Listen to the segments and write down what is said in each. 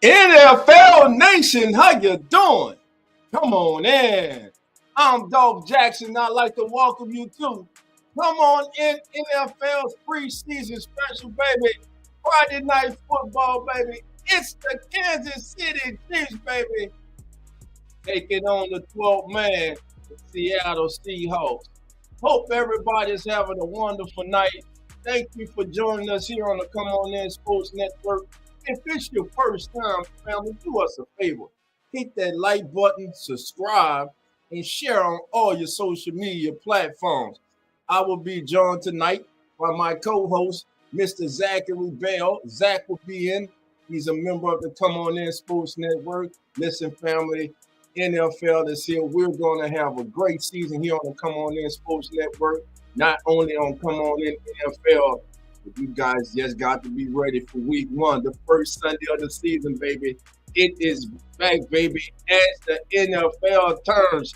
NFL Nation, how you doing? Come on in. I'm DOLPH Jackson. I'd like to welcome you to Come On In NFL's preseason special, baby. Friday night football, baby. It's the Kansas City Chiefs, baby. Taking on the 12th man, the Seattle Seahawks. Hope everybody's having a wonderful night. Thank you for joining us here on the Come On In Sports Network. If it's your first time, family, do us a favor. Hit that like button, subscribe, and share on all your social media platforms. I will be joined tonight by my co-host, Mr. Zachary Bell. Zach will be in. He's a member of the Come On In Sports Network. Listen, family, NFL is here. We're going to have a great season here on the Come On In Sports Network. Not only on Come On In NFL, but you guys just got to be ready for week one, the first Sunday of the season, baby. It is back, baby, as the NFL turns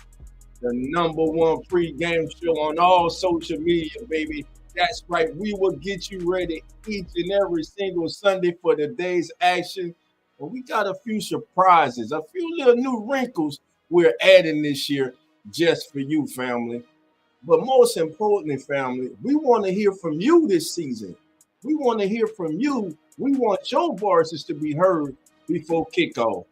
the number one pre-game show on all social media, baby. That's right. We will get you ready each and every single Sunday for the day's action. And we got a few surprises, a few little new wrinkles we're adding this year just for you, family. But most importantly, family, we want to hear from you this season. We want to hear from you. We want your voices to be heard before kickoff.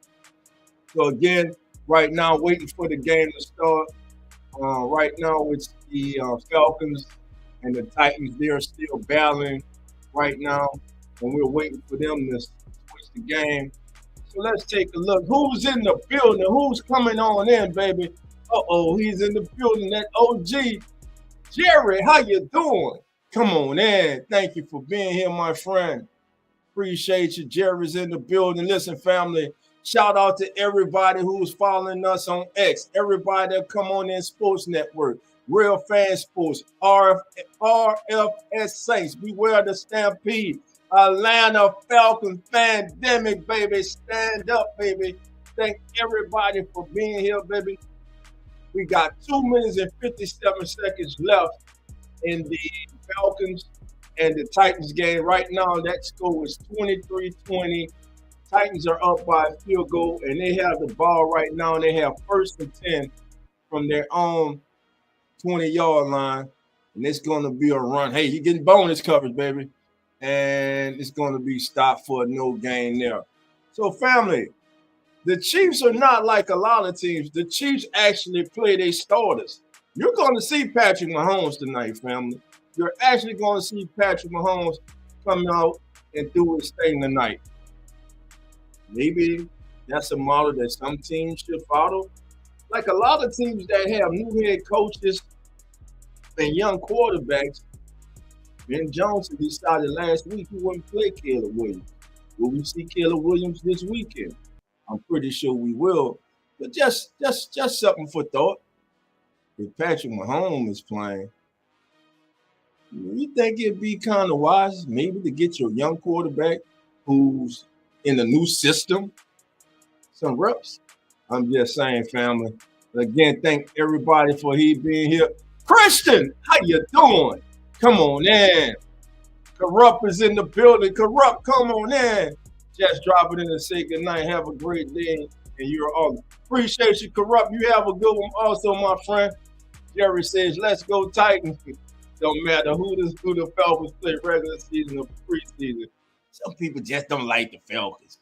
So again, right now, waiting for the game to start. Right now, it's the Falcons and the Titans. They're still battling right now, and we're waiting for them to switch the game. So let's take a look. Who's in the building? Who's coming on in, baby? He's in the building. That OG. Jerry, how you doing? Come on in. Thank you for being here, my friend. Appreciate you. Jerry's in the building. Listen, family, shout out to everybody who's following us on X. Everybody that come on in Sports Network. Real Fan Sports. RFS Saints. Beware the Stampede. Atlanta Falcons Pandemic, baby. Stand up, baby. Thank everybody for being here, baby. We got 2 minutes and 57 seconds left in the Falcons and the Titans game. Right now, that score is 23-20. Titans are up by a field goal, and they have the ball right now, and they have 1st and 10 from their own 20-yard line, and it's going to be a run. Hey, you're getting bonus coverage, baby, and it's going to be stopped for a no gain there. So, family, the Chiefs are not like a lot of teams. The Chiefs actually play their starters. You're going to see Patrick Mahomes tonight, family. You're actually going to see Patrick Mahomes come out and do his thing tonight. Maybe that's a model that some teams should follow. Like a lot of teams that have new head coaches and young quarterbacks, Ben Johnson decided last week he wouldn't play Caleb Williams. Will we see Caleb Williams this weekend? I'm pretty sure we will. But just something for thought. If Patrick Mahomes is playing, you think it'd be kind of wise maybe to get your young quarterback who's in a new system some reps? I'm just saying, family. Again, thank everybody for being here. Christian, how you doing? Come on in. Corrupt is in the building. Corrupt, come on in. Just drop it in and say goodnight. Have a great day. And you're all appreciate you, Corrupt. You have a good one also, my friend. Jerry says, let's go Titans. Don't matter who the Falcons play regular season or preseason. Some people just don't like the Falcons.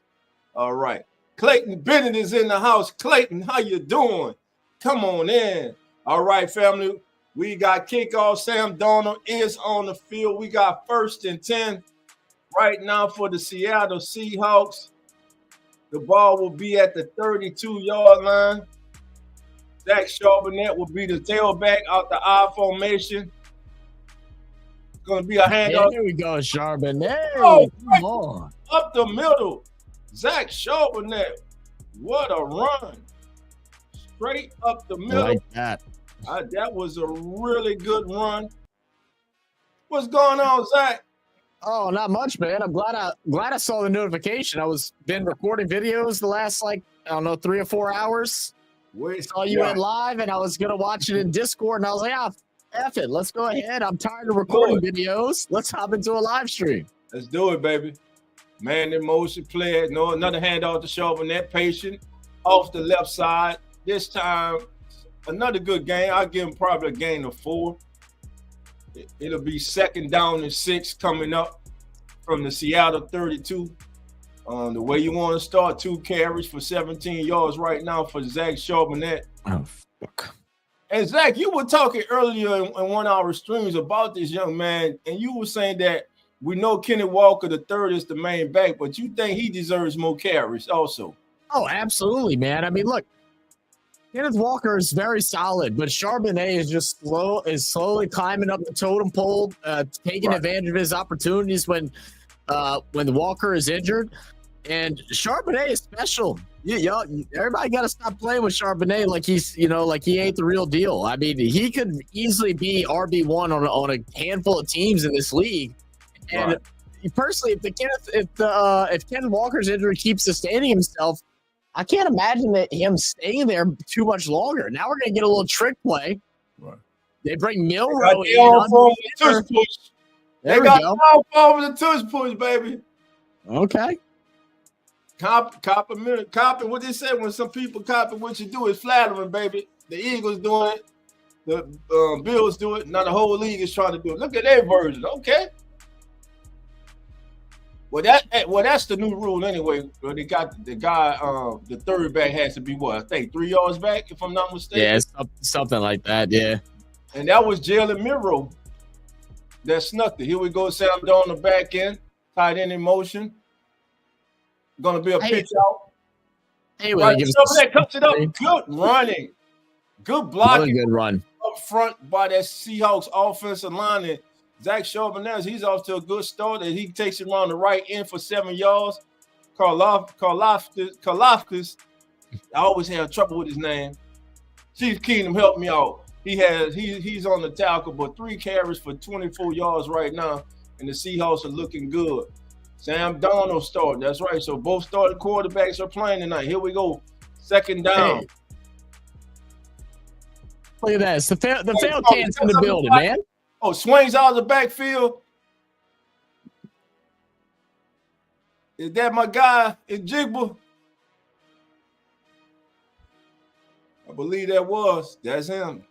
All right. Clayton Bennett is in the house. Clayton, how you doing? Come on in. All right, family. We got kickoff. Sam Darnold is on the field. We got 1st and 10 right now for the Seattle Seahawks. The ball will be at the 32-yard line. Zach Charbonnet will be the tailback out the I formation. It's going to be a handoff. Here we go, Charbonnet. Oh, come on. Up the middle. Zach Charbonnet. What a run. Straight up the middle. I like that. That was a really good run. What's going on, Zach? Oh, not much, man. I'm glad I saw the notification. I was been recording videos the last 3 or 4 hours. Saw you went live, and I was gonna watch it in Discord, and I was like, F it, let's go ahead. I'm tired of recording videos. Let's hop into a live stream. Let's do it, baby. Man in motion play. No, another handoff to Charbonnet. Patient off the left side. This time, another good game. I'll give him probably a gain of 4. It'll be 2nd down and 6 coming up from the Seattle 32. The way you want to start, 2 carries for 17 yards right now for Zach Charbonnet. Oh, fuck. And Zach, you were talking earlier in one of our streams about this young man, and you were saying that we know Kenny Walker III is the main back, but you think he deserves more carries also. Oh, absolutely, man. I mean, look, Kenneth Walker is very solid, but Charbonnet is just slowly climbing up the totem pole, taking advantage of his opportunities when Walker is injured. And Charbonnet is special. Everybody got to stop playing with Charbonnet like he ain't the real deal. I mean, he could easily be RB1 on a handful of teams in this league. And personally, if Kenneth Walker's injury keeps sustaining himself, I can't imagine him staying there too much longer. Now we're going to get a little trick play. Right. They bring Milrow in. They got all over the tush push, baby. Okay. Copy what they say when some people copy what you do is flattering, baby. The Eagles doing it. The Bills do it. Now the whole league is trying to do it. Look at their version. Okay. Well, that's the new rule anyway. They got the guy, the third back has to be what? I think 3 yards back, if I'm not mistaken. Yeah, something like that, yeah. And that was Jalen Milrow that snuck it. Here we go, Sam Doe on the back end, tight end in motion. Going to be a pitch out. Hey, right, that cuts it up. Good running. Good blocking. Really good run. Up front by that Seahawks offensive line. And Zach Charbonnet, he's off to a good start. And he takes it around the right end for 7 yards. Karlaftis. I always have trouble with his name. Chief Keenum, help me out. He's on the tackle, but 3 carries for 24 yards right now. And the Seahawks are looking good. Sam Darnold starting. That's right. So both starting quarterbacks are playing tonight. Here we go. 2nd down. Hey. Look at that. It's the fail cans in the building, man. Oh, swings out of the backfield. Is that my guy in Jigba? I believe that was. That's him.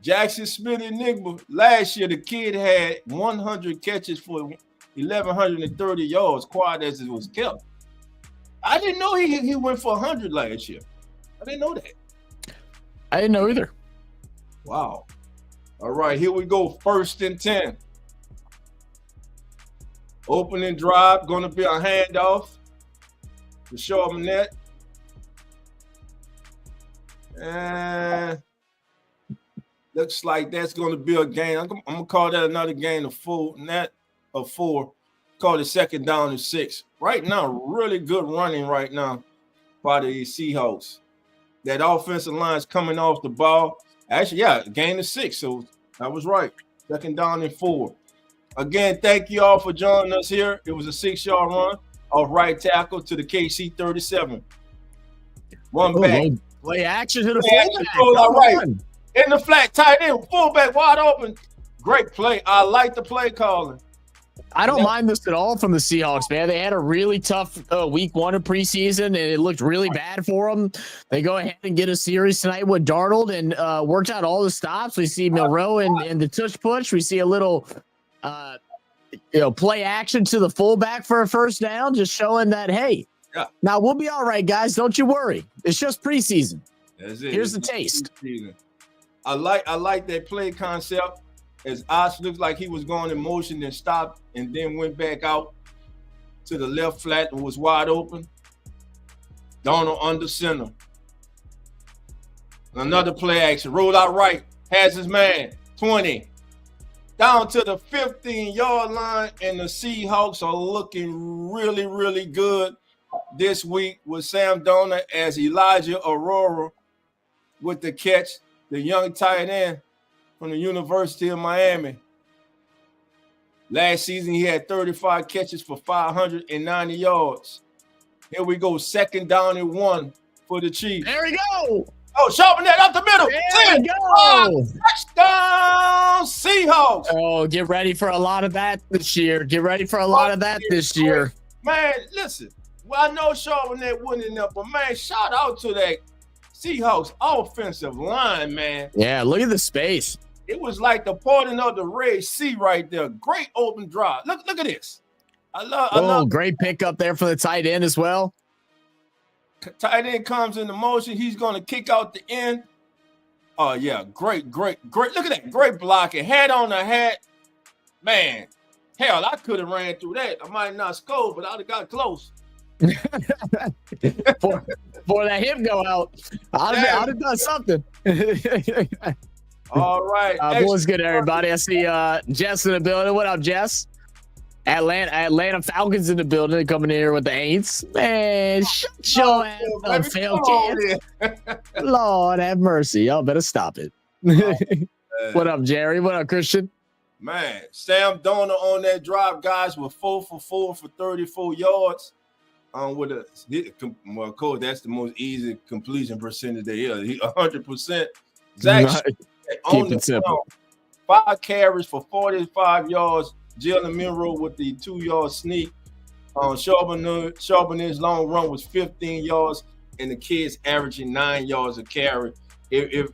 Jackson Smith-Njigba. Last year, the kid had 100 catches for 1,130 yards, quiet as it was kept. I didn't know he went for 100 last year. I didn't know that. I didn't know either. Wow. All right, here we go. 1st and 10. Opening drive, going to be a handoff to Charbonnet. And looks like that's going to be a gain. I'm going to call that another gain of 4. Not of 4. Call it 2nd down and 6. Right now, really good running right now by the Seahawks. That offensive line is coming off the ball. Actually, yeah, gain of 6. So I was right. 2nd down and 4. Again, thank you all for joining us here. It was a 6-yard run off right tackle to the KC 37. One back. Play action to the fullback. All right. In the flat, tight end, fullback wide open. Great play. I like the play calling. I don't mind this at all from the Seahawks, man. They had a really tough week 1 of preseason, and it looked really bad for them. They go ahead and get a series tonight with Darnold and worked out all the stops. We see Milrow and the tush push. We see a little, play action to the fullback for a 1st down, just showing that, hey, now we'll be all right, guys. Don't you worry. It's just preseason. That's it. Here's the taste. I like that play concept. As Osh looked like he was going in motion and stopped and then went back out to the left flat and was wide open. Donald under center. Another play action. Rolled out right. Has his man. 20. Down to the 15-yard line. And the Seahawks are looking really, really good this week with Sam Darnold as Elijah Aurora with the catch. The young tight end from the University of Miami. Last season, he had 35 catches for 590 yards. Here we go, 2nd down and 1 for the Chiefs. There we go. Oh, Charbonnet up the middle. There we go. Touchdown, Seahawks. Oh, get ready for a lot of that this year. Get ready for a lot of that this year. Man, listen. Well, I know Charbonnet went in there, but man, shout out to that Seahawks offensive line, man. Yeah, look at the space. It was like the parting of the Red Sea right there. Great open drive. Look at this. I love great pickup there for the tight end as well. Tight end comes into motion. He's going to kick out the end. Oh, yeah. Great. Look at that. Great blocking. Hat on the hat. Man, hell, I could have ran through that. I might not score, but I'd have got close. for that hip go out, I'd have done something. All right. What's good, everybody? I see Jess in the building. What up, Jess? Atlanta Falcons in the building, coming in here with the Aints. Man, shut your ass up, Falcons. Lord have mercy. Y'all better stop it. What up, Jerry? What up, Christian? Man, Sam Donner on that drive, guys, with 4 for 4 for 34 yards. With well, coach, that's the most easy completion percentage there is. He 100%. Zach keep it simple. 5 carries for 45 yards. Jalen Monroe with the 2-yard sneak. Charbonnet's long run was 15 yards, and the kids averaging 9 yards a carry. If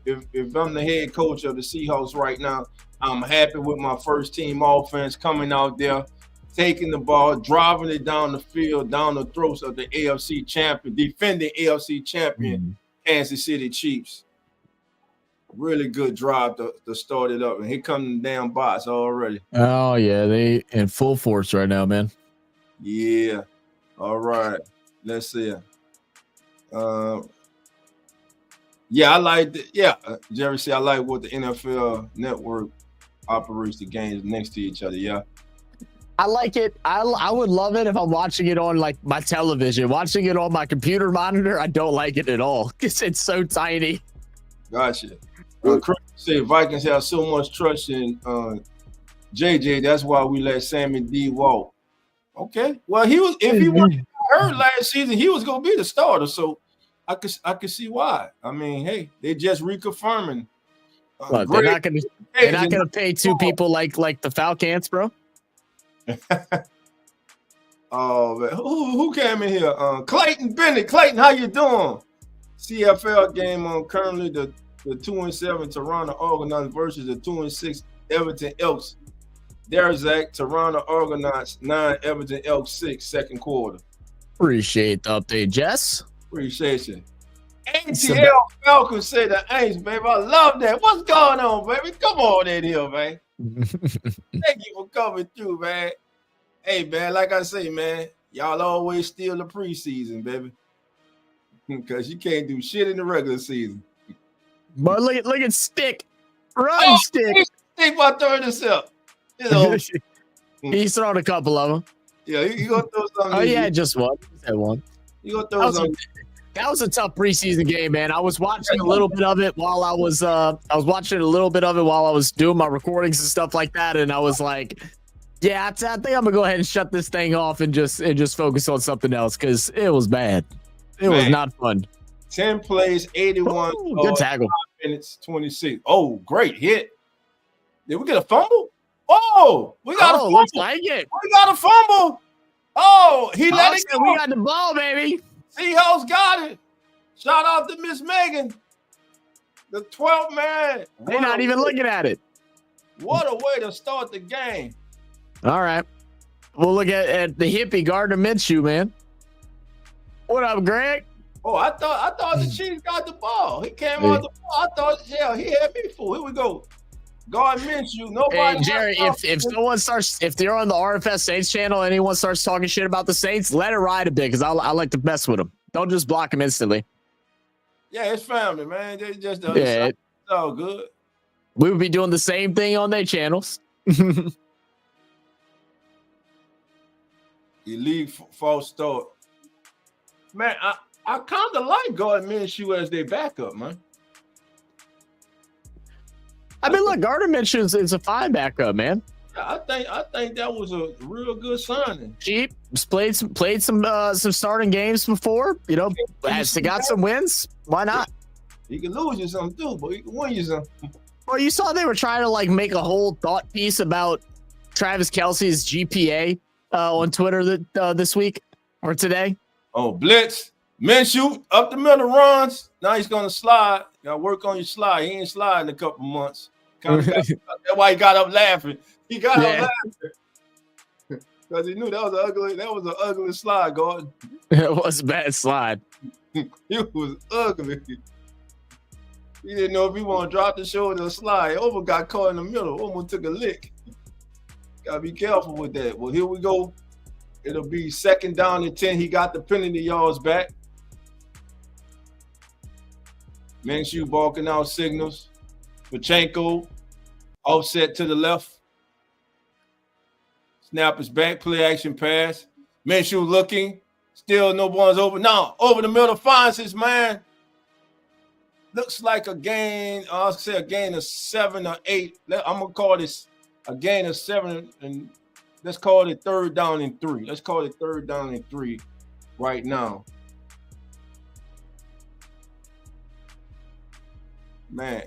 I'm the head coach of the Seahawks right now, I'm happy with my first team offense coming out there, taking the ball, driving it down the field, down the throats of the AFC champion, defending AFC champion, Kansas City Chiefs. Really good drive to start it up. And here come the damn bots already. Oh, yeah. They in full force right now, man. Yeah. All right. Let's see. Yeah, I like it. Yeah, Jerry said I like what the NFL Network operates the games next to each other. Yeah. I like it. I would love it if I'm watching it on like my television. Watching it on my computer monitor, I don't like it at all because it's so tiny. Gotcha. Chris said Vikings have so much trust in JJ. That's why we let Sammy D walk. Okay. Well, if he wasn't hurt last season, he was gonna be the starter. So I could see why. I mean, hey, they just reconfirming. They're not gonna pay 2 people like the Falcons, bro. Oh man, who came in here? Clayton Bennett. Clayton, how you doing? CFL game on currently the 2-7 Toronto Argonauts versus the 2-6 Everton Elks. There's Zach. Toronto Argonauts 9, Everton Elks 6, second quarter. Appreciate the update, Jess. Appreciate you. ATL Falcons say the Aints, baby. I love that. What's going on, baby? Come on in here, man. Thank you for coming through, man. Hey, man, like I say, man, y'all always steal the preseason, baby. Because you can't do shit in the regular season. But look at Stick. Run, Stick. Stick by throwing this up. You know. He's thrown a couple of them. Yeah, you gonna throw something. Oh, yeah, just one. He's had one. You gonna throw something. That was a tough preseason game, man. I was watching a little bit of it while I was doing my recordings and stuff like that, and I was like, yeah, I think I'm gonna go ahead and shut this thing off and just focus on something else because it was bad. It was not fun. 10 plays, 81. Good tackle. 5 minutes, 26. Oh, great hit. Did we get a fumble? Oh, we got a fumble. Looks like it. We got a fumble. Oh, he let it go. We got the ball, baby. Seahawks got it. Shout out to Miss Megan, the 12th man. They're not even looking at it. What a way to start the game. All right. We'll look at the hippie Gardner Minshew, man. What up, Greg? Oh, I thought the Chiefs got the ball. He came on the ball. I thought, yeah, he had me fooled. Here we go. Gardner Minshew. Nobody. Hey, Jerry, if they're on the RFS Saints channel, anyone starts talking shit about the Saints, let it ride a bit because I like to mess with them. Don't just block them instantly. Yeah, it's family, man. They just it's all good. We would be doing the same thing on their channels. Elite false start. Man, I kind of like Gardner Minshew as their backup, man. I mean, look, Gardner Minshew is a fine backup, man. I think that was a real good signing. Cheap, played some starting games before. You know, has got some wins. Why not? He can lose you something too, but he can win you something. Well, you saw they were trying to like make a whole thought piece about Travis Kelce's GPA on Twitter this week or today. Oh, blitz. Minshew up the middle runs. Now he's going to slide. Got to work on your slide. He ain't sliding in a couple months. That's why he got up laughing. He got up laughing because he knew that was an ugly slide, Gordon. It was a bad slide. It was ugly. He didn't know if he want to drop the shoulder or slide. Over got caught in the middle. Almost took a lick. Gotta be careful with that. Well, here we go. It'll be 2nd down and 10. He got the penalty yards back. Minshew barking out signals. Pachenko offset to the left. Snap is back. Play action pass. Minshew looking. Still no one's open. Now over the middle finds his man. Looks like a gain. I'll say a gain of 7 or 8. I'm gonna call this a gain of 7, and let's call it 3rd down and 3. Let's call it 3rd down and 3 right now. Man,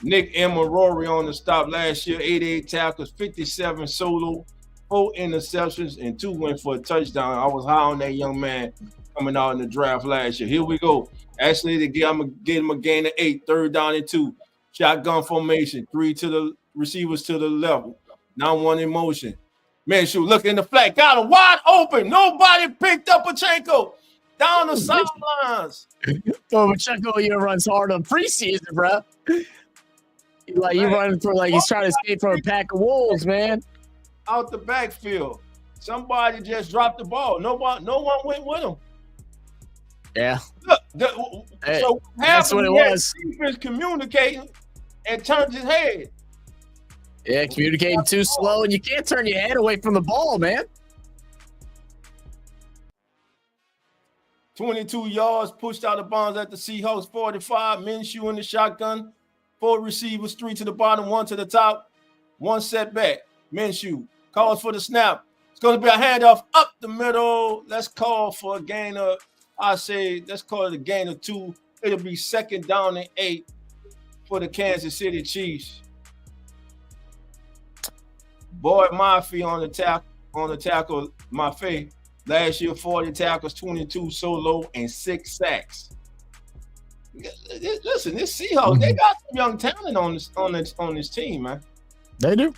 Nick Rory on the stop last year, 88 tackles, 57 solo, 4 interceptions, and 2 went for a touchdown. I was high on that young man coming out in the draft last year. Here we go. Actually, I'm going to get him a gain of 8, 3rd down and 2. Shotgun formation, 3 to the receivers to the left. Now 1 in motion. Minshew look in the flat, got him wide open. Nobody picked up Pachenko. Down the sidelines. Oh, Pachenko, you runs hard on preseason, bro. Like you running through like he's trying to escape from a pack of wolves, man. Out the backfield. Somebody just dropped the ball. No one went with him. Yeah. Look, so that's what it was. Defense communicating and turned his head. Yeah, communicating too slow, and you can't turn your head away from the ball, man. 22 yards pushed out of bounds at the Seahawks 45. Minshew in the shotgun. 4 receivers, 3 to the bottom, 1 to the top. 1 setback. Minshew calls for the snap. It's going to be a handoff up the middle. Let's call for a gain of, let's call it a gain of 2. It'll be 2nd down and 8 for the Kansas City Chiefs. Boyd Mafe on the tackle, Mafe. Last year, 40 tackles, 22 solo, and 6 sacks. Listen, this Seahawks, they got some young talent on this team, man. They do.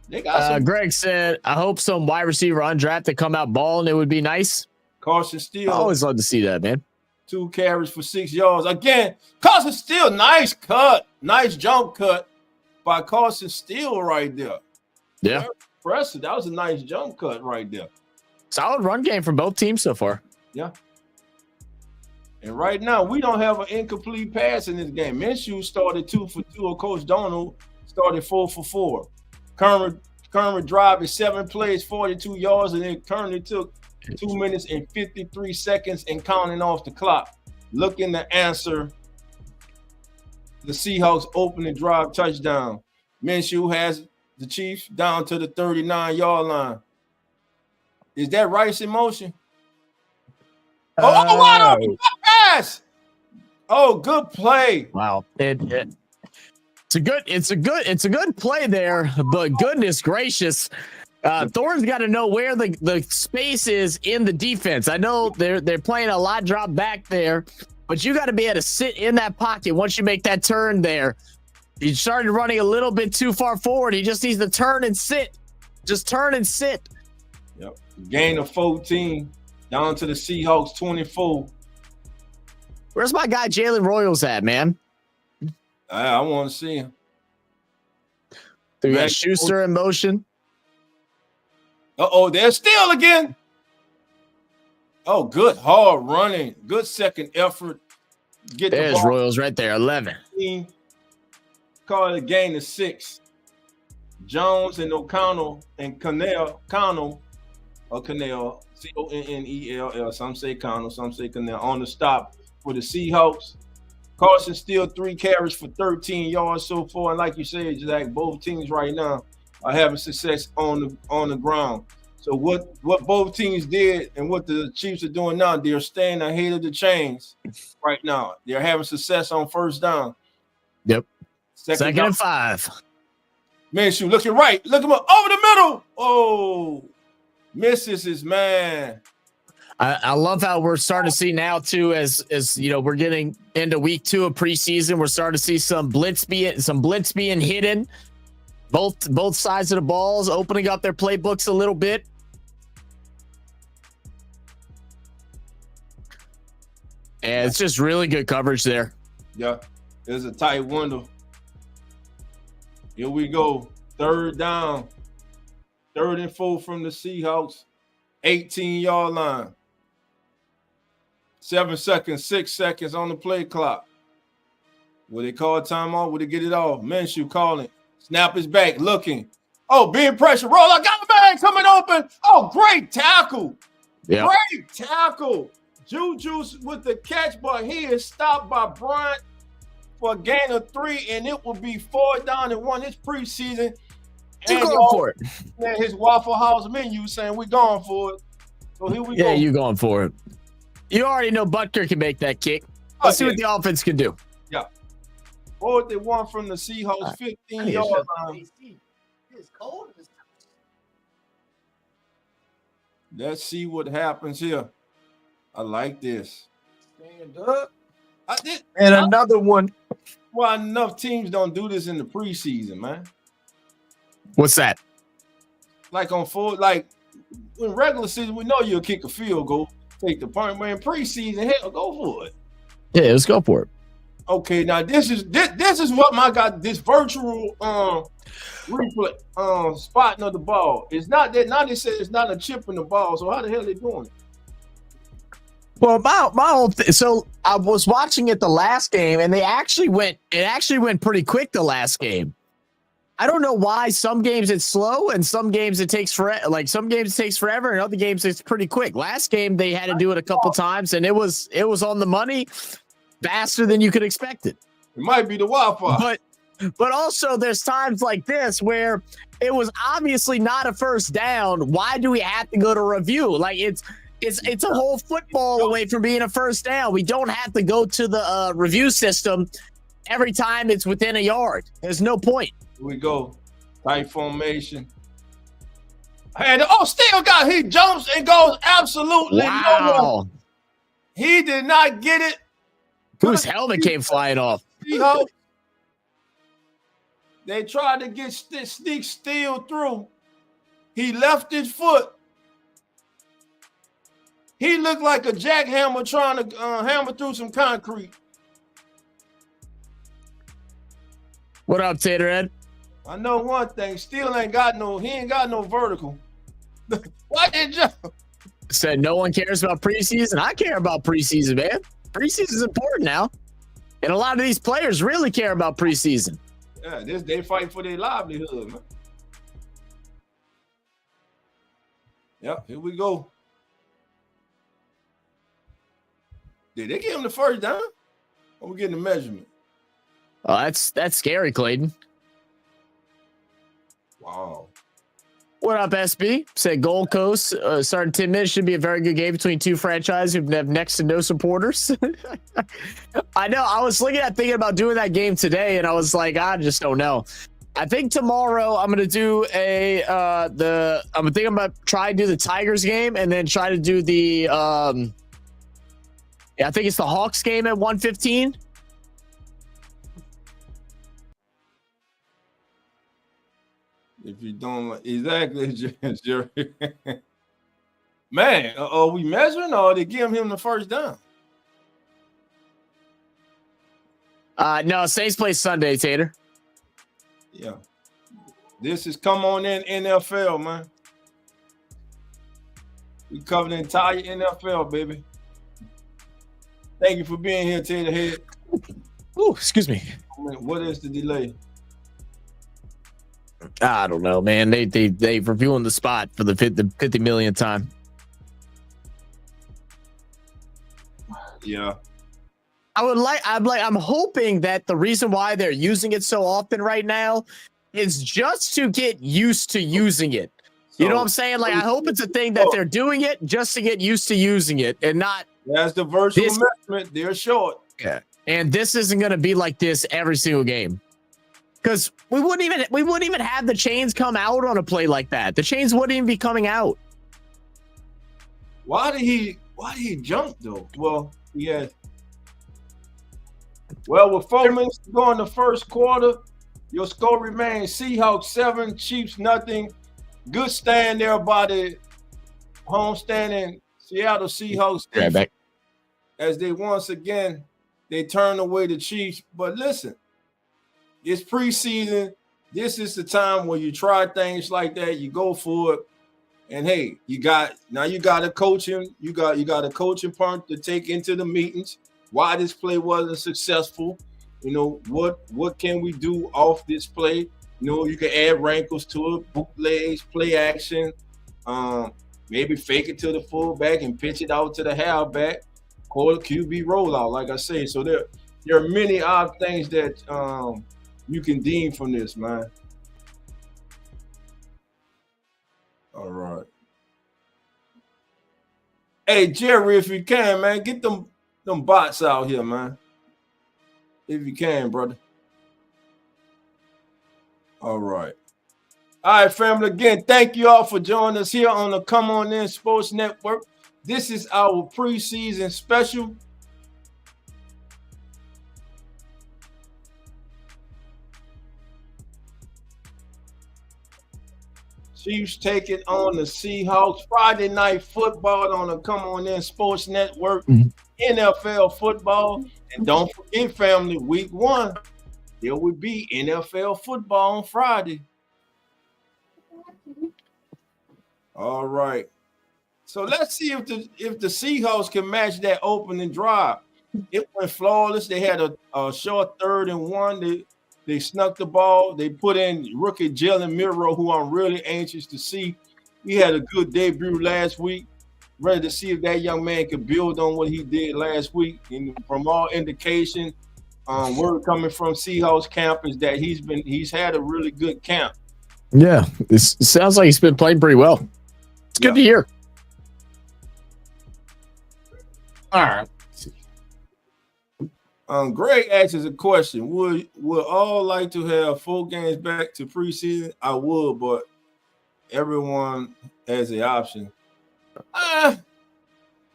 They got some. Greg said, I hope some wide receiver undrafted come out balling. It would be nice. Carson Steele. I always love to see that, man. 2 carries for 6 yards. Again, Carson Steele, nice cut. Nice jump cut by Carson Steele right there. Yeah. Very impressive. That was a nice jump cut right there. Solid run game from both teams so far. Yeah. And right now, we don't have an incomplete pass in this game. Minshew started 2 for 2. Coach Donald started 4 for 4. Current drive is 7 plays, 42 yards, and it currently took 2 minutes and 53 seconds and counting off the clock. Looking to answer the Seahawks opening drive touchdown. Minshew has the Chiefs down to the 39-yard line. Is that Rice in motion? Wide open pass! Oh, good play! Wow, it's a good play there, but goodness gracious, Thorne's got to know where the space is in the defense. I know they're playing a lot drop back there, but you got to be able to sit in that pocket once you make that turn there. He started running a little bit too far forward. He just needs to turn and sit. Just turn and sit. Yep. Gain of 14 down to the Seahawks 24. Where's my guy Jalen Royals at, man? I want to see him. We got Schuster in motion. They're still again. Oh, good hard running. Good second effort. There's Royals right there, 11. Call it a gain of 6. Jones and O'Connell and Connell, C-O-N-N-E-L-L. Some say Connell, some say Connell. On the stop for the Seahawks. Carson Steele 3 carries for 13 yards so far. And like you said, Jack, both teams right now are having success on the ground. So what both teams did and what the Chiefs are doing now, they're staying ahead of the chains right now. They're having success on 1st down. Yep. Second and 5. Minshew looking right. Look him up. Over the middle. Oh, misses his man. I love how we're starting to see now too, as you know, we're getting into week 2 of preseason. We're starting to see some blitz being hidden. Both sides of the balls opening up their playbooks a little bit. And it's just really good coverage there. Yeah, there's a tight window. Here we go. 3rd down. 3rd and 4 from the Seahawks. 18-yard line. 7 seconds, 6 seconds on the play clock. Will they call timeout? Will they get it off? Minshew calling. Snap is back, looking. Oh, being pressure. Roll. I got the man coming open. Oh, great tackle. Yeah. Great tackle. Juju's with the catch, but he is stopped by Bryant for a gain of 3, and it will be 4th down and 1. It's preseason. You going for it? And his Waffle House menu saying we're going for it. So here we go. Yeah, you going for it. You already know Butker can make that kick. Let's see what the offense can do. Yeah. 4th and 1 from the Seahawks, 15-yard line. It's cold. Let's see what happens here. I like this. Stand up. Another one. Well, enough teams don't do this in the preseason, man. What's that? Like in regular season, we know you'll kick a field goal, take the punt. Man, preseason, hell, go for it. Yeah, let's go for it. Okay, now this is what my God, this virtual replay spotting of the ball. It's not that. Now they say it's not a chip in the ball. So how the hell are they doing it? Well, my whole so I was watching it the last game, and it actually went pretty quick the last game. I don't know why some games it's slow and some games it takes forever. Like some games it takes forever and other games it's pretty quick. Last game they had to do it a couple times and it was on the money, faster than you could expect it. It might be the Wi-Fi. But also there's times like this where it was obviously not a first down. Why do we have to go to review? Like it's a whole football away from being a first down. We don't have to go to the review system every time it's within a yard. There's no point. Here we go. Tight formation. And still got, he jumps and goes absolutely nowhere. He did not get it. Whose helmet came flying off? They tried to get sneak steal through. He left his foot. He looked like a jackhammer trying to hammer through some concrete. What up, Taterhead? I know one thing. Still he ain't got no vertical. Why did you? Said no one cares about preseason. I care about preseason, man. Preseason is important now. And a lot of these players really care about preseason. Yeah, they fight for their livelihood, man. Yep, here we go. Did they give him the first down? Or we getting the measurement? Oh, that's scary, Clayton. Wow. What up, SB? Said Gold Coast starting 10 minutes should be a very good game between two franchises who have next to no supporters. I know. I was thinking about doing that game today, and I was like, I just don't know. I think tomorrow I'm gonna do I'm gonna try to do the Tigers game and then try to do the I think it's the Hawks game at 1:15. If you don't exactly, Jerry. Man, are we measuring or are they giving him the first down? No, Saints play Sunday, Tater. Yeah. This is come on in NFL, man. We cover the entire NFL, baby. Thank you for being here, Taterhead. Ooh, excuse me. What is the delay? I don't know, man. They reviewing the spot for the 50 millionth time. Yeah. I'm hoping that the reason why they're using it so often right now is just to get used to using it. You know what I'm saying? Like, I hope it's a thing that they're doing it just to get used to using it and not. That's the virtual measurement. They're short. Yeah. And this isn't going to be like this every single game. Because we wouldn't even have the chains come out on a play like that. The chains wouldn't even be coming out. Why did he jump though? Well, yeah. Well, with 4 minutes to go in the first quarter, your score remains Seahawks 7, Chiefs nothing. Good stand there by the homestanding Seattle Seahawks Back. as they once again they turn away the Chiefs. But listen, it's preseason. This is the time where you try things like that. You go for it. And hey, you got a coaching, you got a coaching part to take into the meetings. Why this play wasn't successful? You know, what can we do off this play? You know, you can add wrinkles to it, bootlegs, play action, maybe fake it to the fullback and pitch it out to the halfback, call a QB rollout, like I say. So there are many odd things that you can deem from this, man. All right. Hey, Jerry, if you can, man, get them bots out here, man. If you can, brother. All right. All right, family. Again, thank you all for joining us here on the Come On In Sports Network. This is our preseason special. Chiefs take it on the Seahawks. Friday night football on the Come On In Sports Network. NFL football. And don't forget, family, week 1, there will be NFL football on Friday. All right. So let's see if the Seahawks can match that opening drive. It went flawless. They had a short 3rd and 1. They snuck the ball. They put in rookie Jalen Miro, who I'm really anxious to see. He had a good debut last week. Ready to see if that young man could build on what he did last week. And from all indication, word coming from Seahawks camp is that he's had a really good camp. Yeah, it sounds like he's been playing pretty well. It's good to hear. All right. Greg asks a question. Would all like to have 4 games back to preseason? I would, but everyone has the option.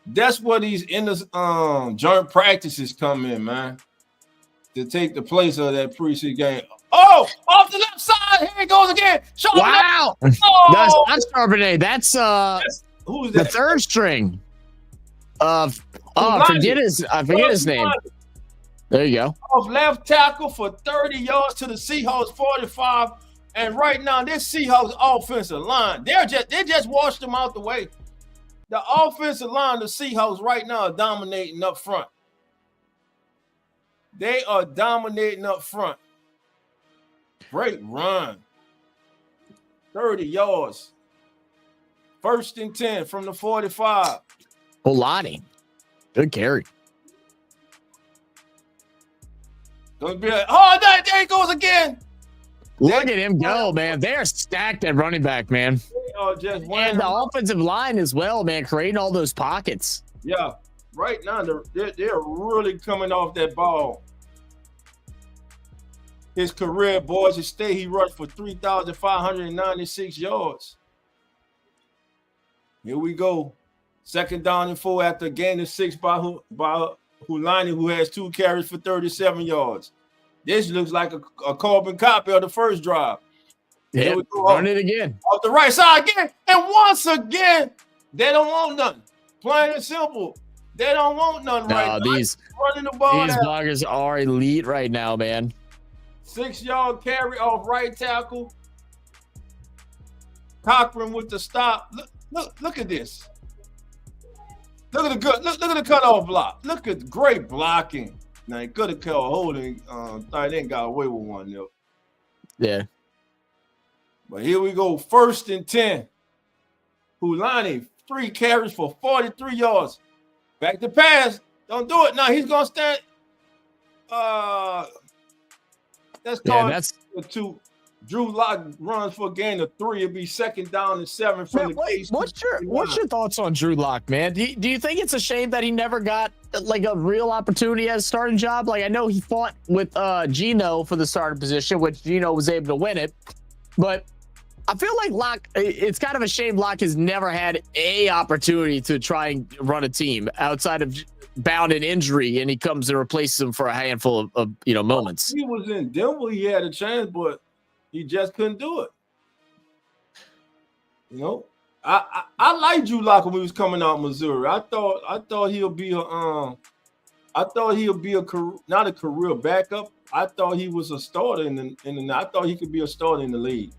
That's what these in the joint practices come in, man. To take the place of that preseason game. Oh, off the left side. Here it goes again. Wow. Oh. That's Charbonnet. That's who's the that? 3rd string of I forget his name. There you go. Off left tackle for 30 yards to the Seahawks 45. And right now, this Seahawks offensive line, they just washed them out the way. The offensive line, the Seahawks right now are dominating up front. They are dominating up front. Great run. 30 yards. 1st and 10 from the 45. Olani. Good carry. Gonna be like, oh, there he goes again. Look at him go, man. They're stacked at running back, man. They are just and the offensive line as well, man, creating all those pockets. Yeah, right now they're really coming off that ball. His career, Boise State, he rushed for 3,596 yards. Here we go. 2nd down and 4 after a gain of 6 by Hulani, who has 2 carries for 37 yards. This looks like a carbon copy of the first drive. Yeah, run it again. Off the right side again. And once again, they don't want nothing. Plain and simple. They don't want nothing right now. These running the ball. These bloggers are elite right now, man. 6-yard carry off right tackle. Cochran with the stop. Look at this. Look at the cutoff block. Look at great blocking. Now he could have called holding. I didn't got away with one though. Yeah. But here we go. 1st and 10. Hulani, 3 carries for 43 yards. Back to pass. Don't do it. Now he's gonna stand. That's called that's a 2. Drew Lock runs for a gain of 3, it'll be 2nd down and 7 from Man, the case. what's your thoughts on Drew Lock, man? Do you think it's a shame that he never got like a real opportunity as a starting job? Like I know he fought with Geno for the starting position, which Geno was able to win it, but I feel like Locke, it's kind of a shame Locke has never had a opportunity to try and run a team outside of bound in injury, and he comes and replaces him for a handful of moments. He was in Denver, he had a chance, but he just couldn't do it. You know, I liked Drew Lock when he was coming out of Missouri. I thought he'll be not a career backup. I thought he was a starter I thought he could be a starter in the league.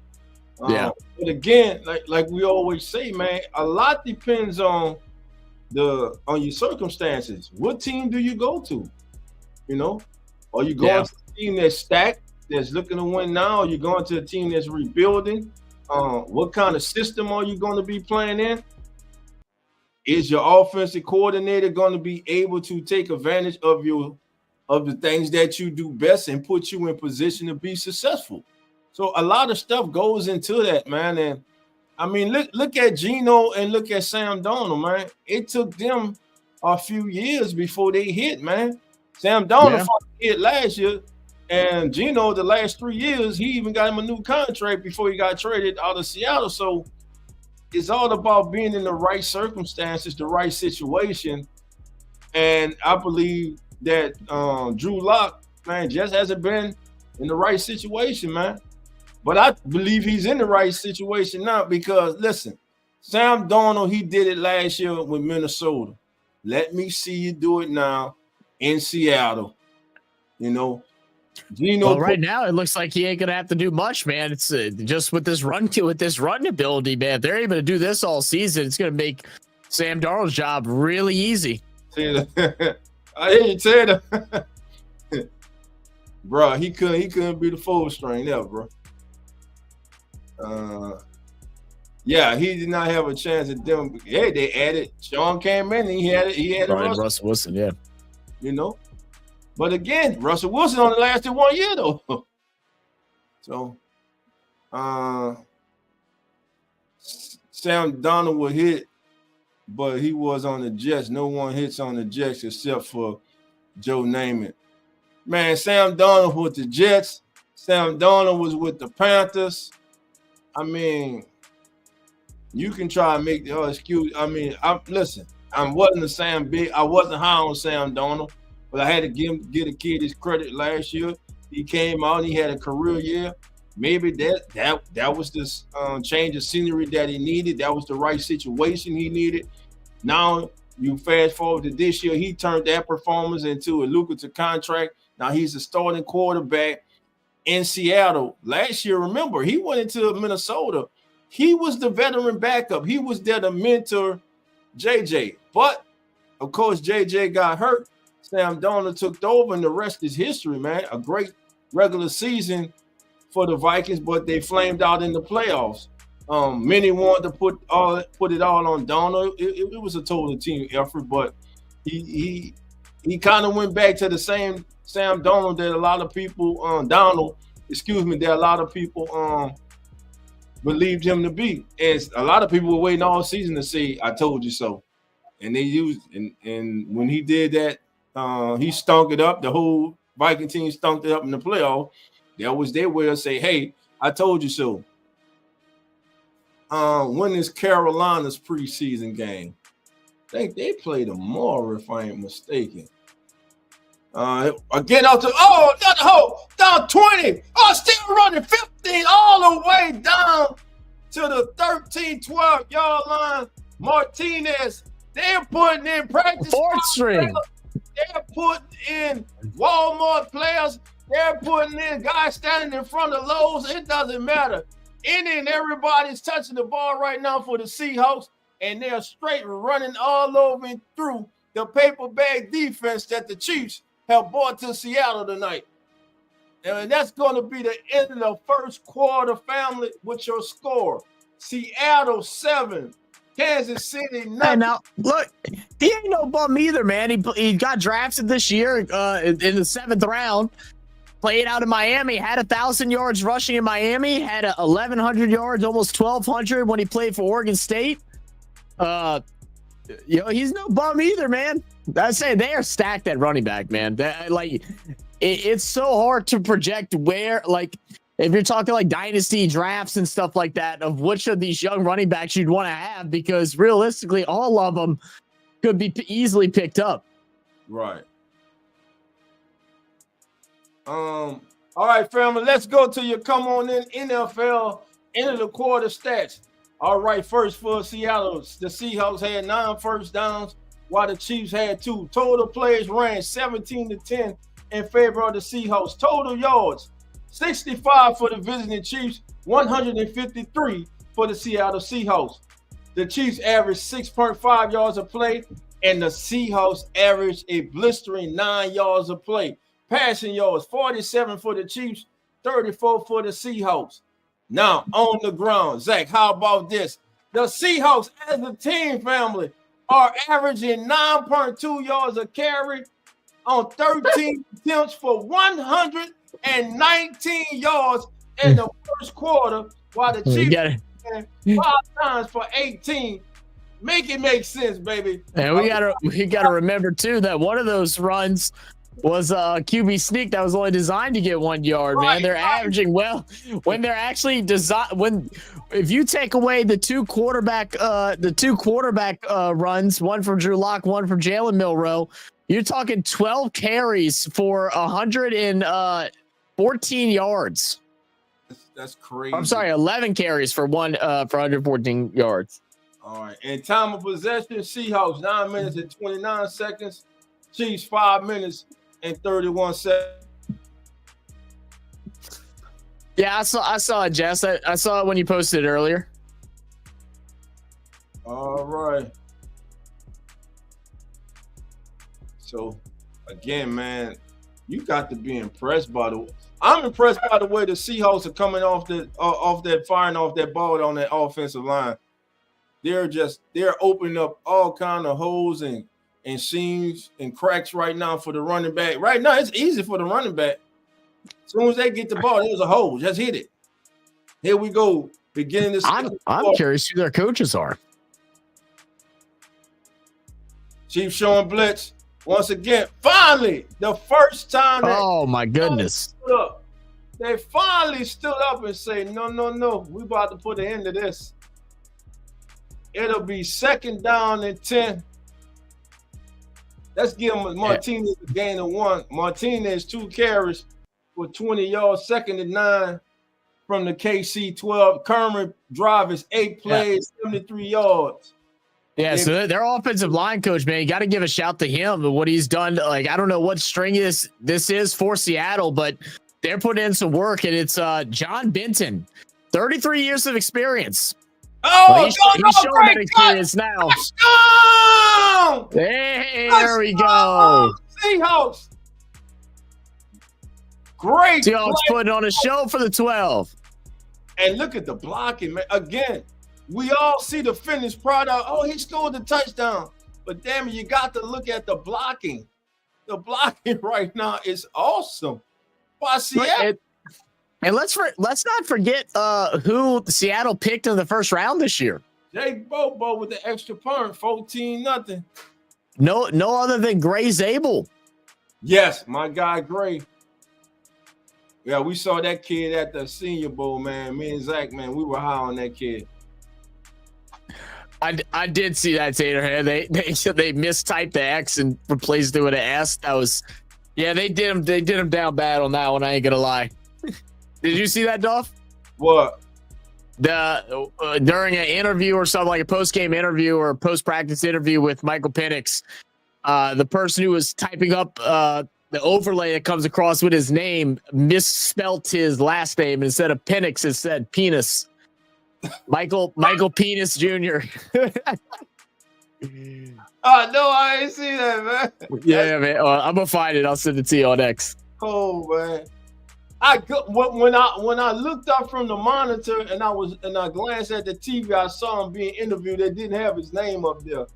Yeah. But again, like we always say, man, a lot depends on your circumstances. What team do you go to? You know, are you going to a team that's stacked, that's looking to win now? Are you going to a team that's rebuilding? What kind of system are you going to be playing in? Is your offensive coordinator going to be able to take advantage of the things that you do best and put you in position to be successful? So a lot of stuff goes into that, man. And I mean, look at Geno and look at Sam Darnold, man. It took them a few years before they hit, man. Sam Darnold hit last year, and Geno the last 3 years, he even got him a new contract before he got traded out of Seattle. So it's all about being in the right circumstances, the right situation. And I believe that Drew Lock, man, just hasn't been in the right situation, man. But I believe he's in the right situation now because, listen, Sam Darnold, he did it last year with Minnesota. Let me see you do it now in Seattle. You know, Geno. Well, right now it looks like he ain't gonna have to do much, man. It's just with this run ability, man. If they're able to do this all season, it's gonna make Sam Darnold's job really easy. I hear you say that, bro. He couldn't be the full string there, bro. Yeah, he did not have a chance at them. Hey, they added Sean came in. He had Russell Wilson, yeah. You know, but again, Russell Wilson only lasted 1 year though. So, Sam Darnold would hit, but he was on the Jets. No one hits on the Jets except for Joe Namath. Man, Sam Darnold with the Jets. Sam Darnold was with the Panthers. I mean, you can try and make the excuse. I mean, I wasn't high on Sam Darnold, but I had to get a kid his credit last year. He came out, he had a career year. Maybe that was this change of scenery that he needed. That was the right situation he needed. Now you fast forward to this year, he turned that performance into a lucrative contract. Now he's a starting quarterback in Seattle. Last year, remember, he went into Minnesota. He was the veteran backup. He was there to mentor JJ. But, of course, JJ got hurt. Sam Darnold took over, and the rest is history, man. A great regular season for the Vikings, but they flamed out in the playoffs. Many wanted to put it all on Darnold. It was a total team effort, but he kind of went back to the same Sam Darnold that a lot of people believed him to be. And a lot of people were waiting all season to say, I told you so. And they used and when he did that, he stunk it up. The whole Viking team stunk it up in the playoff. That was their way of say, hey, I told you so. When is Carolina's preseason game? I think they play tomorrow, if I ain't mistaken. Again out to another hole, down 20. Still running 15 all the way down to the 13-12 yard line. Martinez, they're putting in practice. Fourth string. They're putting in Walmart players. They're putting in guys standing in front of Lowe's. It doesn't matter. Any and everybody's touching the ball right now for the Seahawks, and they're straight running all over and through the paper bag defense that the Chiefs have brought to Seattle tonight. And that's going to be the end of the first quarter, family, with your score. Seattle 7, Kansas City 9. And now, look, he ain't no bum either, man. He got drafted this year in the 7th round. played out in Miami, had 1,000 yards rushing in Miami, had 1,100 yards, almost 1,200 when he played for Oregon State. He's no bum either, man. I say they are stacked at running back, man. It's so hard to project where, like, if you're talking like dynasty drafts and stuff like that, of which of these young running backs you'd want to have, because realistically, all of them could be easily picked up. Right. All right, family, let's go to your come on in NFL end of the quarter stats. All right, first for Seattle, the Seahawks had 9 first downs, while the Chiefs had 2. Total plays ran 17-10 in favor of the Seahawks. Total yards, 65 for the visiting Chiefs, 153 for the Seattle Seahawks. The Chiefs averaged 6.5 yards a play, and the Seahawks averaged a blistering 9 yards a play. Passing yards, 47 for the Chiefs, 34 for the Seahawks. Now, on the ground, Zach, how about this? The Seahawks, as a team, family, are averaging 9.2 yards a carry on 13 attempts for 119 yards in the first quarter, while the Chiefs ran 5 times for 18. Make it make sense, baby. And we gotta remember too that one of those runs was a QB sneak that was only designed to get 1 yard. Right, man, they're averaging well when they're actually designed. If you take away the two quarterback runs, one from Drew Lock, one from Jalen Milroe, you're talking 12 carries for 114 yards. That's crazy. I'm sorry, 11 carries for 114 yards. All right, and time of possession, Seahawks 9 minutes and 29 seconds, Chiefs 5 minutes and 31 seconds. Yeah, I saw it, Jess. I saw it when you posted it earlier. All right. So, again, man, you got to be impressed by the. I'm impressed by the way the Seahawks are coming off firing off that ball on that offensive line. They're opening up all kind of holes and seams and cracks right now for the running back. Right now, it's easy for the running back. As soon as they get the ball, there's a hole. Just hit it. Here we go. Beginning this. I'm curious who their coaches are. Chief showing blitz once again. Finally, the first time. Oh my goodness! They finally stood up and say, "No, we about to put an end to this." It'll be 2nd down and 10. Let's give Martinez a gain of 1. Martinez 2 carries for 20 yards, 2nd and 9 from the KC 12. Kermit drive is 8 plays, 73 yards. Yeah, so their offensive line coach, man, you got to give a shout to him what he's done. Like, I don't know what string this is for Seattle, but they're putting in some work, and it's John Benton, 33 years of experience. Oh, he's showing that experience now. There we go. Seahawks. Great. Seahawks putting on a show for the 12. And look at the blocking, man. Again, we all see the finished product. Oh, he scored the touchdown. But damn it, you got to look at the blocking. The blocking right now is awesome. By Seattle. And let's not forget who Seattle picked in the first round this year. Jake Bobo with the extra punt, 14-0. No other than Gray Zabel. Yes, my guy Gray. Yeah, we saw that kid at the Senior Bowl, man. Me and Zach, man, we were high on that kid. I did see that, Tater. They mistyped the X and replaced it with an S. That was, yeah, they did him down bad on that one. I ain't gonna lie. Did you see that, Dolph? What? During an interview or something, like a post-game interview or a post-practice interview with Michael Penix, the person who was typing up the overlay that comes across with his name misspelt his last name. Instead of Penix, it said penis. Michael Penis Jr. No, I ain't see that, man. Yeah, man. I'm gonna find it. I'll send it to you on X. Oh, man. When I looked up from the monitor and I glanced at the TV, I saw him being interviewed. They didn't have his name up there.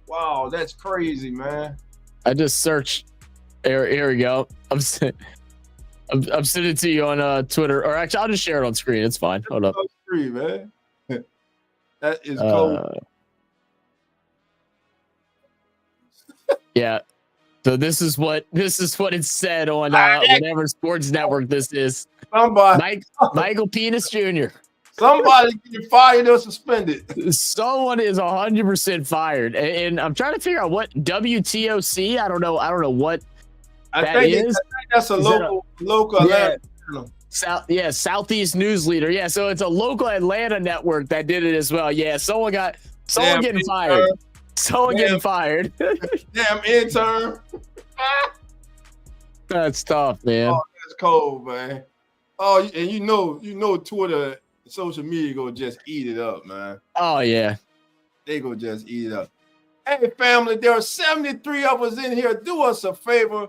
Wow, that's crazy, man. I just searched. Here we go. I'm sending it to you on Twitter, or actually, I'll just share it on screen. It's fine. Hold up. Screen, man. That is cold. Yeah. So this is what it said on whatever sports network this is. Michael Penis Jr. Somebody getting fired or suspended. Someone is 100% fired, and I'm trying to figure out what WTOC. I don't know what that is. I think that's a local Atlanta. Southeast News Leader. Yeah, so it's a local Atlanta network that did it as well. Yeah, someone getting fired. Someone getting fired. Damn intern. That's tough, man. Oh, that's cold, man. Oh, and you know Twitter, social media gonna just eat it up, man. Oh yeah. They gonna just eat it up. Hey family, there are 73 of us in here. Do us a favor.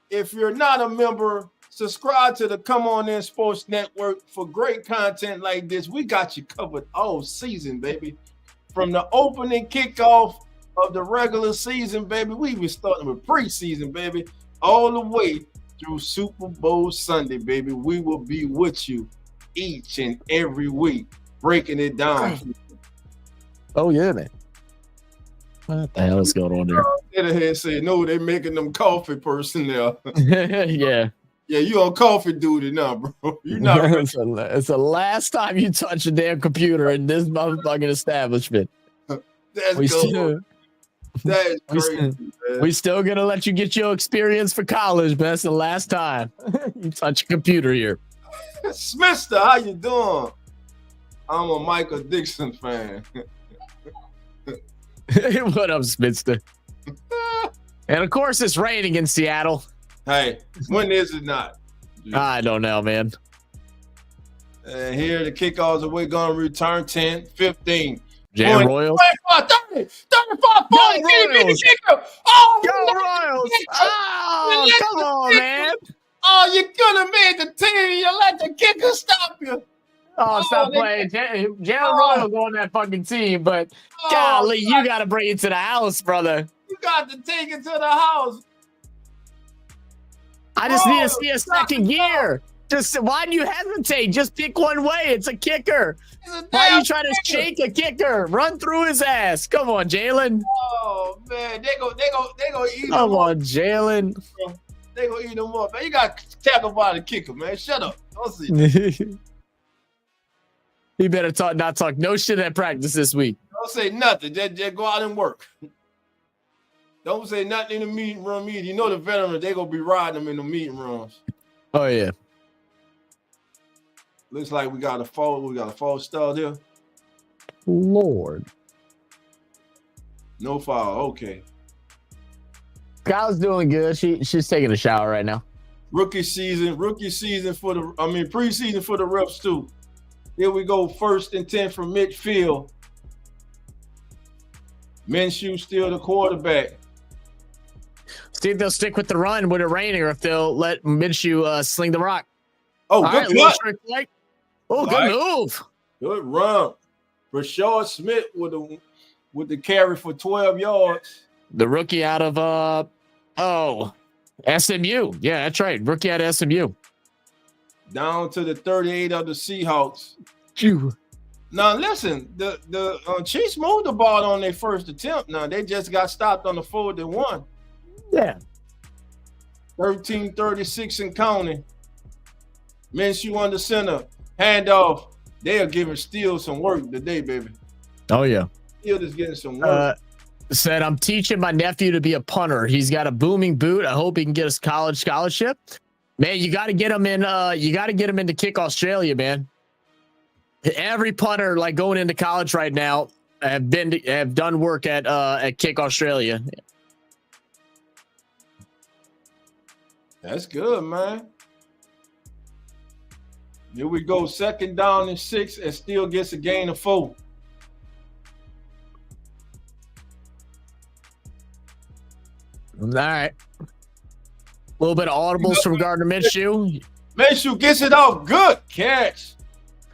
If you're not a member, subscribe to the Come On In Sports Network for great content like this. We got you covered all season, baby. From the opening kickoff of the regular season, baby, we even starting with preseason, baby, all the way through Super Bowl Sunday, baby. We will be with you each and every week, breaking it down. Oh yeah, man. What the hell is going on there? Get ahead, say no. They're making them coffee personnel. Yeah. Yeah, you on coffee duty now, bro. You not. It's the last time you touch a damn computer in this motherfucking establishment. That's cool. That is crazy, man. We still gonna let you get your experience for college, but that's the last time you touch a computer here. Smithster, how you doing? I'm a Michael Dixon fan. What up, Smithster? And of course, it's raining in Seattle. Hey, when is it not? I don't know, man. And here the kickoffs are we going to return 10, 15. Jam Royals. 25, 30, 35, 40, Royals. Oh, go Royals. Oh, come on, man. Oh, you could have made the team. You let the kicker stop you. Oh, stop playing. Jam Royals on that fucking team, but golly, you got to bring it to the house, brother. You got to take it to the house. I just need to see a second gear. Just why do you hesitate? Just pick one way. It's a kicker. Why are you trying to shake a kicker? Run through his ass. Come on, Jalen. Oh man, they go eat him. Come on, Jalen. They gonna eat him up, man. You got to tackle by the kicker, man. Shut up. Don't see. He better not talk no shit at practice this week. Don't say nothing. Just go out and work. Don't say nothing in the meeting room either. You know the veterans, they gonna be riding them in the meeting rooms. Oh yeah. Looks like we got a false start here. Lord. No foul. Okay. Kyle's doing good. She's taking a shower right now. Preseason for the reps too. Here we go. 1st and 10 from midfield. Minshew still the quarterback. See if they'll stick with the run with it raining, or if they'll let Minshew sling the rock. Oh, all good cut. Good move. Good run. Rashard Smith with the carry for 12 yards. The rookie out of SMU. Yeah, that's right. Rookie out of SMU. Down to the 38 of the Seahawks. Phew. Now listen, the Chiefs moved the ball on their first attempt. Now they just got stopped on the 4th and 1. Yeah. 13-36 and counting. Minshew on the center. Handoff. They are giving Steele some work today, baby. Oh yeah. Steele is getting some work. Said, I'm teaching my nephew to be a punter. He's got a booming boot. I hope he can get a college scholarship. Man, you got to get him in. You got to get him into Kick Australia, man. Every punter like going into college right now have done work at Kick Australia. That's good, man. Here we go. 2nd down and 6, and still gets a gain of 4. All right. A little bit of audibles from Gardner Minshew. Minshew gets it off. Good catch.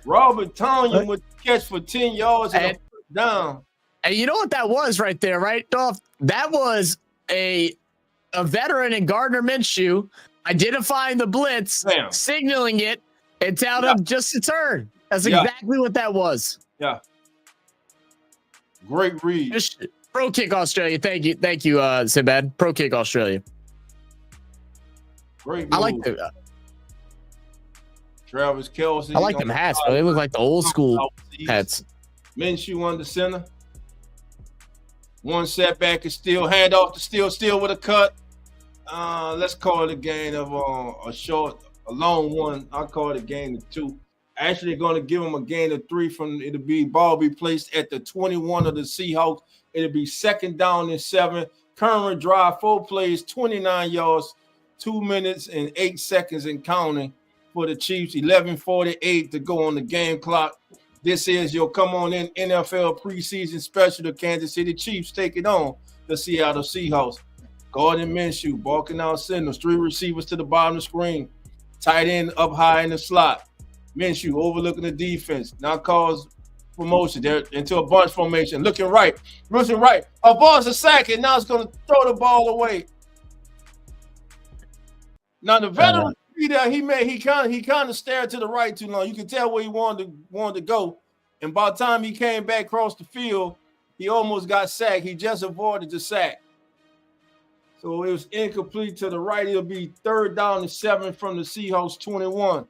Robert Tonyan with the catch for 10 yards and a first down. And you know what that was right there, right, Dolph? That was a veteran in Gardner Minshew identifying the blitz, signaling it, and telling him just to turn. That's exactly what that was. Yeah. Great read. Pro Kick Australia. Thank you, Sinbad. Pro Kick Australia. Great move. I like the Travis Kelce. I like them hats, but they look like the old school hats. Minshew under center. One setback is still hand off to Steele with a cut. Let's call it a gain of a long one. I'll call it a gain of 2. Actually, going to give him a gain of 3 ball be placed at the 21 of the Seahawks. It'll be 2nd down and 7. Current drive, 4 plays, 29 yards, 2 minutes and 8 seconds and counting for the Chiefs. 11:48 to go on the game clock. This is your come on in NFL preseason special. The Kansas City Chiefs taking on the Seattle Seahawks. Gardner Minshew barking out signals. 3 receivers to the bottom of the screen. Tight end up high in the slot. Minshew overlooking the defense. Now calls for motion. They're into a bunch formation. Looking right. Avoids a sack, and now it's going to throw the ball away. Now the veteran he kind of stared to the right too long. You can tell where he wanted to go. And by the time he came back across the field, he almost got sacked. He just avoided the sack. So it was incomplete to the right. It'll be 3rd down and 7 from the Seahawks 21.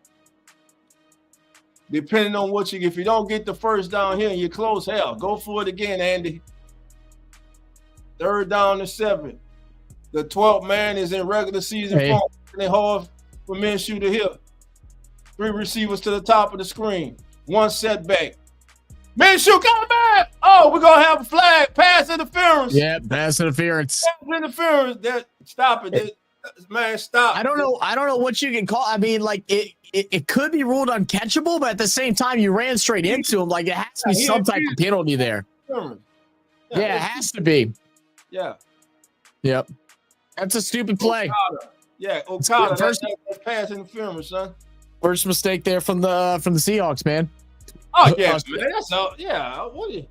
Depending on if you don't get the first down here and you're close, hell, go for it again, Andy. 3rd down and 7. The 12th man is in regular season form. They hard for Minshew to hit. 3 receivers to the top of the screen. 1 setback. Minshew coming back. Oh, we're going to have a flag. Pass interference. Yeah, pass interference. Pass interference. Stop it. Man, stop. I don't know what you can call. I mean, like it could be ruled uncatchable, but at the same time, you ran straight into him. Like it has to be some type of penalty there. Yeah, it has to be. Yeah. Yep. That's a stupid play. Okada. That's pass interference, son. First mistake there from the Seahawks, man. Oh yeah, man. That's all. Yeah. What are you?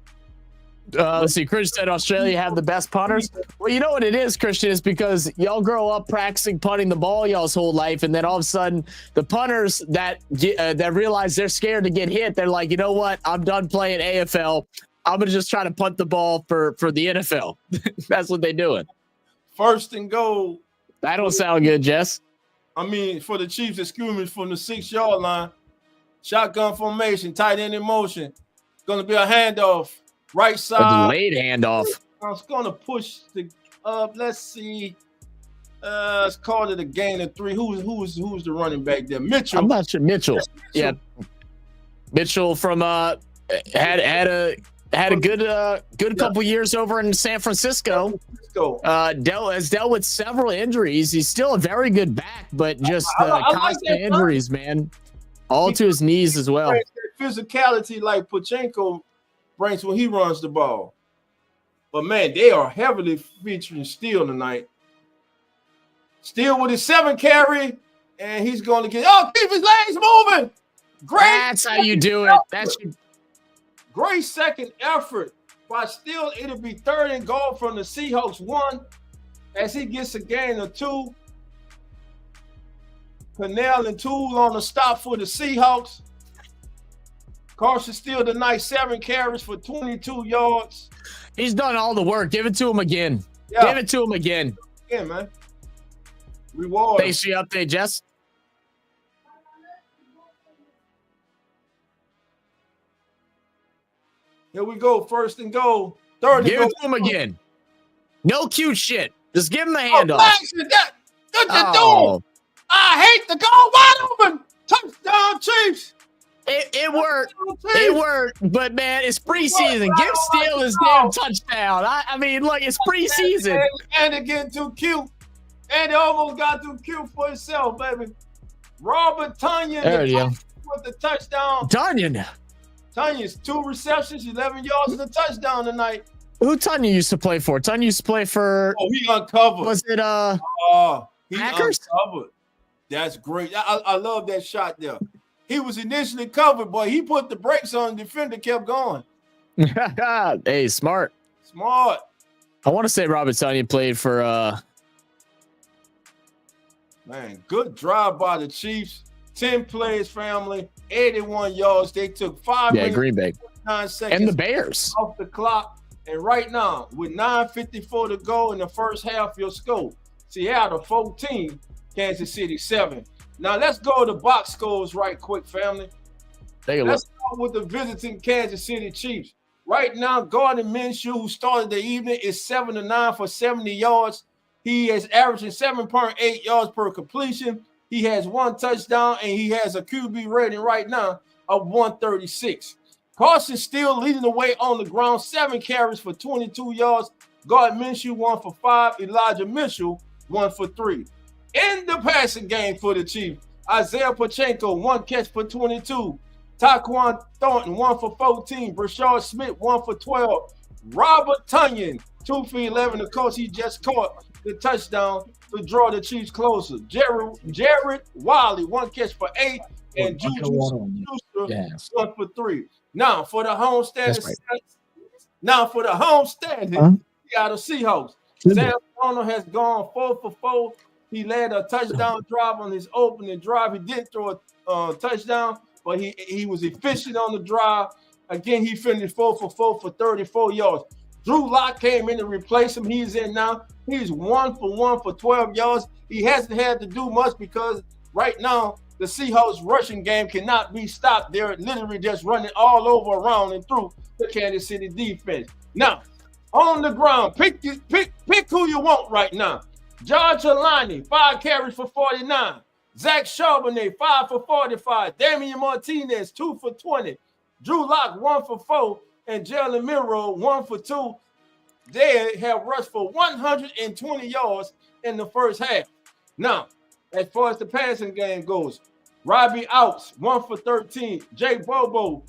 Let's see. Christian said Australia have the best punters. Well, you know what it is, Christian, is because y'all grow up practicing punting the ball y'all's whole life, and then all of a sudden the punters that realize they're scared to get hit, they're like, you know what? I'm done playing AFL. I'm gonna just try to punt the ball for the NFL. That's what they doing. 1st and goal. That don't sound good, Jess. I mean, for the Chiefs, it's scrimmage from the 6-yard line. Shotgun formation, tight end in motion. Going to be a handoff. Right side. A delayed handoff. I was going to push the let's see. Let's call it a gain of 3. Who's the running back there? Mitchell. I'm not sure. Mitchell. Yeah. Mitchell from had a good couple years over in San Francisco. Has dealt with several injuries. He's still a very good back, but just constant injuries, man. All to his knees as well. Physicality like Pachenko brings when he runs the ball. But man, they are heavily featuring Steele tonight. Steele with his 7 carry, and he's going to get keep his legs moving. Great. That's how you do it. That's great second effort. But still, it'll be 3rd and goal from the Seahawks 1 as he gets a gain of 2. Cannell and Toole on the stop for the Seahawks. Carson Steele tonight, 7 carries for 22 yards. He's done all the work. Give it to him again. Yeah. Give it to him again. Yeah, man. Reward. Thanks for your update, Jess. Here we go. 1st and goal. 3rd give and it to him again. No cute shit. Just give him the handoff. What you doing? I hate the goal wide open. Touchdown, Chiefs. It worked. It worked. But, man, it's preseason. Give Steele his damn touchdown. I mean, look, it's preseason. And it getting too cute. And it almost got too cute for himself, baby. Robert Tonyan with the touchdown. Tanya's 2 receptions, 11 yards, and a touchdown tonight. Who Tanya used to play for? Tanya used to play for. Oh, he uncovered. Was it he Packers? Uncovered. That's great. I love that shot there. He was initially covered, but he put the brakes on. The defender kept going. Hey, smart. I want to say Robert Tonyan played for. Man, good drive by the Chiefs. 10 plays, family, 81 yards. They took 5 minutes, Green Bay, 9 seconds, and the Bears off the clock. And right now, with 9:54 to go in the first half, your score: Seattle 14, Kansas City 7. Now let's go to box scores right quick, family. Let's start with the visiting Kansas City Chiefs. Right now, Gardner Minshew, who started the evening, is 7-9 for 70 yards. He is averaging 7.8 yards per completion. He has 1 touchdown, and he has a QB rating right now of 136. Carson still leading the way on the ground, 7 carries for 22 yards. Gardner Minshew 1 for 5. Elijah Mitchell 1 for 3. In the passing game for the Chiefs, Isaiah Pacheco 1 catch for 22. Tyquan Thornton 1 for 14. Brashard Smith 1 for 12. Robert Tonyan 2 for 11. Of course, he just caught the touchdown to draw the Chiefs closer. Jared Wiley 1 catch for 8. And Juju Schuster 1 for 3. Now for the homestanding, Seattle Seahawks. Sam Darnold has gone 4 for 4. He led a touchdown drive on his opening drive. He did throw a touchdown, but he was efficient on the drive. Again, he finished 4 for 4 for 34 yards. Drew Lock came in to replace him. He's in now. He's 1 for 1 for 12 yards. He hasn't had to do much because right now the Seahawks rushing game cannot be stopped. They're literally just running all over, around, and through the Kansas City defense. Now, on the ground, pick who you want right now. George Alani, 5 carries for 49. Zach Charbonnet, 5 for 45. Damian Martinez, 2 for 20. Drew Lock, 1 for 4. And Jalen Milroe, 1 for 2. They have rushed for 120 yards in the first half. Now, as far as the passing game goes, Robbie Outs, 1 for 13. Jay Bobo,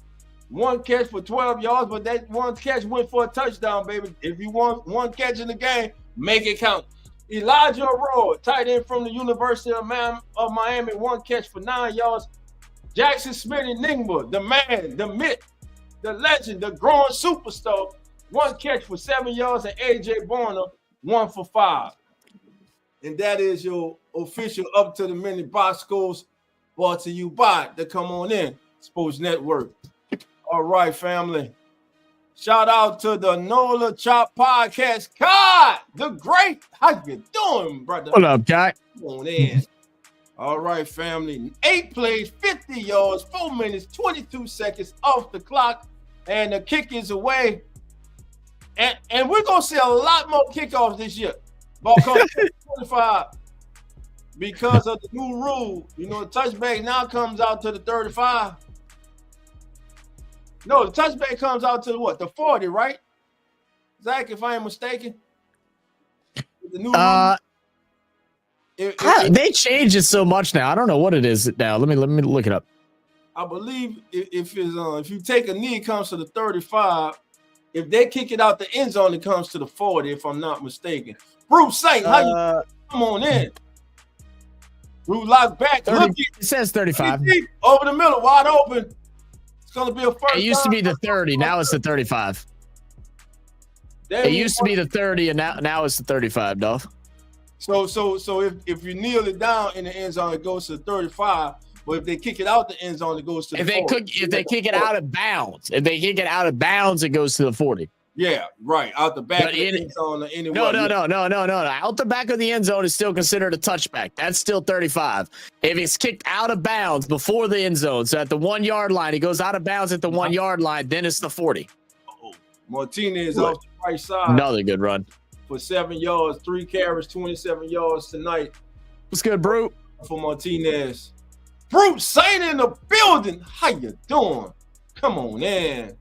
1 catch for 12 yards, but that 1 catch went for a touchdown, baby. If you want 1 catch in the game, make it count. Elijah Roy, tight end from the University of Miami, 1 catch for 9 yards. Jackson Smith-Njigba, the man, the myth, the legend, the growing superstar, 1 catch for 7 yards. And AJ Barner, 1 for 5. And that is your official up to the minute box scores brought to you by the Come On In Sports Network. All right, family. Shout out to the Nola Chop Podcast. Kai, the great. How you doing, brother? What up, Kai? Come on in. All right, family. 8 plays, 50 yards, 4 minutes, 22 seconds off the clock. And the kick is away. And we're going to see a lot more kickoffs this year. Because 25, because of the new rule, the touchback now comes out to the 35. No, the touchback comes out to the what? The 40, right? Zach, if I am mistaken. The new rule. They changed it so much now. I don't know what it is now. Let me look it up. I believe if you take a knee, it comes to the 35. If they kick it out the end zone, it comes to the 40, if I'm not mistaken. Bruce Saint, how you come on in? Drew Lock back. 30, it says 35. Over the middle, wide open. It's going to be a first. It used to be the 30. Now it's the 35. It used to be the 30, and now it's the 35, Dolph. So if you kneel it down in the end zone, it goes to 35. But if they kick it out the end zone, it goes to the 40. If they kick it out of bounds, it goes to the 40. Yeah, right. Out the back of the end zone. No. Out the back of the end zone is still considered a touchback. That's still 35. If it's kicked out of bounds before the end zone, so at the 1 yard line, he goes out of bounds at the 1 yard line, then it's the 40. Martinez off the right side. Another good run. For 7 yards, 3 carries, 27 yards tonight. What's good, Brute? For Martinez. Brute Saint in the building. How you doing? Come on in.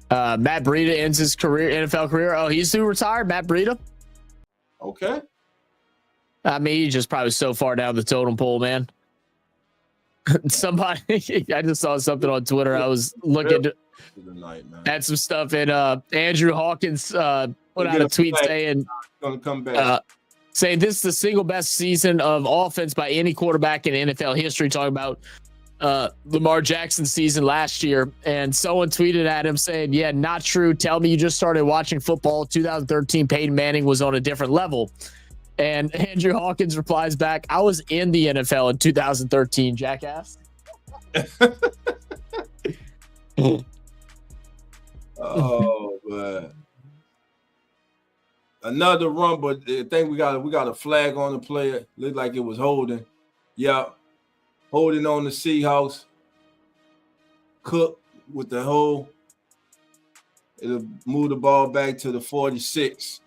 Matt Breida ends his NFL career. Oh, he's too retired, Matt Breida? Okay. I mean, he's just probably so far down the totem pole, man. Somebody, I just saw something on Twitter. I was looking at some stuff, and Andrew Hawkins put out a tweet saying, gonna come back. Saying this is the single best season of offense by any quarterback in NFL history, talking about Lamar Jackson's season last year. And someone tweeted at him saying, yeah, not true. Tell me you just started watching football. 2013 Peyton Manning was on a different level. And Andrew Hawkins replies back, I was in the NFL in 2013, jackass. Oh, man. Another run, but I think we got a flag on the player. Looked like it was holding. Yeah. Holding on the Seahawks. Cook with the hole. It'll move the ball back to the 46.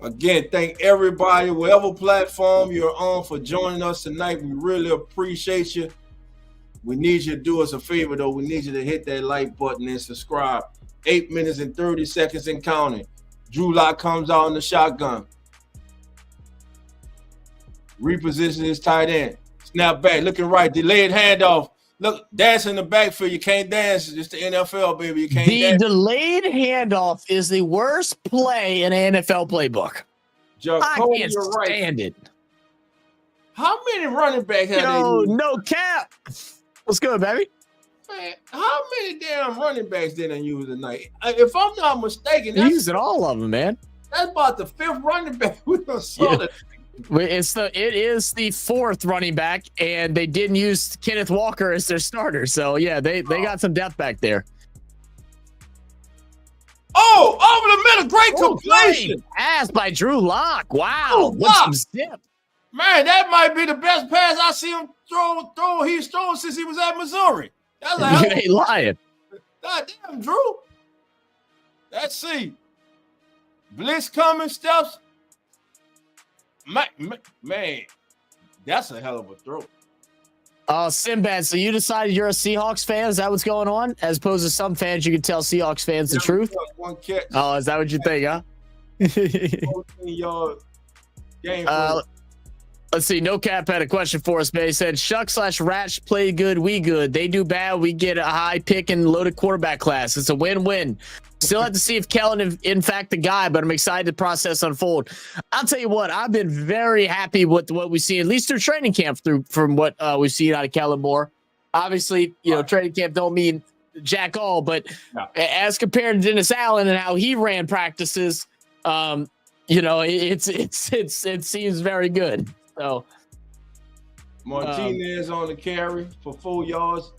Again, thank everybody, whatever platform you're on, for joining us tonight. We really appreciate you. We need you to do us a favor, though. We need you to hit that like button and subscribe. 8 minutes and 30 seconds and counting. Drew Lock comes out in the shotgun. Reposition his tight end. Snap back, looking right. Delayed handoff. Look, dance in the backfield. You can't dance. It's the NFL, baby. You can't dance. The delayed handoff is the worst play in an NFL playbook. Jacoby, I can't stand it. How many running backs have they used? No cap. What's good, baby? Man, how many damn running backs did they use tonight? If I'm not mistaken, They're using all of them, man. That's about the 5th running back we done saw. Yeah. It is the 4th running back, and they didn't use Kenneth Walker as their starter. So yeah, they got some depth back there. Oh, over the middle, great completion. Pass by Drew Lock. Wow, what's some zip? Man, that might be the best pass I see him throw. He's thrown since he was at Missouri. That's a hell You ain't lying. God damn, Drew. Let's see. Blitz coming, steps. Man, that's a hell of a throw. Sinbad, so you decided you're a Seahawks fan? Is that what's going on? As opposed to some fans, you can tell Seahawks fans the truth? One catch. Oh, is that what you think, huh? 14-yard game. Let's see. No Cap had a question for us, man. He said, Shuck/Ratch play good, we good. They do bad, we get a high pick and loaded quarterback class. It's a win-win. Still have to see if Kellen is in fact the guy, but I'm excited to process unfold. I'll tell you what, I've been very happy with what we see, at least through training camp, from what we've seen out of Kellen Moore. Obviously, training camp don't mean jack all, but as compared to Dennis Allen and how he ran practices, it seems very good. So Martinez on the carry for 4 yards,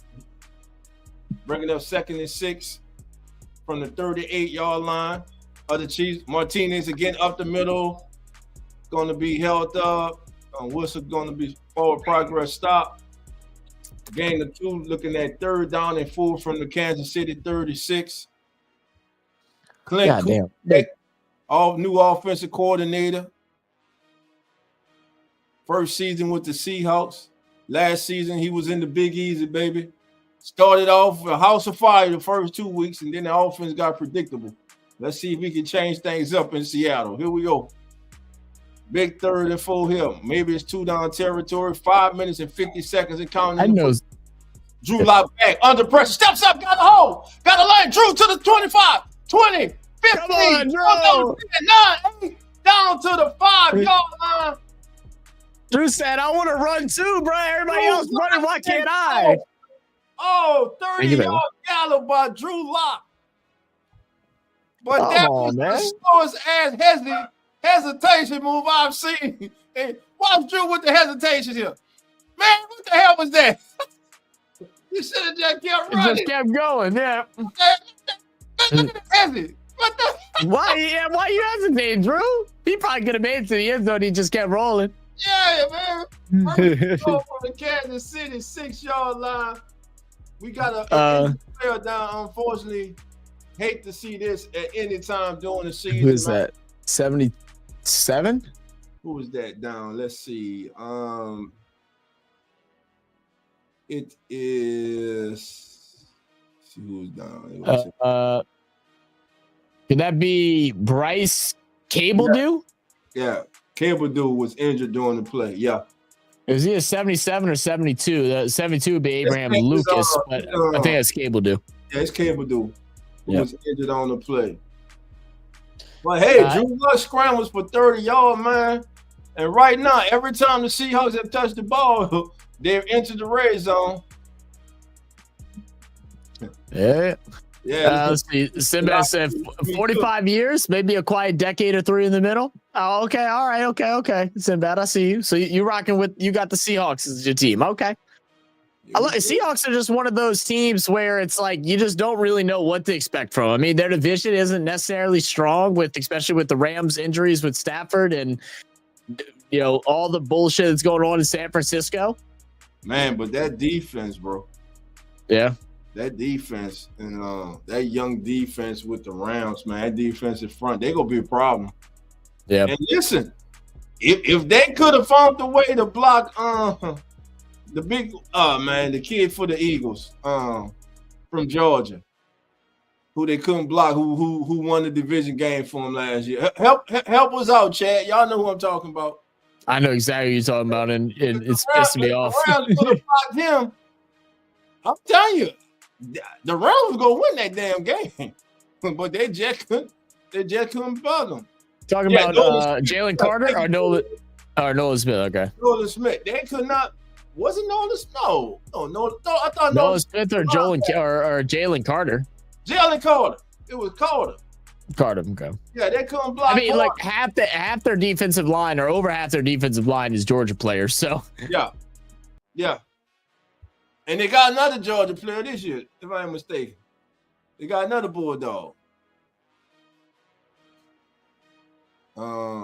bringing up 2nd and 6 from the 38-yard line of the Chiefs. Martinez again up the middle, going to be held up. Whistle going to be forward progress stop. Gain of 2, looking at 3rd down and 4 from the Kansas City 36. Clint Cook, all new offensive coordinator. First season with the Seahawks. Last season, he was in the Big Easy, baby. Started off a house of fire the first 2 weeks, and then the offense got predictable. Let's see if we can change things up in Seattle. Here we go. Big 3rd and 4 here. Maybe it's 2 down territory. 5 minutes and 50 seconds and counting. I know. Drew Lock back under pressure. Steps up, got a hole. Got a line. Drew to the 25, 20, 15. Come on, Drew. 9, 8, down to the 5-yard line. Drew said, I want to run too, bro. Everybody else running. Why can't I? Oh, 30-yard gallop by Drew Lock. But that was the slowest ass hesitation move I've seen. Hey, watch Drew with the hesitation here. Man, what the hell was that? You should have just kept running. Just kept going, yeah. Why you hesitating, Drew? He probably could have made it to the end zone. He just kept rolling. Yeah, man. First goal from the Kansas City 6-yard line. We got a player down. Unfortunately, hate to see this at any time during the season. Who is that? 77? Who was that down? Let's see. It is. Let's see who's down. Could that be Bryce Cable? Yeah. Cable dude was injured during the play. Yeah. Is he a 77 or 72? The 72 would be Abraham Lucas, but I think that's Cable dude. Yeah, it's Cable dude who was injured on the play. But hey, Drew Luck scrambles for 30 yards, man. And right now, every time the Seahawks have touched the ball, they've entered the red zone. Yeah. Yeah. Let's see. Sinbad said 45 years, maybe a quiet decade or 3 in the middle. Oh, okay. All right. Okay. Sinbad, I see you. So you rocking with, you got the Seahawks as your team. Okay. Seahawks are just one of those teams where it's like you just don't really know what to expect from them. I mean, their division isn't necessarily strong, with especially with the Rams injuries with Stafford and all the bullshit that's going on in San Francisco. Man, but that defense, bro. Yeah. That defense and that young defense with the Rams, man, that defensive front, they gonna be a problem. Yeah. And listen, if they could have found the way to block the big the kid for the Eagles from Georgia, who they couldn't block, who won the division game for them last year. Help us out, Chad. Y'all know who I'm talking about. I know exactly what you're talking about, and it's pissing me off. The Rams could have blocked him. I'm telling you, the Rams was gonna win that damn game, but they just couldn't bug them. Talking about Jalen Carter or Nolan Smith? Okay, Nolan Smith. They could not. Was it Nolan Smith? No. I thought Nolan Smith or Jalen Carter. Jalen Carter. It was Carter. Carter. Okay. Yeah, they couldn't block. I mean, like half their defensive line, or over half their defensive line, is Georgia players. So yeah. And they got another Georgia player this year, if I ain't mistaken. They got another Bulldog.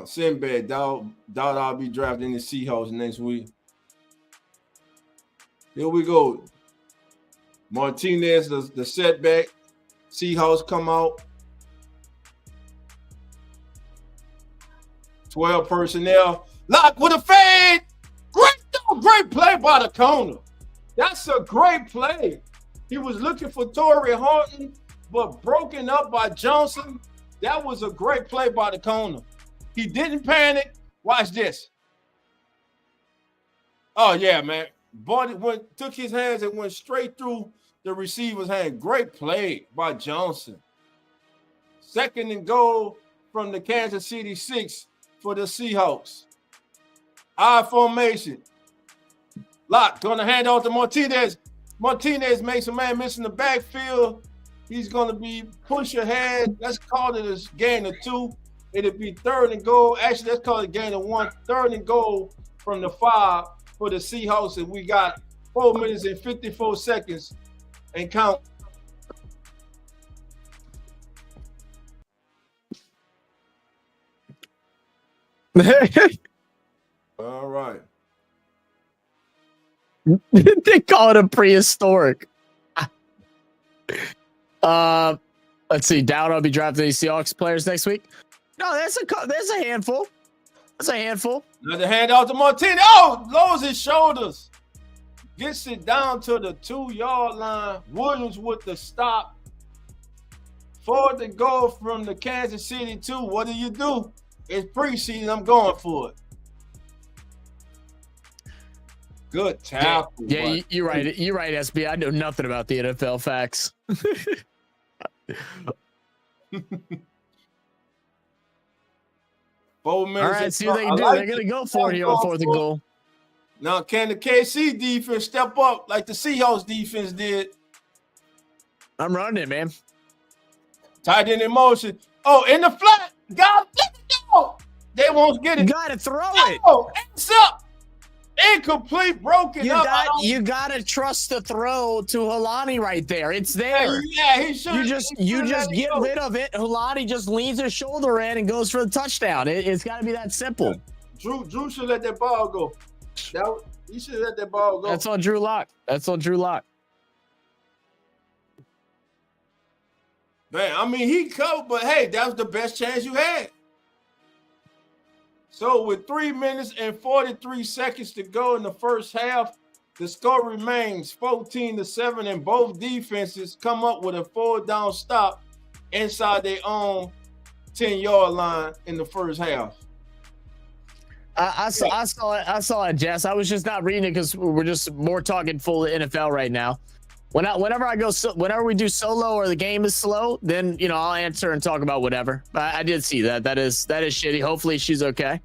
Sinbad, doubt I'll be drafting the Seahawks next week. Here we go. Martinez, the setback. Seahawks come out. 12 personnel. Lock with a fade. Great play by the corner. That's a great play. He was looking for Torrey Horton, but broken up by Johnson. That was a great play by the corner. He didn't panic. Watch this. Oh, yeah, man. Took his hands and went straight through the receiver's hand. Great play by Johnson. 2nd and goal from the Kansas City 6 for the Seahawks. I formation. Lock, gonna hand off to Martinez. Martinez makes a man miss in the backfield. He's gonna be push ahead. Let's call it a gain of 2. It'll be 3rd and goal. Actually, let's call it a gain of 1. 3rd and goal from the 5 for the Seahawks. And we got 4 minutes and 54 seconds and count. All right. They call it a prehistoric. Let's see. Doubt I'll be drafting these Seahawks players next week. No, there's a handful. That's a handful. Another hand out to Martinez. Oh, lowers his shoulders. Gets it down to the 2-yard line. Williams with the stop. 4th and goal from the Kansas City 2. What do? It's preseason. I'm going for it. Good tackle. Yeah, you're right. You're right, SB. I know nothing about the NFL facts. 4 minutes. All right, see what they can do. They're going to go for it here on 4th and goal. Now, can the KC defense step up like the Seahawks defense did? I'm running it, man. Tight end in motion. Oh, in the flat. God, no. They won't get it. You got to throw it. Oh, it's up. Incomplete, broken up. You gotta trust the throw to Hulani right there. It's there. Yeah, he should. You just get rid of it. Hulani just leans his shoulder in and goes for the touchdown. It's got to be that simple. Drew should let that ball go. He should let that ball go. That's on Drew Lock. Man, I mean, he covered, but hey, that was the best chance you had. So with 3 minutes and 43 seconds to go in the first half, the score remains 14-7, and both defenses come up with a 4-down stop inside their own 10-yard line in the first half. I saw it, Jess. I was just not reading it because we're just more talking full NFL right now. Whenever we do solo or the game is slow, then I'll answer and talk about whatever. I did see that. That is shitty. Hopefully she's okay.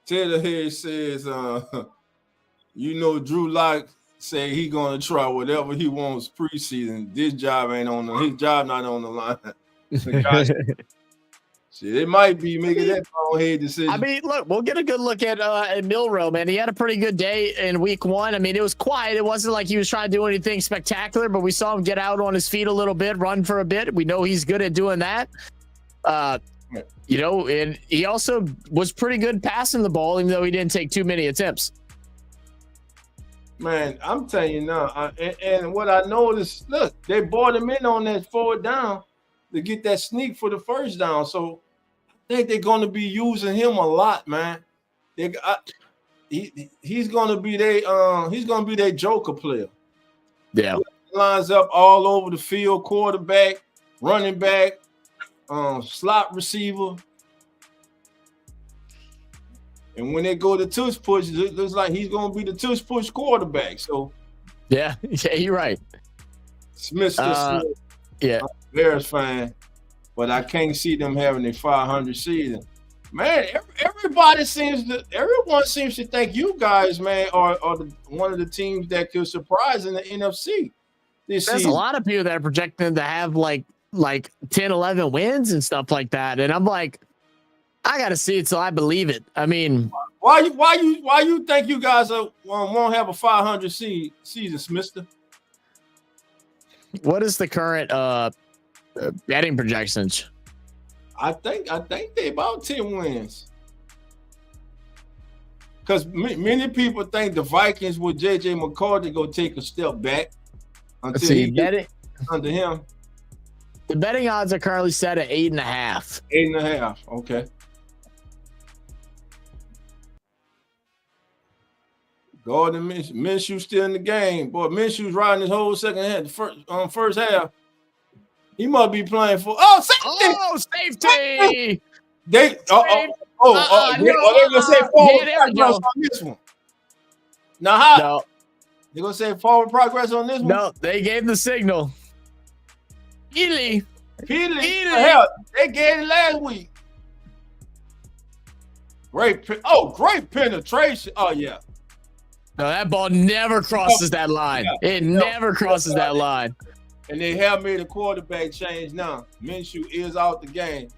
Taylor here says, Drew Lock say he gonna try whatever he wants preseason. This job ain't on his job not on the line. The guy, shit, it might be making that bonehead decision. I mean, look, we'll get a good look at Milroe, man. He had a pretty good day in week 1. I mean, it was quiet. It wasn't like he was trying to do anything spectacular, but we saw him get out on his feet a little bit, run for a bit. We know he's good at doing that. You know, and he also was pretty good passing the ball, even though he didn't take too many attempts. Man, I'm telling you now, and what I noticed, look, they brought him in on that 4th down to get that sneak for the 1st down. So I think they're going to be using him a lot, man. He's going to be their joker player. Yeah, he lines up all over the field, quarterback, running back, slot receiver. And when they go to tush push, it looks like he's going to be the tush push quarterback. So, yeah, you're right. Smith, yeah, Bears fan, but I can't see them having a 500 season. Man, everyone seems to think you guys, man, are one of the teams that could surprise in the NFC this There's season. a lot of people that are projecting to have like 10, 11 wins and stuff like that, and I'm like, I gotta see it till I believe it. I mean, why you think you guys won't have a 500 season, Mister? What is the current betting projections? I think they about 10 wins. Because many people think the Vikings with J.J. McCarthy go take a step back until he gets under him. The betting odds are currently set at 8.5. 8.5. Okay. Gordon Minshew still in the game. Boy, Minshew's riding his whole second half. First half. He must be playing for safety. Oh, safety. They're gonna say forward progress on this one. Now how? No. They're gonna say forward progress on this one? No, they gave the signal. Healy. Hell, they gave it last week. Great penetration. Oh yeah. No, that ball never crosses that line. Yeah. It never crosses that line. And they have made a quarterback change now. Minshew is out the game.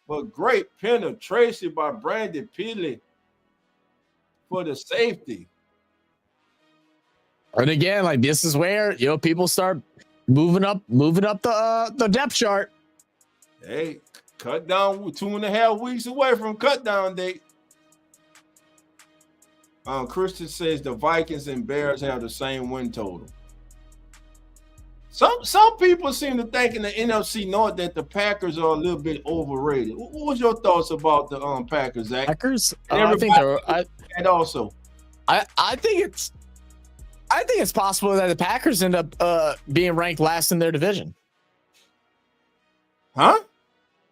But great penetration by Brandon Peely for the safety. And again, like this is where people start moving up the depth chart. Hey, cut down 2.5 weeks away from cut down date. Christian says the Vikings and Bears have the same win total. Some people seem to think in the NFC North that the Packers are a little bit overrated. What was your thoughts about the Packers, Zach? Packers? I think it's possible that the Packers end up being ranked last in their division. Huh?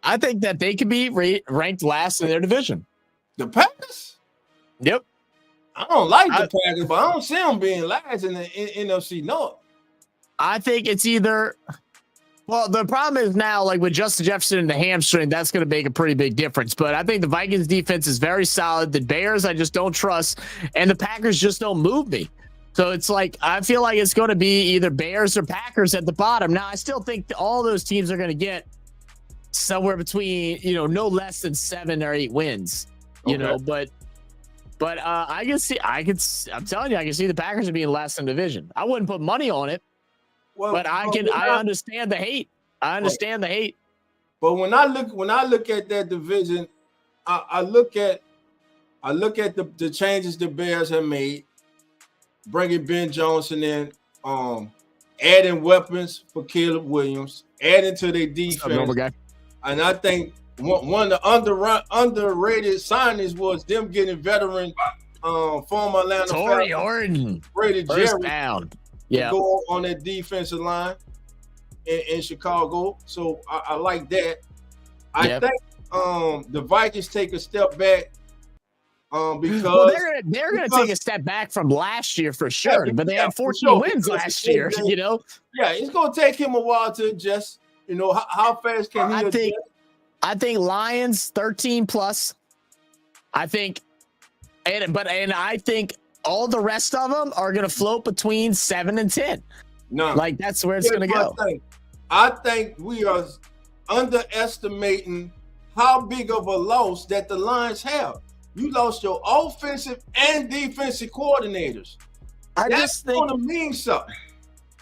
I think that they could be ranked last in their division. The Packers? Yep. I don't like the Packers, but I don't see them being last in the NFC North. I think it's either. Well, the problem is now, like with Justin Jefferson and the hamstring, that's going to make a pretty big difference. But I think the Vikings defense is very solid. The Bears, I just don't trust. And the Packers just don't move me. So it's like, I feel like it's going to be either Bears or Packers at the bottom. Now, I still think all those teams are going to get somewhere between, no less than 7 or 8 wins, but I'm telling you, I can see the Packers being last in the division. I wouldn't put money on it. But I understand the hate. The hate. But when I look at that division, I look at the changes the Bears have made, bringing Ben Johnson in, adding weapons for Caleb Williams, adding to their defense. And I think one of the underrated signings was them getting veteran former Atlanta Torrey Horton, Brady first Jerry. Down. Yeah, go on that defensive line in Chicago. So I like that. I think the Vikings take a step back because they're gonna take a step back from last year for sure. But they had 14 wins last year. Yeah, it's gonna take him a while to adjust. How fast can he adjust? I think Lions 13 plus. I think, and I think all the rest of them are going to float between 7 and 10. No, like that's where it's going to go. I think we are underestimating how big of a loss that the Lions have. You lost your offensive and defensive coordinators. That's going to mean something.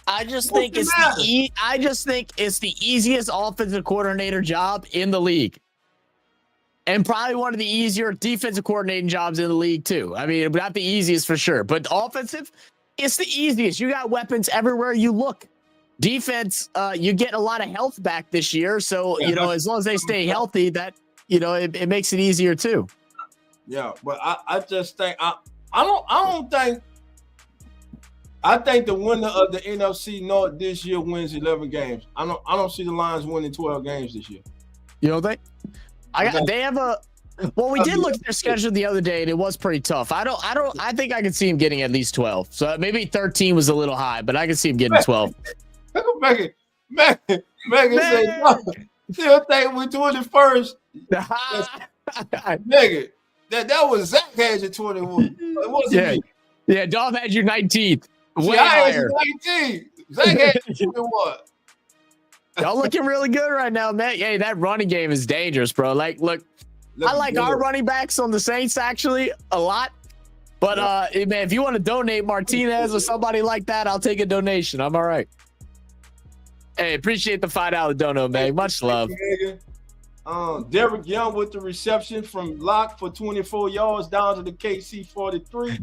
I just think it's the easiest offensive coordinator job in the league. And probably one of the easier defensive coordinating jobs in the league, too. I mean, not the easiest for sure, but offensive, it's the easiest. You got weapons everywhere you look. Defense, you get a lot of health back this year. So, as long as they stay healthy, that, it makes it easier, too. Yeah, but I just think, I think the winner of the NFC North this year wins 11 games. I don't see the Lions winning 12 games this year. You don't think? They have we did look at their schedule the other day and it was pretty tough. I think I could see him getting at least 12. So maybe 13 was a little high, but I could see him getting 12. Megan said, no, still think we're 21st. Megan, that was Zach had you 21. It wasn't me. Yeah, Dolph had you 19th. Way I higher. had 19. Zach had you 21. Y'all looking really good right now, man. Hey, that running game is dangerous, bro. Like, look, I like our running backs on the Saints actually a lot. But man, if you want to donate Martinez or somebody like that, I'll take a donation. I'm all right. Hey, appreciate the $5 dono, man. Much love. Derrick Young with the reception from Locke for 24 yards down to the KC 43.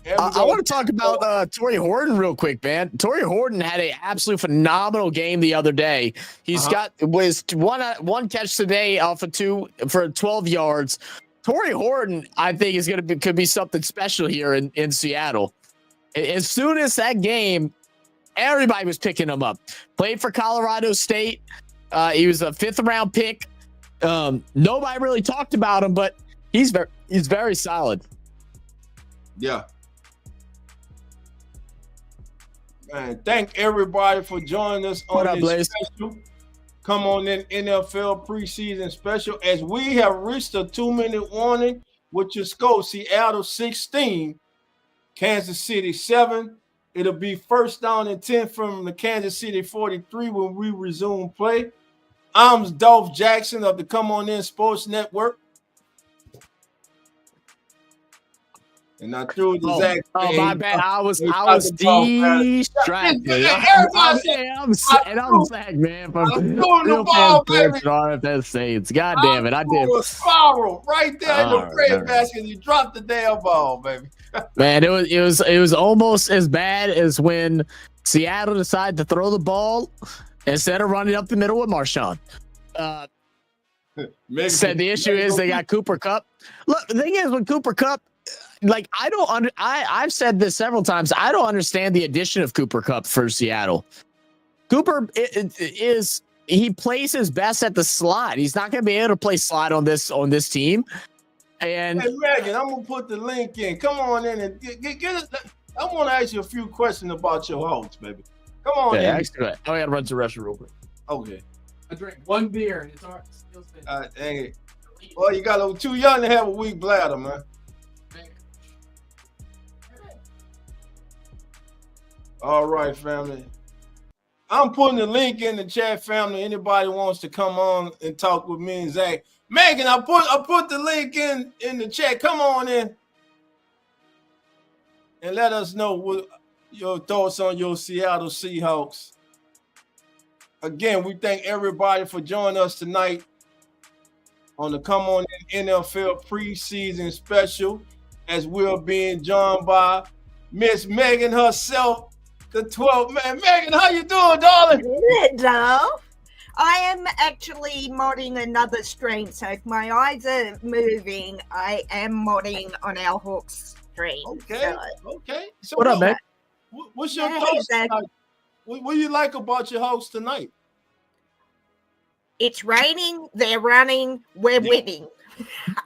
And I want to talk about Torrey Horton real quick, man. Torrey Horton had an absolute phenomenal game the other day. He's got one catch today off of 2 for 12 yards. Torrey Horton, I think, could be something special here in Seattle. As soon as that game, everybody was picking him up. Played for Colorado State. He was a 5th round pick. Nobody really talked about him, but he's very solid. Yeah. Man, thank everybody for joining us on this special. Come on in, NFL preseason special. As we have reached a 2-minute warning with your score, Seattle 16, Kansas City 7. It'll be 1st down and 10 from the Kansas City 43 when we resume play. I'm DOLPH Jackson of the Come On In Sports Network. And I threw it to Zach. Oh, my bad. I was distracted. I'm Zach, man. From Real Fans Sports RFS Saints. God damn it. I did. A spiral right there in the bread basket. You dropped the damn ball, baby. Man, it was almost as bad as when Seattle decided to throw the ball instead of running up the middle with Marshawn. Said the issue is they got Cooper Kupp. Look, the thing is with Cooper Kupp, like I've said this several times. I don't understand the addition of Cooper Kupp for Seattle. Cooper he plays his best at the slot. He's not going to be able to play slot on this team. And hey, Megan, I'm gonna put the link in. Come on in and get it. I want to ask you a few questions about your host, baby. Come on in. I gotta run to the restroom real quick. Okay. I drank 1 beer and it's still dang it. Well, you got too young to have a weak bladder, man. All right, family. I'm putting the link in the chat, family. Anybody wants to come on and talk with me and Zach. Megan, I put the link in the chat. Come on in and let us know what your thoughts on your Seattle Seahawks. Again, we thank everybody for joining us tonight on the Come On In NFL preseason special, as we're being joined by Miss Megan herself, the 12th man. Megan, how you doing, darling? Good, Dolph. I am actually modding another stream, so if my eyes are moving, I am modding on our Hawks stream. Okay. So what up, man? What's your thoughts tonight? What do you like about your Hawks tonight? It's raining, they're running, we're winning.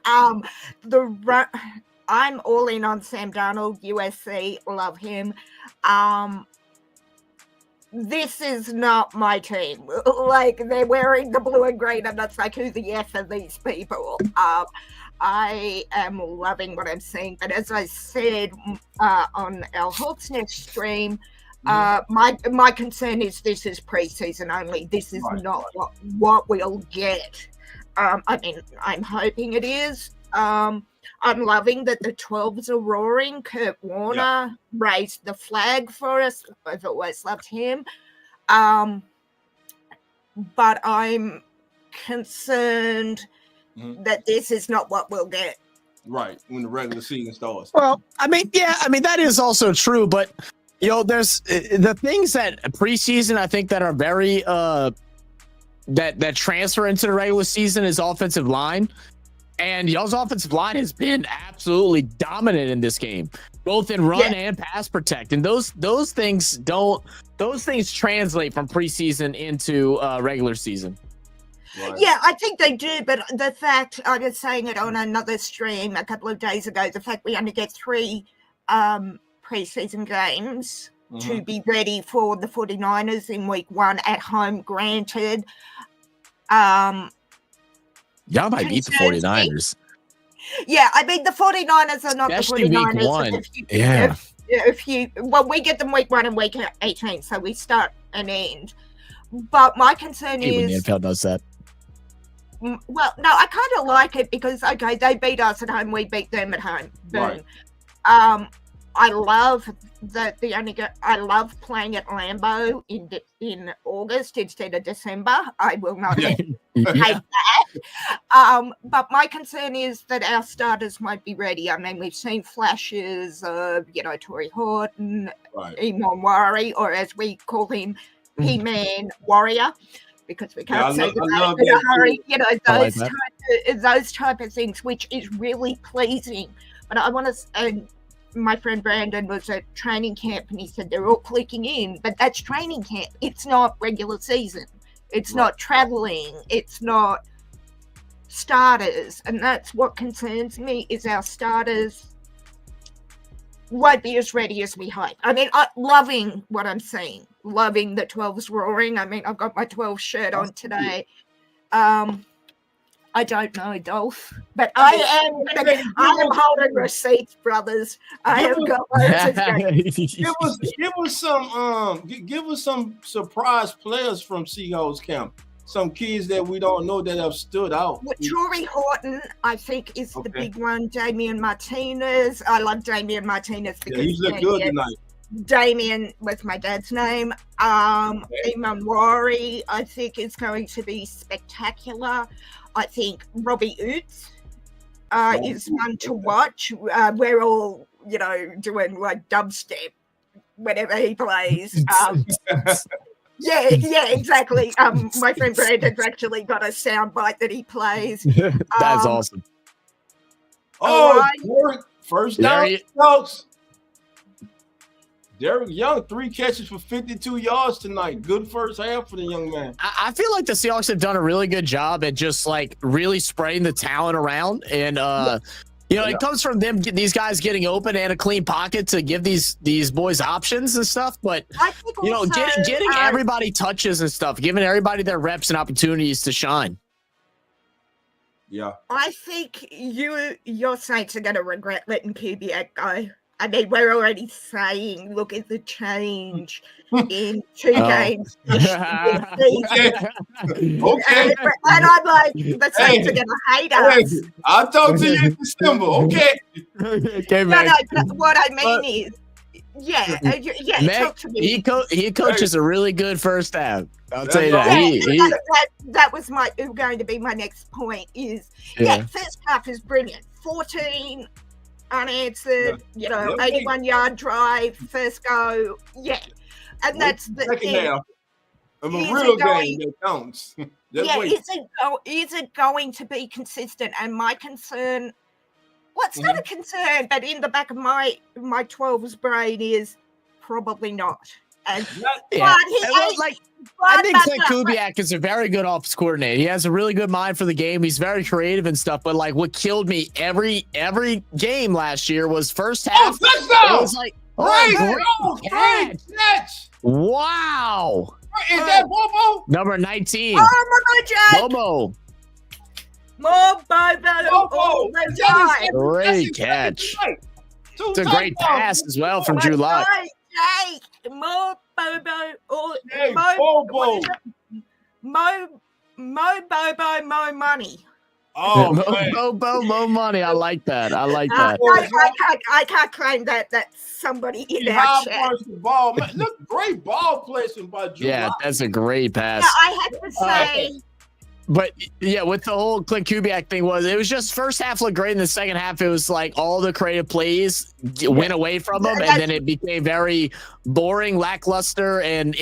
I'm all in on Sam Darnold, USC, love him. this is not my team. Like, they're wearing the blue and green, and that's like, who the F are these people? I am loving what I'm seeing, but as I said on our Hawks Nest stream, my concern is this is preseason only. This is not what we'll get. I mean, I'm hoping it is. I'm loving that the 12s are roaring. Kurt Warner raised the flag for us. I've always loved him. But I'm concerned that this is not what we'll get. Right, when the regular season starts. Well, I mean, that is also true, but there's the things that preseason I think that are very that transfer into the regular season is offensive line. And y'all's offensive line has been absolutely dominant in this game, both in run and pass protect. And those things translate from preseason into regular season. Right. Yeah, I think they do. But the fact, I was saying it on another stream a couple of days ago, the fact we only get 3 preseason games to be ready for the 49ers in week 1 at home, granted. Y'all might beat the 49ers. Yeah, I mean, the 49ers are not especially the 49ers. Week 1. Well, we get them week 1 and week 18, so we start and end. But my concern is... when the NFL does that. Well, no, I kind of like it because, okay, they beat us at home, we beat them at home. Boom. Right. I love that I love playing at Lambeau in August instead of December. I will not hate that. But my concern is that our starters won't be ready. I mean, we've seen flashes of, Torrey Horton, Emon Warrior, or as we call him, He-Man Warrior, because we can't say the name in a hurry. Those type of things, which is really pleasing. But I want to... my friend Brandon was at training camp and he said they're all clicking in, but that's training camp. It's not regular season. It's not traveling. It's not starters. And that's what concerns me is our starters won't be as ready as we hope. I mean, I'm loving what I'm seeing. Loving the 12s roaring. I mean, I've got my 12 shirt on today. I don't know, Dolph, but I am holding receipts, brothers. I have got give us some surprise players from Seahawks camp. Some kids that we don't know that have stood out. Well, Torrey Horton, I think, is the big one. Damian Martinez. I love Damian Martinez because he's looked good tonight. Damien was my dad's name. Emon Warrior, I think, is going to be spectacular. I think Robbie Oots is one to watch. We're all, doing like dubstep whenever he plays. Yeah, exactly. My friend Brandon's actually got a sound bite that he plays. That's awesome. First down, folks. Derek Young, 3 catches for 52 yards tonight. Good first half for the young man. I feel like the Seahawks have done a really good job at just like really spreading the talent around. And, it comes from these guys getting open and a clean pocket to give these boys options and stuff. But, I think also, getting everybody touches and stuff, giving everybody their reps and opportunities to shine. Yeah. I think your Saints are going to regret letting Kubiak go. I mean, we're already saying, look at the change in 2 games. Okay. And I'm like, the Saints are going to hate us. I'll talk to you in December, okay? But what I mean is, talk to me. He coaches a really good first half. I'll tell you that. That was going to be my next point is, first half is brilliant. 14 unanswered, 81-yard drive, first go, and that's the thing. Half of a real game that counts. Is it going to be consistent? And my concern, it's not a concern, but in the back of my 12's brain is probably not. And I think Clint Kubiak is a very good offense coordinator. He has a really good mind for the game. He's very creative and stuff. But like, what killed me every game last year was first half. Touchdown! It was like, great catch! Wow. Is that Bobo? Number 19. Oh my God, Bobo. Bobo, Bobo. all the time. Great catch. It's a great pass as well from Drew Lock. More Bobo, or Hey, Mo, Bobo. Mo Bobo, Mo money. Oh, man. Mo money. I like that. I like that. I can't claim that somebody in our How chat. punch the ball. Man, look, great ball placement by Drew. Yeah, Lock. that's a great pass. Yeah, I have to say, But yeah, with the whole Clint Kubiak thing it was just first half looked great. In the second half, it was like all the creative plays went away from him, and then it became very boring, lackluster, and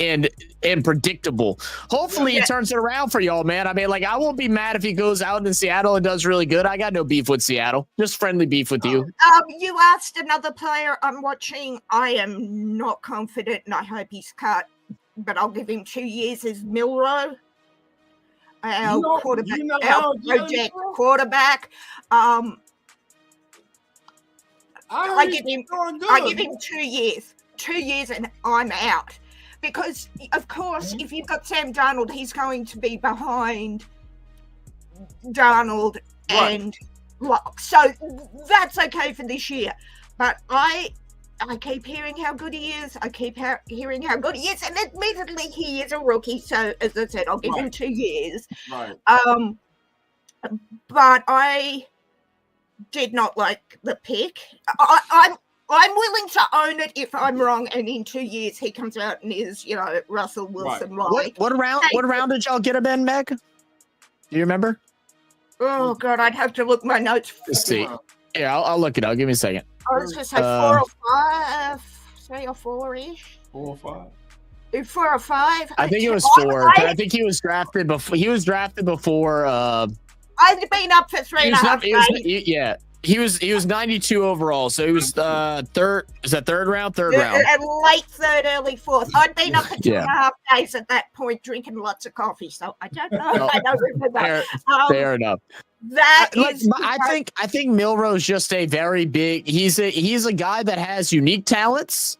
predictable. Hopefully, he turns it around for y'all, man. I mean, like, I won't be mad if he goes out in Seattle and does really good. I got no beef with Seattle, just friendly beef with you. you asked another player I'm watching. I am not confident, and I hope he's cut, but I'll give him 2 years as Milrow. Our quarterback, our project quarterback. I give him 2 years. 2 years, and I'm out. Because of course, if you've got Sam Darnold, he's going to be behind Darnold and Locke. So that's okay for this year. But I keep hearing how good he is. I keep hearing how good he is. And admittedly, he is a rookie. So, as I said, I'll give him 2 years. Right. But I did not like the pick. I'm willing to own it if I'm wrong. And in 2 years, he comes out and is, Russell Wilson. Right. What round did y'all get him in, Meg? Do you remember? Oh, God, I'd have to look my notes. Let's see. Yeah, I'll look it up. Give me a second. I was going to say 4 or 5, 3 or 4-ish. 4 or 5. 4 or 5. I think it was 4. I think he was drafted before. I'd been up for 3.5 days. Yeah, he was 92 overall, so he was third. Is that third round? Third round. Late third, early fourth. I'd been up for 2.5 days at that point, drinking lots of coffee. So I don't know. I don't remember. Fair enough. I think Milrow's just a very big. He's a guy that has unique talents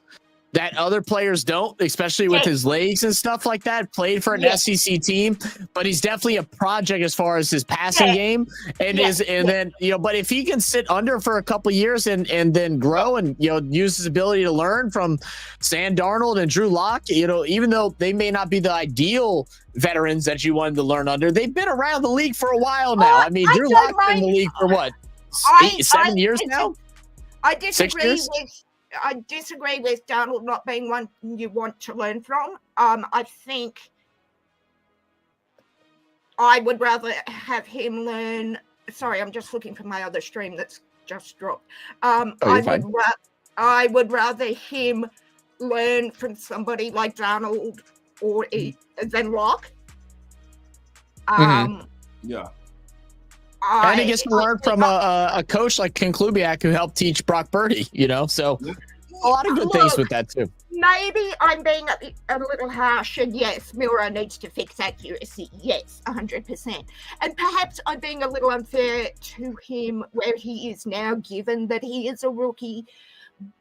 that other players don't, especially with his legs and stuff like that. Played for an SEC team, but he's definitely a project as far as his passing game then but if he can sit under for a couple years and then grow and use his ability to learn from Sam Darnold and Drew Lock, even though they may not be the ideal veterans that you wanted to learn under, they've been around the league for a while now. I mean, Drew Lock's been in the league for what, 7 years now? I disagree with Darnold not being one you want to learn from. I think I would rather have him learn. Sorry, I'm just looking for my other stream that's just dropped. I would rather him learn from somebody like Darnold than Locke. Yeah. And he gets to learn from a coach like Ken Kubiak who helped teach Brock Purdy, so a lot of good things with that too. Maybe I'm being a little harsh, and yes, Milrow needs to fix accuracy. Yes, 100%. And perhaps I'm being a little unfair to him where he is now, given that he is a rookie.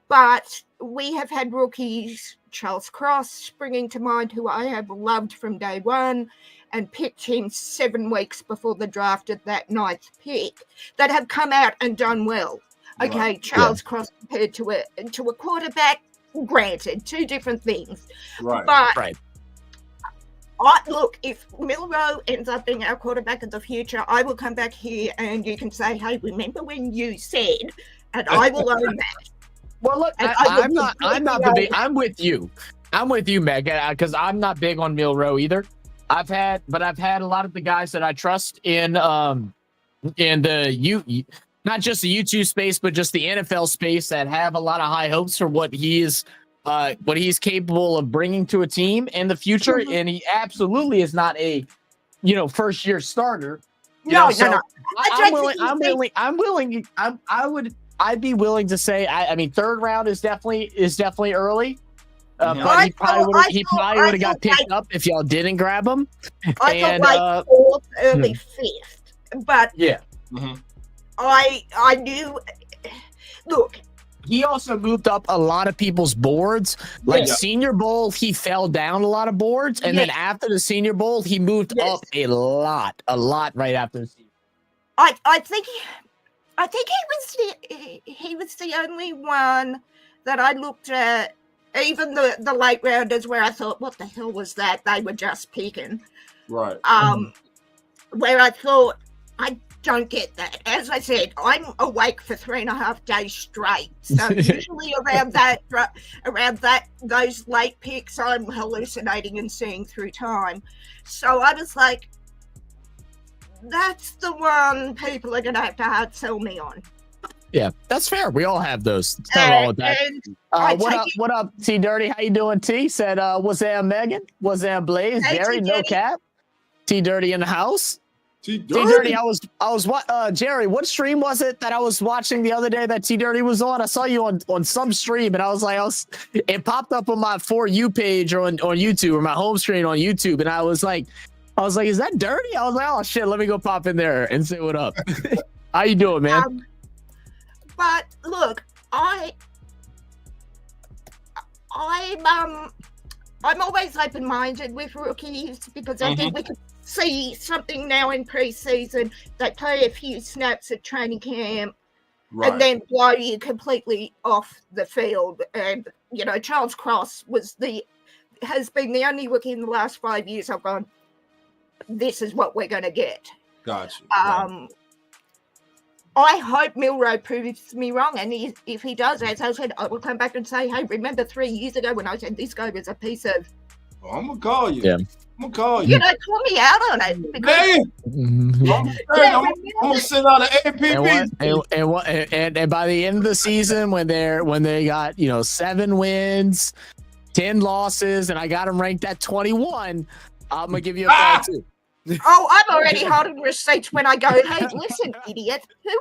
But we have had rookies, Charles Cross springing to mind, who I have loved from day one, and picked him 7 weeks before the draft at that 9th pick, that have come out and done well. Okay, Charles Cross compared to a quarterback, granted, 2 different things. Right. But look, if Milrow ends up being our quarterback of the future, I will come back here and you can say, hey, remember when you said, and I will own that. Well, look, I'm with you. I'm with you, Meg, because I'm not big on Milrow either. I've had a lot of the guys that I trust in the not just the YouTube space, but just the NFL space that have a lot of high hopes for what he's capable of bringing to a team in the future. Mm-hmm. And he absolutely is not a, first year starter. No. I'd be willing to say, I mean, third round is definitely early. But he probably would have got picked up if y'all didn't grab him. I thought fourth, early fifth. But mm-hmm. I knew. Look, he also moved up a lot of people's boards. Like Senior Bowl, he fell down a lot of boards, and then after the Senior Bowl, he moved up a lot right after the Senior. I think he was the only one that I looked at. Even the late rounders where I thought, what the hell was that? They were just picking. Right. Where I thought, I don't get that. As I said, I'm awake for 3.5 days straight. So usually around those late picks, I'm hallucinating and seeing through time. So I was like, that's the one people are going to have to hard sell me on. Yeah, that's fair. We all have those. It's not all with that. What up, T Dirty? How you doing, T? Said, what's that, Megan? What's that, Blaze? Hey, Jerry, no cap. T Dirty in the house. T Dirty, I was Jerry, what stream was it that I was watching the other day that T Dirty was on? I saw you on some stream, and I was like, it popped up on my For You page or on YouTube, or my home screen on YouTube, and I was like, is that Dirty? I was like, oh shit, let me go pop in there and say what up. How you doing, man? But look, I'm always open-minded with rookies because I think we could see something now in preseason. They play a few snaps at training camp and then blow you completely off the field. And Charles Cross has been the only rookie in the last 5 years I've gone, this is what we're going to get. Gotcha. I hope Milroe proves me wrong, and if he does, as I said, I will come back and say, hey, remember 3 years ago when I said this guy was a piece of... Well, I'm going to call you. Yeah. I'm going to call you. Call me out on it. Because... I'm going to send out an APP. And by the end of the season, when they got 7 wins, 10 losses, and I got them ranked at 21, I'm going to give you a call too. Oh, I'm already holding receipts when I go, hey, listen, idiot, who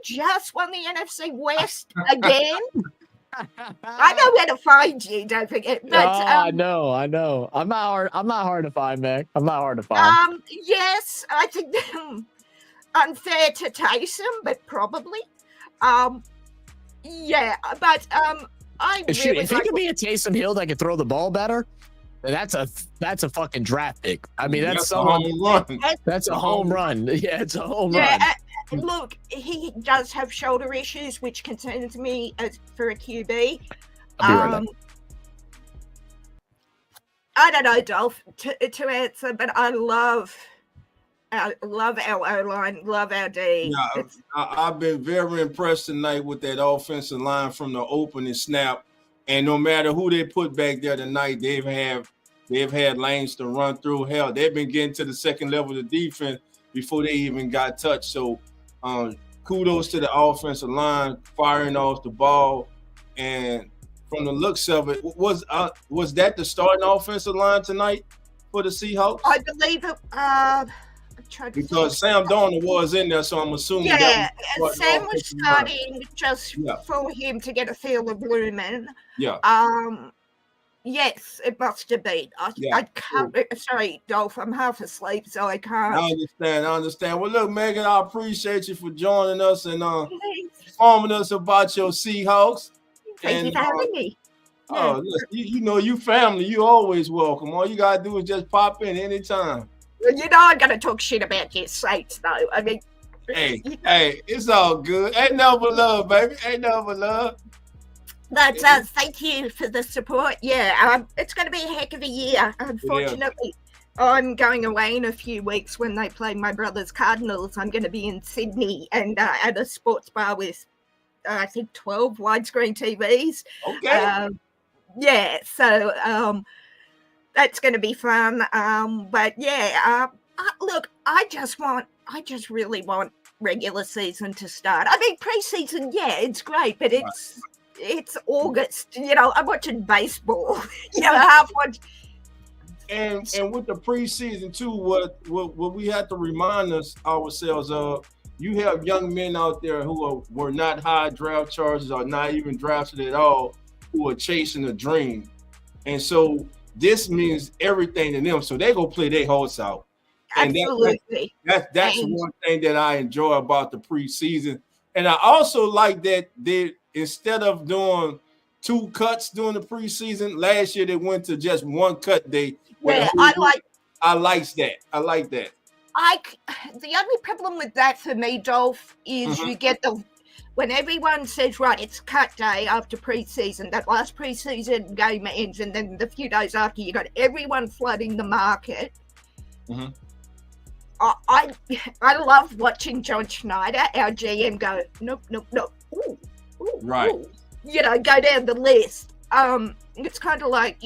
just won the NFC West again? I know where to find you, don't forget. But, I know. I'm not hard to find, Mac. I'm not hard to find. Yes, I think unfair to Taysom, but probably. Yeah, but if he could be a Taysom Hill that could throw the ball better, that's a fucking draft pick. I mean, that's a home run. That's a home run. Yeah, it's a home run. Look, he does have shoulder issues, which concerns me for a QB. I'll be right back. I don't know, Dolph, to answer, but I love our O-line, love our D. Yeah, I've been very impressed tonight with that offensive line from the opening snap. And no matter who they put back there tonight, they've had lanes to run through. Hell, they've been getting to the second level of the defense before they even got touched. So kudos to the offensive line firing off the ball. And from the looks of it, was that the starting offensive line tonight for the Seahawks? I believe it. Because Sam Darnold was in there, so I'm assuming. Yeah, Sam was starting just for him to get a feel of Lumen. Yeah. Yes, it must have been. I can't. Sorry, Dolph, I'm half asleep, so I can't. I understand. Well, look, Megan, I appreciate you for joining us and informing us about your Seahawks. Thank you for having me. Oh, look, you family. You always welcome. All you gotta do is just pop in anytime. I'm gonna talk shit about your Saints, though. I mean, hey, it's all good. Ain't nothing but love, baby. Ain't nothing but love. But thank you for the support. Yeah, it's going to be a heck of a year. Unfortunately, I'm going away in a few weeks when they play my brother's Cardinals. I'm going to be in Sydney and at a sports bar with, I think, 12 widescreen TVs. Okay. Yeah, so that's going to be fun. But yeah, look, I just really want regular season to start. I mean, preseason, yeah, it's great, but it's August. I'm watching baseball. Half watch. And with the preseason too, what we have to remind ourselves of, you have young men out there who were not high draft charges or not even drafted at all, who are chasing a dream, and so this means everything to them. So they go play their hearts out. And absolutely. That's one thing that I enjoy about the preseason, and I also like that instead of doing 2 cuts during the preseason, last year they went to just 1 cut day. Yeah, I like that. The only problem with that for me, Dolph, is you get when everyone says, right, it's cut day after preseason, that last preseason game ends, and then the few days after, you got everyone flooding the market. I love watching John Schneider, our GM, go, nope. Ooh, right. Ooh. Go down the list. It's kind of like,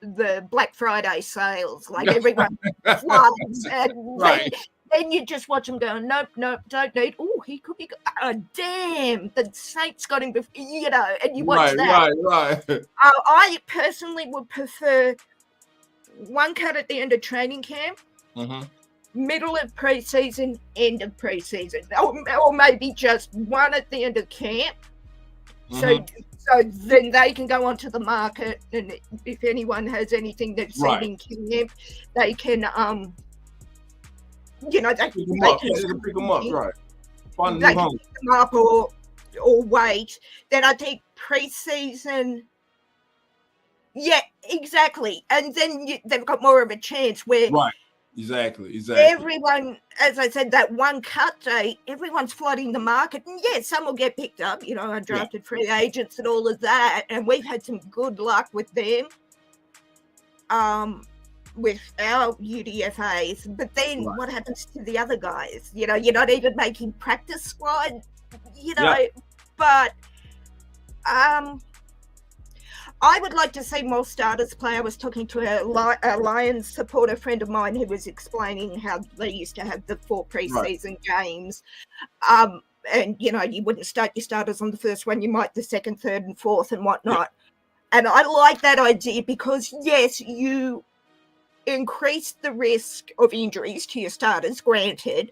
the Black Friday sales, like everyone floods, and right. then you just watch them go, nope, don't need. Oh, he could be. Oh, damn, the Saints got him. And you watch that. Right. I personally would prefer 1 cut at the end of training camp, middle of preseason, end of preseason, or maybe just 1 at the end of camp. So then they can go onto the market, and if anyone has anything that's in camp, they can they can pick them up, right? They can pick them up or wait. Then I think preseason. Yeah, exactly. And then they've got more of a chance where Exactly. Everyone, as I said, that 1 cut day, everyone's flooding the market. And yes, some will get picked up, undrafted free agents and all of that. And we've had some good luck with them, with our UDFAs. But then what happens to the other guys? You're not even making practice squad, but I would like to see more starters play. I was talking to a Lions supporter friend of mine who was explaining how they used to have the 4 preseason games. And, you wouldn't start your starters on the first one. You might the second, third, and fourth and whatnot. And I like that idea because, yes, you increase the risk of injuries to your starters, granted.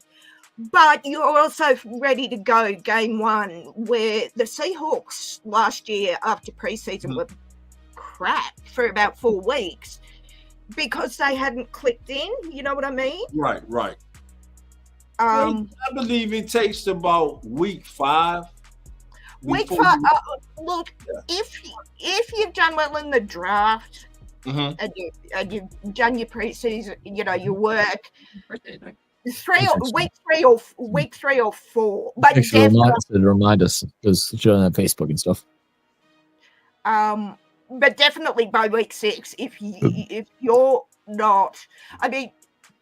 But you're also ready to go game 1, where the Seahawks last year after preseason were crap for about 4 weeks because they hadn't clicked in. You know what I mean? Right. I believe it takes about week 5. Look, if you've done well in the draft and you've done your preseason, your work. Week 3 or 4. But remind us because showing on Facebook and stuff. But definitely by week 6, if you're not,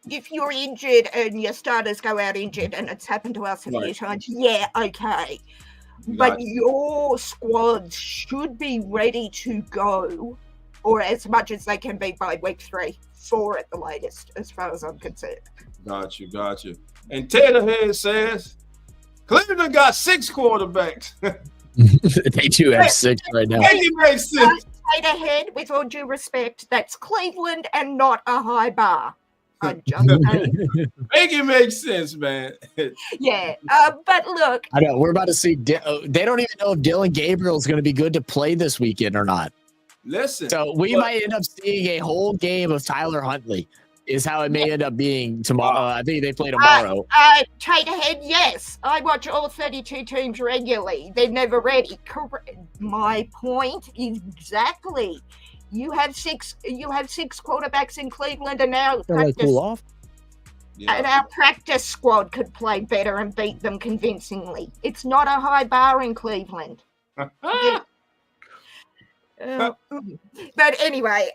if you're injured and your starters go out injured, and it's happened to us a few times, okay. But your squad should be ready to go, or as much as they can be by week 3, 4 at the latest, as far as I'm concerned. Got you. And Taylorhead says Cleveland got 6 quarterbacks. They do have 6 right now. Taylorhead, with all due respect, that's Cleveland and not a high bar. I'm just saying. Make it make sense, man. Yeah, but look. I know we're about to see. They don't even know if Dylan Gabriel is going to be good to play this weekend or not. Listen. So we might end up seeing a whole game of Tyler Huntley. Is how it may end up being tomorrow. I think they play tomorrow. Taterhead, yes. I watch all 32 teams regularly. They're never ready. My point is exactly. You have 6 quarterbacks in Cleveland, and now our practice squad could play better and beat them convincingly. It's not a high bar in Cleveland. But anyway,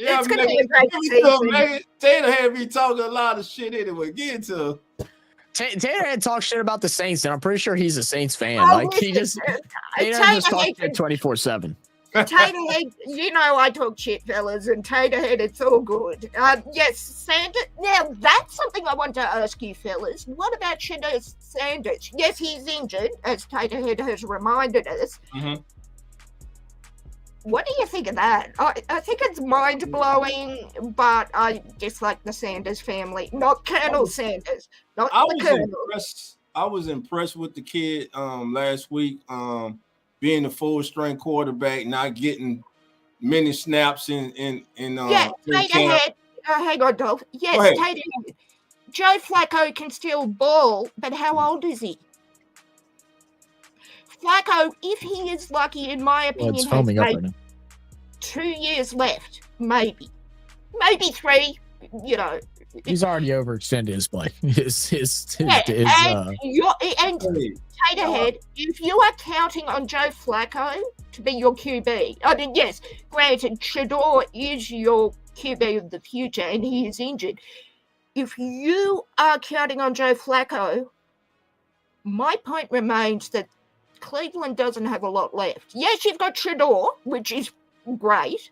it's going to be a great season. Taylor had me talking a lot of shit anyway. Get into Taylor had talked shit about the Saints, and I'm pretty sure he's a Saints fan. Taylor just talks shit 24/7. Taterhead, I talk shit, fellas, and Taterhead, it's all good. Yes, Sanders. Now, that's something I want to ask you, fellas. What about Shedeur Sanders? Yes, he's injured, as Taterhead has reminded us. Mm-hmm. What do you think of that? I think it's mind-blowing, but I dislike the Sanders family. Not Colonel Sanders. Not the Colonel. I was impressed with the kid last week. Being a full-string quarterback, not getting many snaps in Taterhead. Hang on, Dolph. Yes, Taterhead. Joe Flacco can still ball, but how old is he? Flacco, if he is lucky, in my opinion, it's has foaming up maybe right now. 2 years left, maybe 3. You know, He's already overextended his play. His Taterhead, if you are counting on Joe Flacco to be your QB, I mean, yes, granted, Shador is your QB of the future and he is injured. If you are counting on Joe Flacco, my point remains that Cleveland doesn't have a lot left. Yes, you've got Shador, which is great.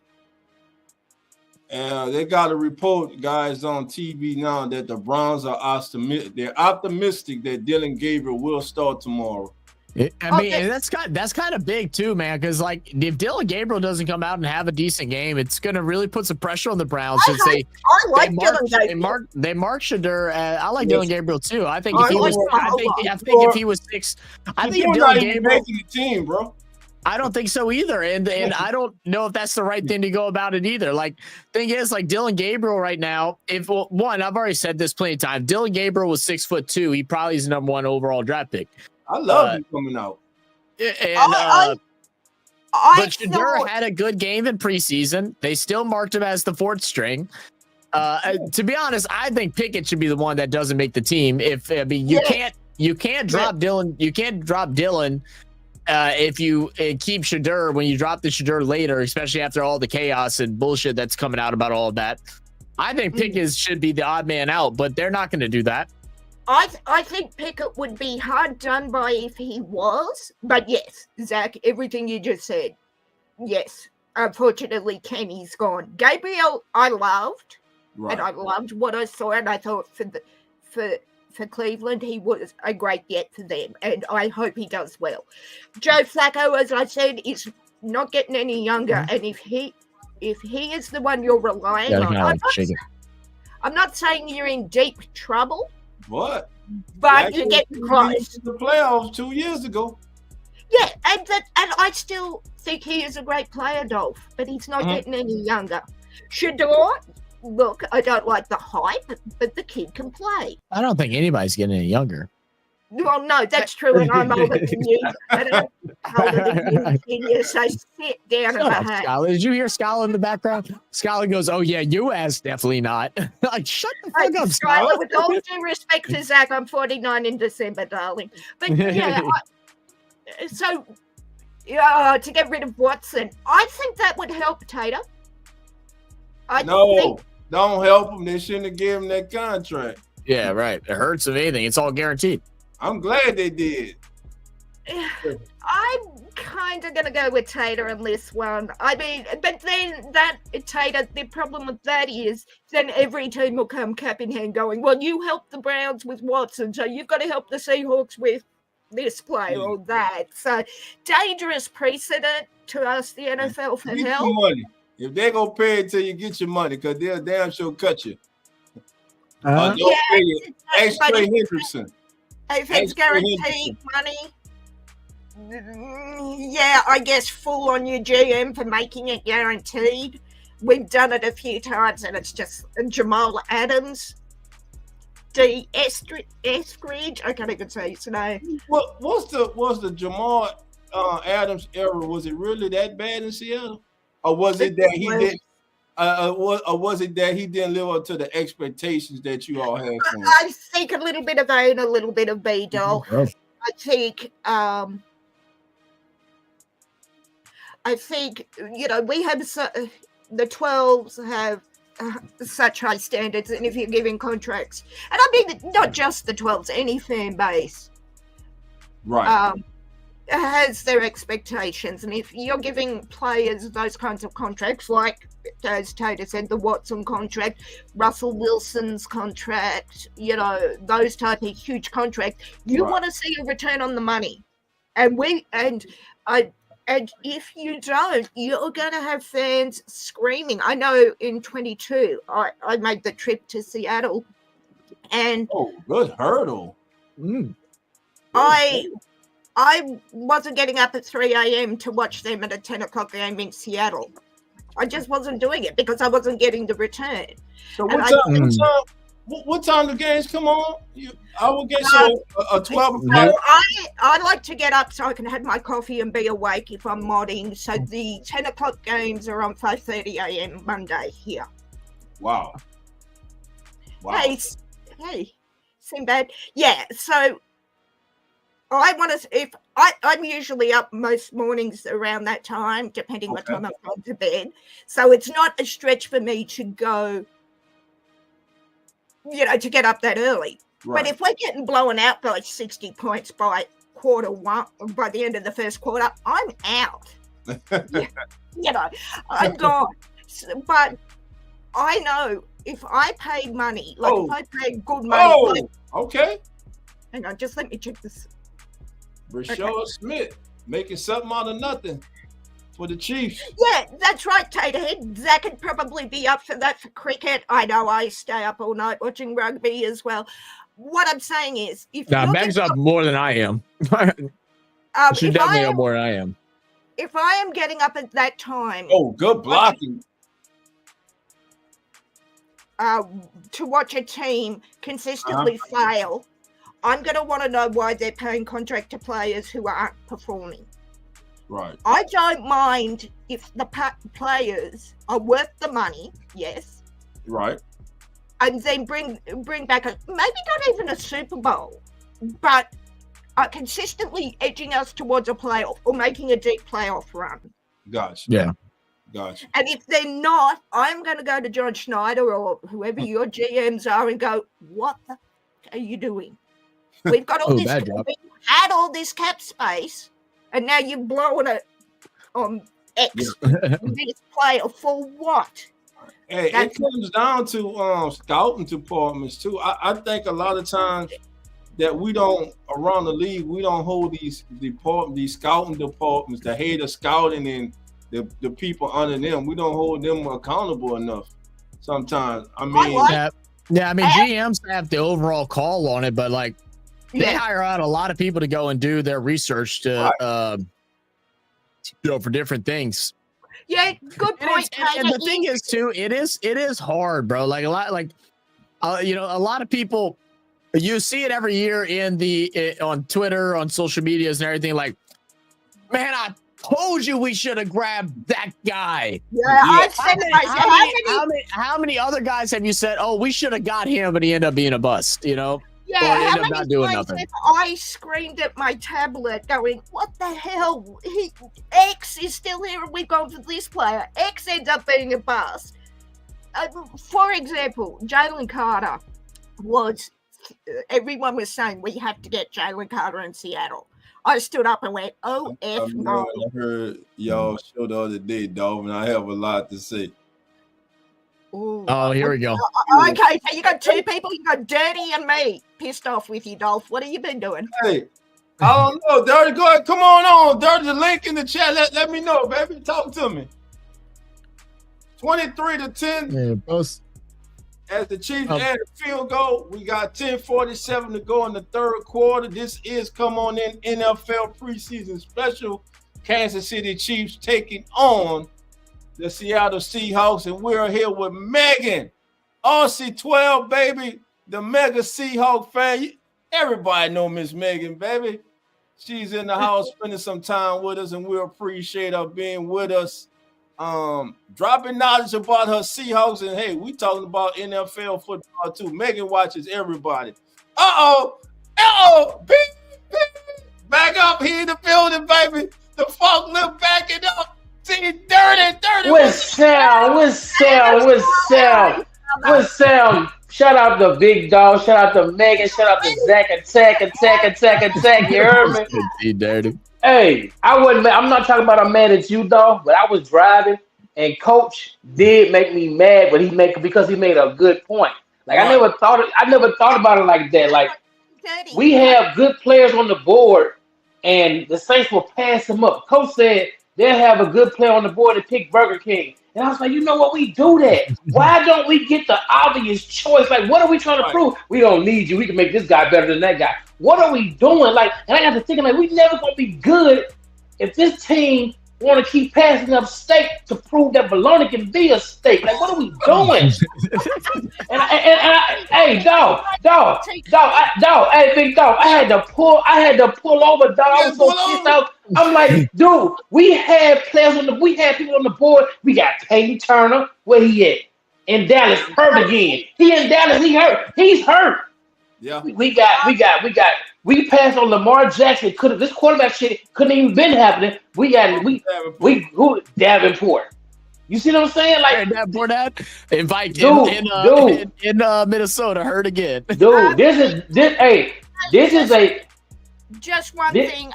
They got a report, guys, on TV now that the Browns are optimistic. They're optimistic that Dylan Gabriel will start tomorrow. That's kind of big too, man. Because like, if Dylan Gabriel doesn't come out and have a decent game, it's gonna really put some pressure on the Browns. I like Dylan Gabriel. They mark Shador. I like Yes. Dylan Gabriel too. I think if he was 6, I think if You're Dylan not even Gabriel. making the team, bro. I don't think so either, and I don't know if that's the right thing to go about it either. Like, thing is, like Dylan Gabriel right now, I've already said this plenty of times. Dylan Gabriel was 6'2". He probably is the number 1 overall draft pick. I love him coming out. But Shador had a good game in preseason. They still marked him as the 4th string. To be honest, I think Pickett should be the one that doesn't make the team. You can't drop Dylan. You can't drop Dylan. If you keep Shador when you drop the Shador later, especially after all the chaos and bullshit that's coming out about all of that, I think Pickett should be the odd man out, but they're not going to do that. I think Pickett would be hard done by if he was, but yes, Zach, everything you just said, yes. Unfortunately, Kenny's gone. Gabriel, I loved, and I loved what I saw, and I thought for Cleveland, he was a great get for them, and I hope he does well. Joe Flacco, as I said, is not getting any younger, and if he is the one you're relying on, I'm not saying you're in deep trouble. What? But you're getting close. The playoffs 2 years ago. Yeah, and I still think he is a great player, Dolph, but he's not getting any younger. Shador, look, I don't like the hype, but the kid can play. I don't think anybody's getting any younger. Well, no, that's true, and I'm older than you. I'm older than you, so sit down and behave. Skylar, did you hear Skylar in the background? Skylar goes, "Oh yeah, U.S. definitely not." Like, shut the fuck up, Skylar. With all due respect to Zach, I'm 49 in December, darling. But yeah, to get rid of Watson, I think that would help Tater. Don't help him. They shouldn't have given him that contract. Yeah, right. It hurts if anything. It's all guaranteed. I'm glad they did. I'm kind of going to go with Tater on this one. I mean, but then Tater, the problem with that is then every team will come cap in hand going, well, you helped the Browns with Watson, so you've got to help the Seahawks with this player or that. So dangerous precedent to ask the NFL for help. Money. If they're going to pay it till you get your money, because they'll damn sure cut you. X-Ray Henderson. If it's guaranteed money, yeah, I guess full on your GM for making it guaranteed. We've done it a few times, and it's just Jamal Adams, Eskridge. I can't even say his name. Was the Jamal Adams era? Was it really that bad in Seattle, or was it that he didn't? Or was it that he didn't live up to the expectations that you all had for him? I think a little bit of A and a little bit of B, Dolph. I think, we have the 12s have such high standards, and if you're giving contracts, and I mean not just the 12s, any fan base, right, has their expectations, and if you're giving players those kinds of contracts, like as Tater said, the Watson contract, Russell Wilson's contract, those type of huge contracts, you want to see a return on the money, and if you don't, you're going to have fans screaming. I know in 22, I made the trip to Seattle, and good hurdle. I wasn't getting up at 3 a.m. to watch them at a 10 o'clock game in Seattle. I just wasn't doing it because I wasn't getting the return. So What time the games come on? I will get you a 12 o'clock. So I like to get up so I can have my coffee and be awake if I'm modding. So the 10 o'clock games are on 5:30 a.m. Monday here. Wow. Hey, Sinbad. Yeah, so I want to, if I'm usually up most mornings around that time, depending what time I've gone to bed. So it's not a stretch for me to go, to get up that early. Right. But if we're getting blown out by 60 points by quarter one, by the end of the first quarter, I'm out. I'm gone. But I know if I paid money, if I paid good money. Okay. Hang on, just let me check this. Rashad Smith making something out of nothing for the Chiefs. Yeah, that's right, Taterhead. Zach could probably be up for that for cricket. I know I stay up all night watching rugby as well. What I'm saying is, Meg's up more than I am. She's definitely up more than I am. If I am getting up at that time, good blocking. To watch a team consistently fail, I'm going to want to know why they're paying contract to players who aren't performing. Right. I don't mind if the players are worth the money, yes. Right. And then bring back maybe not even a Super Bowl, but are consistently edging us towards a playoff or making a deep playoff run. Gotcha. Yeah. Gotcha. And if they're not, I'm going to go to John Schneider or whoever your GMs are and go, what the f- are you doing? We've got all this, we had all this cap space, and now you're blowing it on X this player for what? Hey, it comes down to scouting departments too. I think a lot of times that we don't around the league, we don't hold these scouting departments, the head of scouting and the people under them. We don't hold them accountable enough. Sometimes, GMs have the overall call on it, but they hire out a lot of people to go and do their research to, for different things. Yeah, good point. And the thing is, too, it is hard, bro. A lot of people, you see it every year on Twitter, on social medias, and everything. Man, I told you we should have grabbed that guy. Yeah, I've said it. How many other guys have you said, we should have got him, but he ended up being a bust? Yeah, how many not doing nothing. I screamed at my tablet going, what the hell? X is still here and we've gone for this player. X ends up being a bust. For example, Jalen Carter everyone was saying we have to get Jalen Carter in Seattle. I stood up and went, no. I heard y'all show the other day, Dolph, and I have a lot to say. Ooh. Oh, here we go. Okay, so you got two people. You got Dirty and me pissed off with you, Dolph. What have you been doing? Hey, I don't know, Dirty. Go ahead. Come on. Dirty, the link in the chat. Let me know, baby. Talk to me. 23-10. Yeah, both. As the Chiefs add a field goal, we got 10:47 to go in the third quarter. This is Come On In NFL preseason special. Kansas City Chiefs taking on the Seattle Seahawks, and we're here with Megan, RC12, baby, the mega Seahawk fan. Everybody know Miss Megan, baby. She's in the house spending some time with us, and we appreciate her being with us, dropping knowledge about her Seahawks. And hey, we talking about NFL football too. Megan watches everybody. Back up here in the building, baby. The forklift backing up. See, dirty. What's Sam? Shout out to Big Dog. Shout out to Megan. Shout out to Zach and Zach. You heard me? Dirty. Hey, I'm not talking about I'm mad at you, dog, but I was driving and Coach did make me mad, but because he made a good point. I never thought about it like that. We have good players on the board, and the Saints will pass them up. Coach said they'll have a good player on the board and pick Burger King. And I was like, you know what? We do that. Why don't we get the obvious choice? What are we trying to prove? We don't need you. We can make this guy better than that guy. What are we doing? And I got to thinking, we never going to be good if this team want to keep passing up steak to prove that bologna can be a steak. What are we doing? and Hey, dog. Hey, big dog. I had to pull over, dog. I was so pissed off. I'm like, dude, we had people on the board. We got Peyton Turner. Where he at? In Dallas, hurt again. He in Dallas. He hurt. He's hurt. Yeah. We passed on Lamar Jackson. This quarterback shit couldn't even been happening. Who Davenport. You see what I'm saying? Like Davenport invite in Minnesota, hurt again. Dude, this is a just one thing.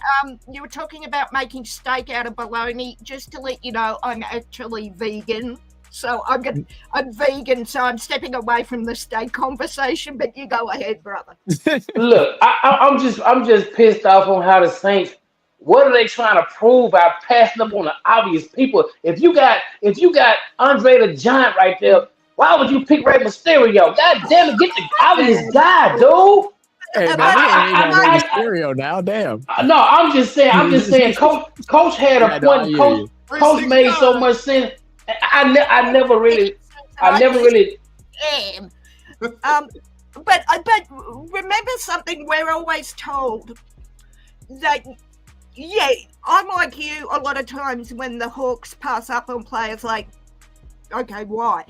You were talking about making steak out of bologna. Just to let you know, I'm actually vegan. So I'm vegan, so I'm stepping away from the steak conversation. But you go ahead, brother. Look, I'm just pissed off on how the Saints. What are they trying to prove by passing up on the obvious people? If you got Andre the Giant right there, why would you pick Rey Mysterio? God damn it, get the obvious guy, dude. Hey, man, Mysterio now, damn. No, I'm just saying. Coach had a point. Coach made so much sense. I never really. But remember something we're always told that. Yeah, I'm like you a lot of times when the Hawks pass up on players, like, okay, why?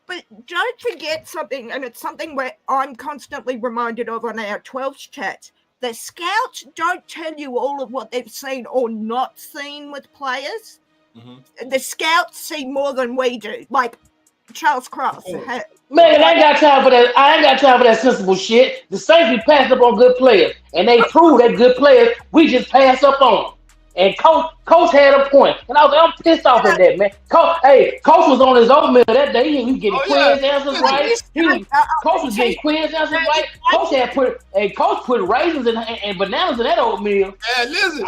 But don't forget something, and it's something where I'm constantly reminded of on our 12's chats. The scouts don't tell you all of what they've seen or not seen with players. Mm-hmm. The scouts see more than we do. Like Charles Cross. Man, I ain't got time for that. I ain't got time for that sensible shit. The Saints be passed up on good players, and they prove that good players. We just pass up on them. And coach had a point, and I'm pissed off at that, man. Coach was on his oatmeal that day. He was getting quiz answers right. Coach was getting quiz answers right. Coach put raisins and bananas in that oatmeal. Yeah, listen.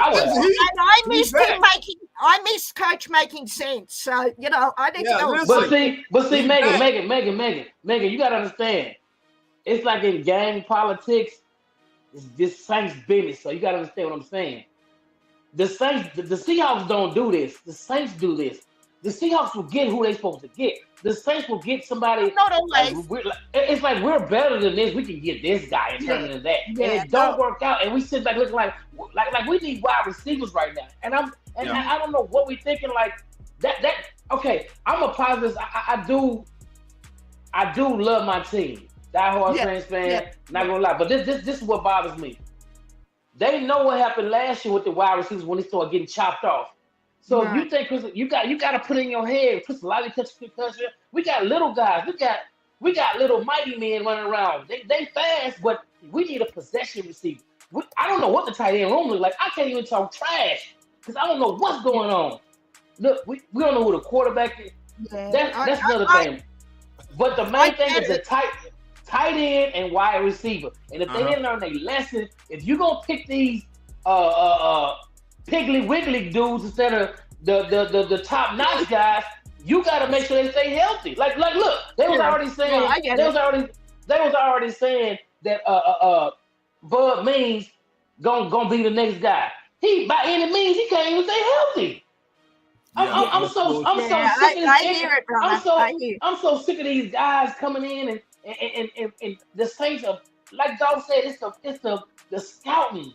I miss Coach making sense. So I need to know. But see, Megan, you gotta understand. It's like in gang politics. It's this Saints business. So you gotta understand what I'm saying. The Seahawks don't do this. The Saints do this. The Seahawks will get who they're supposed to get. The Saints will get somebody. Not always. It's like we're better than this. We can get this guy and turn into that, and it don't work out. And we sit back looking like we need wide receivers right now. And I don't know what we're thinking. Like that. Okay, I'm a positive. I do love my team. Die-hard Saints fan. Not gonna lie, but this is what bothers me. They know what happened last year with the wide receivers when they started getting chopped off. So you think you got to put in your head, Chris Lolly touch concussion. We got little guys. We got little mighty men running around. They fast, but we need a possession receiver. I don't know what the tight end room looks like. I can't even talk trash because I don't know what's going on. Look, we don't know who the quarterback is. Yeah, that's another thing. But the main thing is the tight end and wide receiver. And if they didn't learn their lesson, if you're gonna pick these Piggly Wiggly dudes instead of the top notch guys, you gotta make sure they stay healthy. Like look, they was already saying that Bud Means gonna be the next guy. He by any means he can't even stay healthy. I'm so sick of these guys coming in and the Saints are, like Dog said, it's the scouting.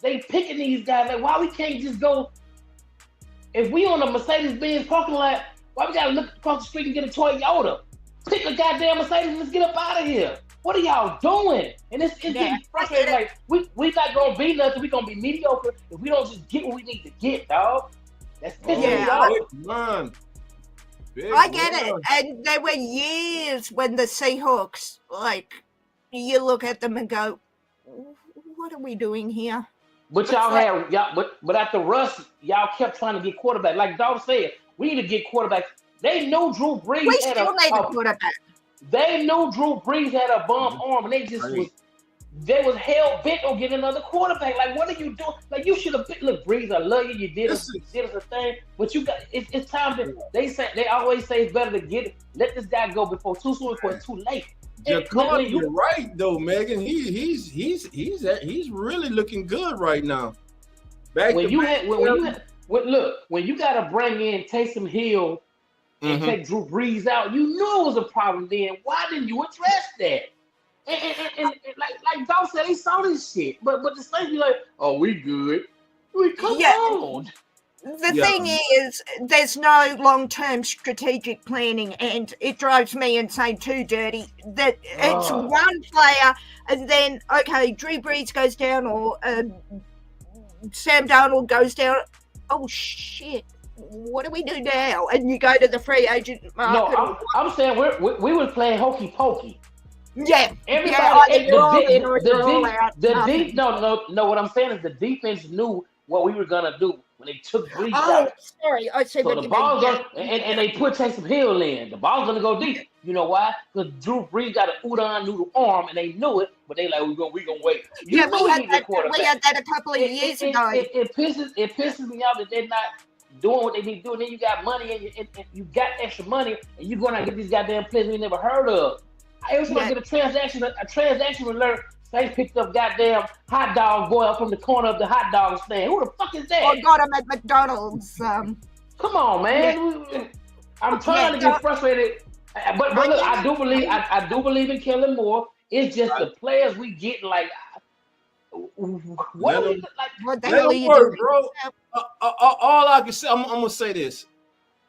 They picking these guys. Like, why we can't just go? If we on a Mercedes-Benz parking lot, why we gotta look across the street and get a Toyota? Pick a goddamn Mercedes and let's get up out of here. What are y'all doing? And it's getting frustrating. Like we not gonna be nothing. We gonna be mediocre if we don't just get what we need to get, dog. That's pissing me off. I get it. And there were years when the Seahawks, like, you look at them and go, what are we doing here? But but after Russ, y'all kept trying to get quarterback. Like Dog said, we need to get quarterback. They knew Drew Brees had a quarterback. They knew Drew Brees had a bum arm, and they was hell bent on getting another quarterback. Like, what are you doing? Like, you should have been. Look, Brees, I love you. You did us a thing, but you got. It's time to. They always say it's better to let this guy go before too soon, before it's too late. Jacoby, you're right though, Megan. He's really looking good right now. When you gotta bring in Taysom Hill and take Drew Brees out, you knew it was a problem then. Why didn't you address that? And like Dolph said, he saw this shit. But the Saints be like, oh, we good. Come on. The thing is, there's no long-term strategic planning, and it drives me insane too, Dirty, that it's one player, and then, okay, Drew Brees goes down, or Sam Darnold goes down. Oh, shit. What do we do now? And you go to the free agent market. No, I'm saying we were playing hokey pokey. Yeah. Everybody, no, what I'm saying is the defense knew what we were going to do when they took Brees out. Sorry. I said so the ball's and they put Taysom Hill in. The ball's going to go deep. You know why? Because Drew Brees got an udon noodle arm, and they knew it, but they like, we're going to wait. We had that a couple of years ago. It pisses me off that they're not doing what they need to do, and then you got money, and you got extra money, and you're going to get these goddamn players we never heard of. I was going to get a transaction alert. They picked up goddamn hot dog boy up from the corner of the hot dog stand. Who the fuck is that? I got him at McDonald's. Come on, man. I'm trying to get frustrated, but look, I do believe in Kellen Moore. It's just the players we get like. What is it like? What the hell are you doing, bro? All I can say, I'm gonna say this: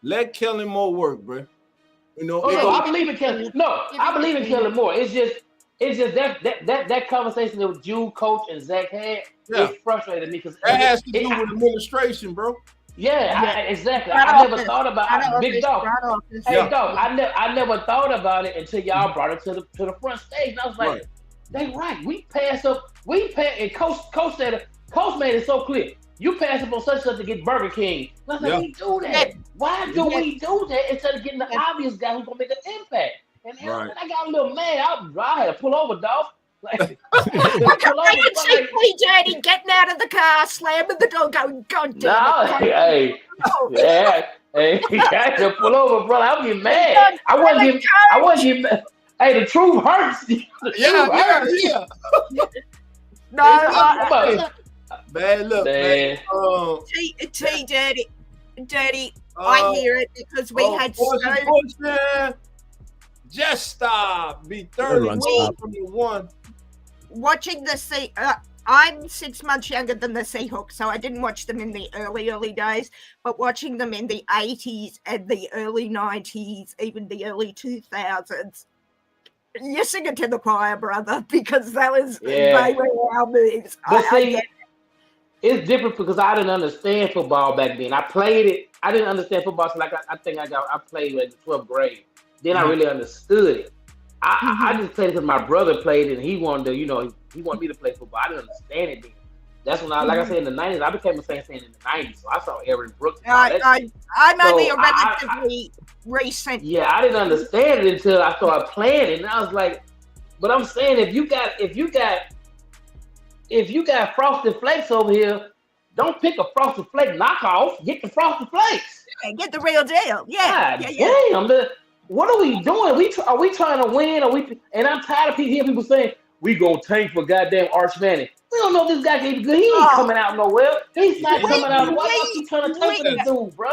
let Kellen Moore work, bro. You know, I believe in Kellen. No, I believe in Kellen Moore. It's just that conversation that Jude, Coach, and Zach had. It frustrated me because that has to do with administration, bro. Yeah, exactly. I never thought about Big Dog. Hey, Dog, I never thought about it until y'all brought it to the front stage. And I was like, they right. We pass up. And Coach said it. Coach made it so clear. You pass up on such to get Burger King. Let's we do that. Why do we do that instead of getting the obvious guy who's gonna make an impact? And I got a little mad. I had to pull over, dog. Like, I can see me, Daddy, getting out of the car, slamming the door, going, God damn it. Hey, I had to pull over, brother. I was getting mad. I wasn't getting mad. Hey, the truth hurts. Yeah. No, bad look, man. Daddy, I hear it because we had so. Just stop. Be 31 from the one. Watching the I'm 6 months younger than the Seahawks, so I didn't watch them in the early days, but watching them in the 80s and the early 90s, even the early 2000s, you're singing to the choir, brother, because that was they were our moves. It's different because I didn't understand football back then. I played it. I didn't understand football, so I played in the 12th grade. Then I really understood it. I just played it because my brother played it, and he wanted to, he wanted me to play football. I didn't understand it then. That's when like I said, in the 90s, I became a Saints fan in the 90s, so I saw Aaron Brooks. I'm only a relatively recent. Yeah, I didn't understand it until I started playing it, and I was like, but I'm saying if you got Frosted Flakes over here, don't pick a Frosted Flake knockoff. Get the Frosted Flakes. Yeah, get the real deal. Yeah. Damn. What are we doing? Are we trying to win? And I'm tired of hearing people saying we gonna tank for goddamn Arch Manning. We don't know if this guy can be good. He ain't coming out nowhere. He's not coming out. Why are you trying to tank for this dude, bro?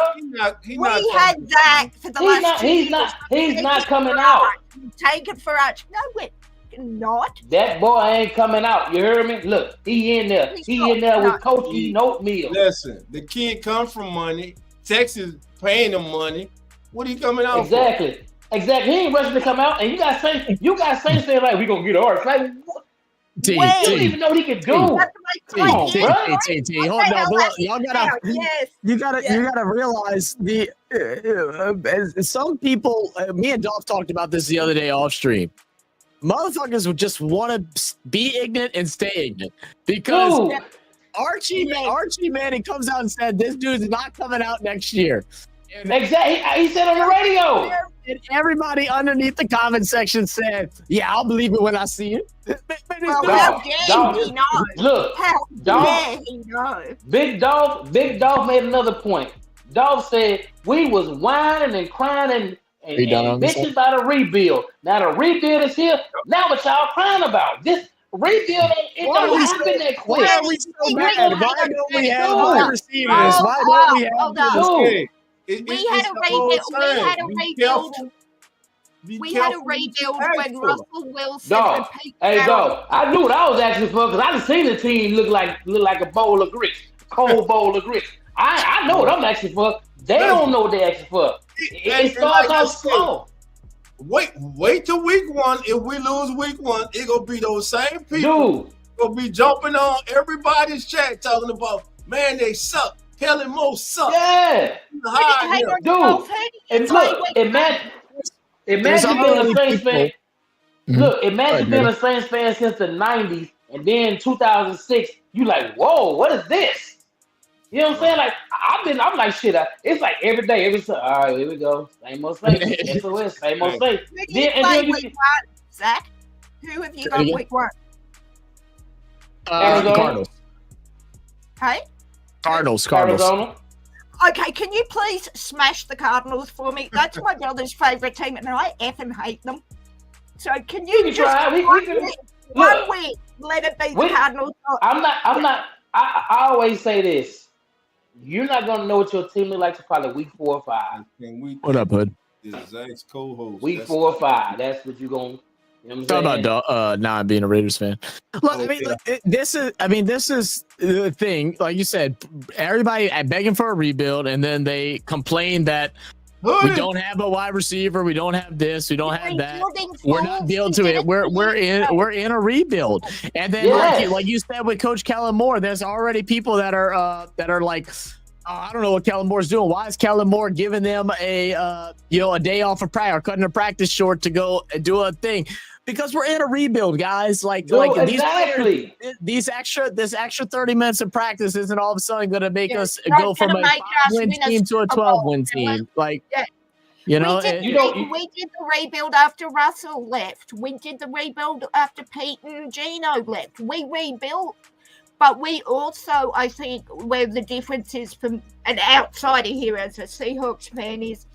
We had that for the last 2 years. He's not coming out. Take it for Arch. No, we're not. That boy ain't coming out. You heard me? Look, he in there. He in there with Coach eating oatmeal. Listen, the kid comes from money. Texas paying him money. What are you coming out Exactly. He ain't rushing to come out. And you got Saints saying like we gonna get ours. Like what? You don't even know what he can do. Hold on, you gotta realize some people. Me and Dolph talked about this the other day off stream. Motherfuckers would just want to be ignorant and stay ignorant because Archie Manning comes out and said this dude's not coming out next year. Exactly, he said on the radio. And everybody underneath the comment section said, "Yeah, I'll believe it when I see it." Big Dog made another point. Dog said we was whining and crying and bitching about a rebuild. Now the rebuild is here. Now what y'all crying about? This rebuild don't happen that quick. Why are we so bad? Why don't we have wide receivers? Why don't we have We had a rebuild. We had a rebuild when Russell Wilson and Pete Dog, I knew what I was asking for because I done seen the team look like a bowl of grits, cold bowl of grits. I know what I'm asking for. They don't know what they're asking for. It starts off slow. Wait till week 1. If we lose week 1, it gonna be those same people gonna be jumping on everybody's chat talking about, man, they suck. Kellen Moore suck. Yeah. Dude. And look, imagine being a Saints fan. Look, imagine being a Saints fan since the 90s, and then 2006, you like, whoa, what is this? You know what I'm saying? Like, I'm like, shit, it's like every day, all right, here we go. Same old Saints. SOS, same old Saints. Zach, who have you got week 1? Cardinals. Hey? Cardinals. Arizona. Okay, can you please smash the Cardinals for me? That's my brother's favorite team, and I effing hate them. So can you just one week let it be the Cardinals? I always say this. You're not gonna know what your team looks like to probably week 4 or 5. What up, Hood? Zach's co-host. Week 4 or 5. That's what you're gonna. You know what I'm saying? About being a Raiders fan. Look, this is the thing. Like you said, everybody begging for a rebuild, and then they complain that we don't have a wide receiver, we don't have this, we don't have that. We're not built to it. We're in a rebuild, and then like you said with Coach Kellen Moore, there's already people that are like, I don't know what Kellen Moore's doing. Why is Kellen Moore giving them a day off of practice or cutting their practice short to go do a thing? Because we're in a rebuild, guys. This extra 30 minutes of practice isn't all of a sudden going to make us go from a 5-win team to a 12-win team. We did the rebuild after Russell left. We did the rebuild after Pete and Gino left. We rebuilt. But we also, I think, where the difference is from an outsider here as a Seahawks fan is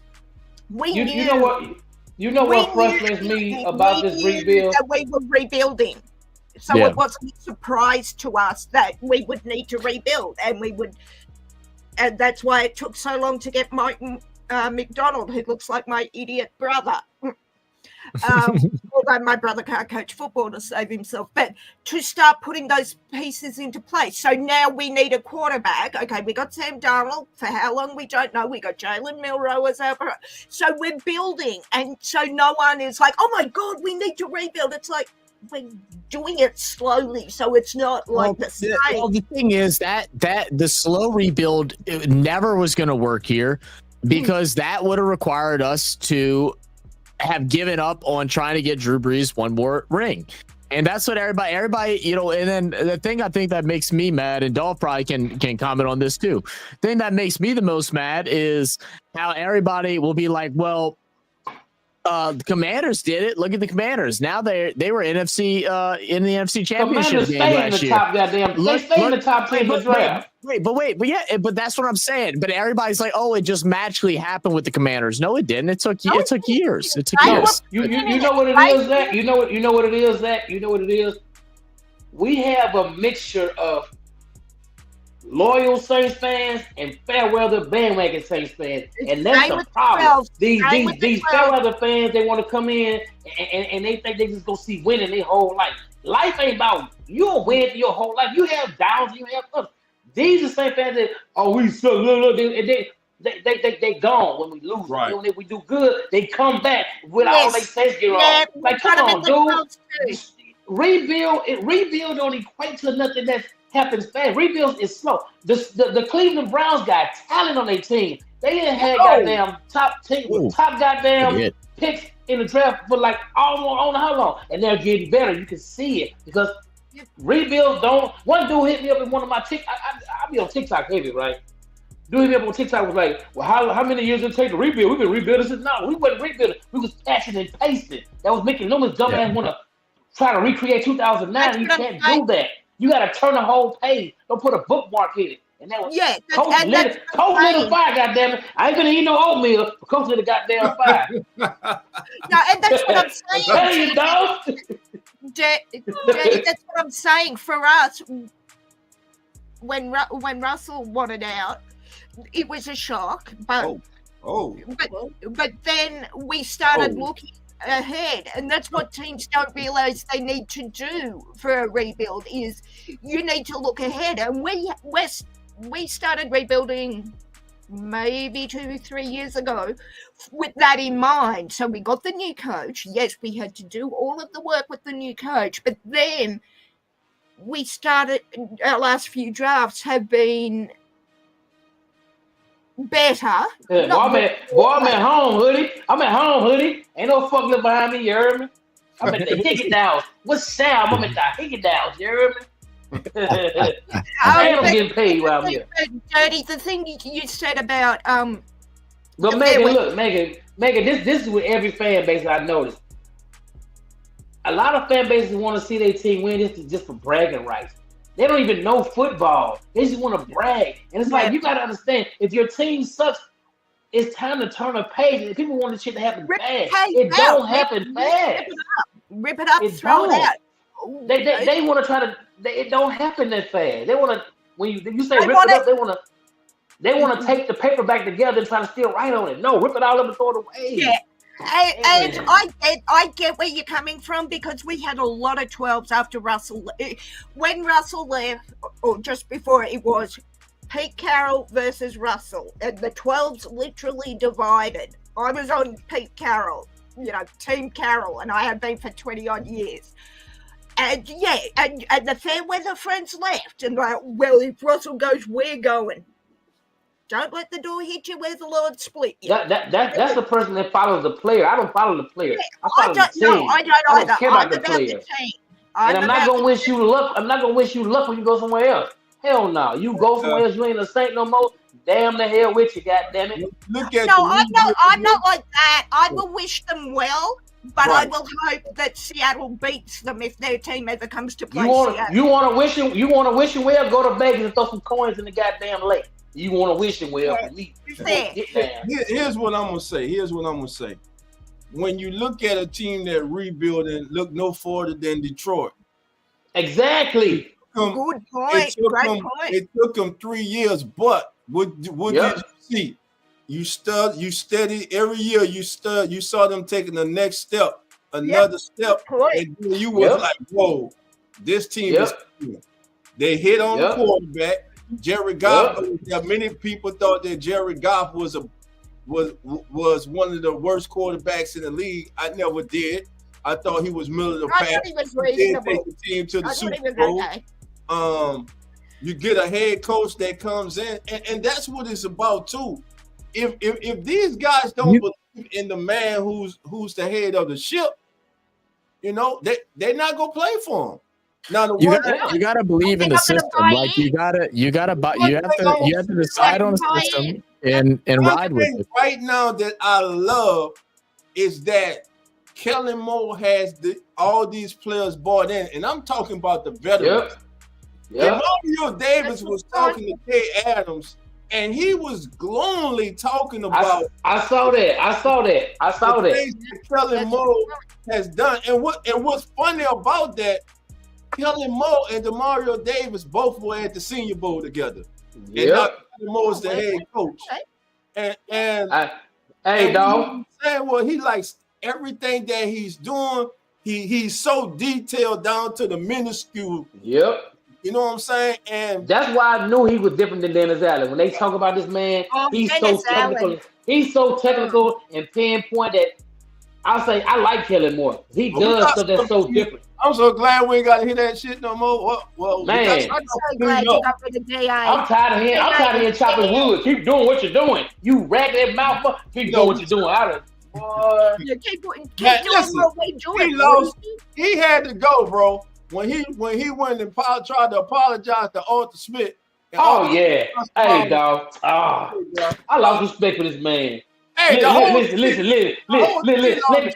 You know what frustrates me about this rebuild? That we were rebuilding. So it wasn't a surprise to us that we would need to rebuild, and that's why it took so long to get Mike McDonald, who looks like my idiot brother. Although my brother can't coach football to save himself, but to start putting those pieces into place. So now we need a quarterback. Okay, we got Sam Darnold. For how long, we don't know. We got Jalen Milroe as our... So we're building, and so no one is like, oh my God, we need to rebuild. It's like, we're doing it slowly, so it's not like the same. Well, the thing is that the slow rebuild never was going to work here, because that would have required us to have given up on trying to get Drew Brees one more ring. And that's what everybody, and then the thing I think that makes me mad, and Dolph probably can comment on this too. The thing that makes me the most mad is how everybody will be like, well, the Commanders did it. Look at the Commanders. Now they were in the NFC Championship game last year. They stay in the top 10 of the draft. But that's what I'm saying. But everybody's like, oh, it just magically happened with the Commanders. No, it didn't. It took years. It took years. You know what it is, Zach? You know what it is, Zach? You know what it is? We have a mixture of loyal Saints fans and fair weather bandwagon Saints fans, and that's the problem. These fair weather fans, they want to come in and they think they just gonna see winning their whole life. Life ain't about you don't win for your whole life. You have downs, you have ups. These are the same fans that we suck, they gone when we lose. Right. When we do good, they come back with all they saints gear on. Like, come on, dude. Rebuild don't equate to nothing that's happens fast. Rebuild is slow. The Cleveland Browns got talent on their team. They didn't have goddamn top goddamn picks in the draft for like almost how long, and they're getting better. You can see it because rebuild don't. One dude hit me up in one of my I be on TikTok heavy, right? Dude hit me up on TikTok was like, well, how many years did it take to rebuild? We've been rebuilding since no, we wasn't rebuilding. We was patching and pasting. That was making Newman's dumbass want to try to recreate 2009. You can't do that. You got to turn the whole page. Don't put a bookmark in it. And that was Coach lit a fire, goddammit. I ain't gonna eat no oatmeal, but Coach lit a goddamn fire. No, and that's what I'm saying. There you go. Jay, that's what I'm saying. For us, when Russell wanted out, it was a shock. But but then we started looking ahead, and that's what teams don't realize they need to do for a rebuild. Is you need to look ahead, and we started rebuilding maybe 2-3 years ago with that in mind. So we got the new coach. Yes, we had to do all of the work with the new coach, but then we started. Our last few drafts have been better. Yeah, I'm at home, hoodie. I'm at home, hoodie. Ain't no fucking behind me, you heard me? I'm at the Hickey-Downs. What's Sam? I'm at the Hickey-Downs, you heard me? I'm getting paid while I'm here. Dirty, the thing you said about But Megan, this is with every fan base I noticed. A lot of fan bases want to see their team win this just for bragging rights. They don't even know football. They just want to brag. And it's like, you got to understand, if your team sucks, it's time to turn a page. And people want the shit to happen fast. It don't happen fast. Rip it up, throw it out. They want to try to. It don't happen that fast. They want to. When you say rip it up, they want to take the paper back together and try to still write on it. No, rip it all up and throw it away. Yeah. And I get where you're coming from, because we had a lot of 12s after Russell. When Russell left, or just before, it was Pete Carroll versus Russell, and the 12s literally divided. I was on Pete Carroll, Team Carroll, and I have been for 20 odd years. And and the fair weather friends left, and like, well, if Russell goes, we're going. Don't let the door hit you where the Lord split you. That's the person that follows the player. I don't follow the player. I follow the team. No, I don't either. I don't care about the player. And I'm not gonna wish you luck. I'm not gonna wish you luck when you go somewhere else. Hell no. You go somewhere else, you ain't a saint no more. Damn the hell with you, goddammit. I'm not like that. I will wish them well, but I will hope that Seattle beats them if their team ever comes to play Seattle. You want to wish him well? Go to Vegas and throw some coins in the goddamn lake. You want to wish him well for me. Here's what I'm going to say. When you look at a team that rebuilding, look no further than Detroit. Exactly. Good point. It took them 3 years, but what did you see? You steady every year. You saw them taking the next step, another step, and you was like, "Whoa, this team is cool." They hit on the quarterback. Jared Goff. Many people thought that Jared Goff was one of the worst quarterbacks in the league. I never did. I thought he was middle of the pack. He did take the team to the Super Bowl. You get a head coach that comes in, and that's what it's about too. If these guys don't believe in the man who's the head of the ship, they're not gonna play for him. Now you gotta believe in the system. Like you have to decide on a system and ride with it. Right now that I love is that Kellen Moore has all these players bought in, and I'm talking about the veterans. Mario Davis was talking to Kay Adams, and he was glowingly talking about. I saw that. Things that Kellen Moore has done, and what's funny about that. Kellen Moore and Demario Davis both were at the Senior Bowl together. And now Kellen Moore's the head coach. Hey, dog. Well, he likes everything that he's doing. He's so detailed down to the minuscule. Yep. You know what I'm saying? And that's why I knew he was different than Dennis Allen. When they talk about this man, he's so technical. He's so technical and pinpoint that I'll say I like Kellen Moore. He does stuff that's so different. I'm so glad we ain't got to hear that shit no more. Well, man, I'm so glad you got rid of DI. I'm tired of hearing chopping wood. Keep doing what you're doing. You ragged mouth. Keep doing what you're doing. Keep doing what we're doing. He had to go, bro. When he went and tried to apologize to Arthur Smith. Hey, dog. I lost respect for this man. Hey, listen. Let me explain.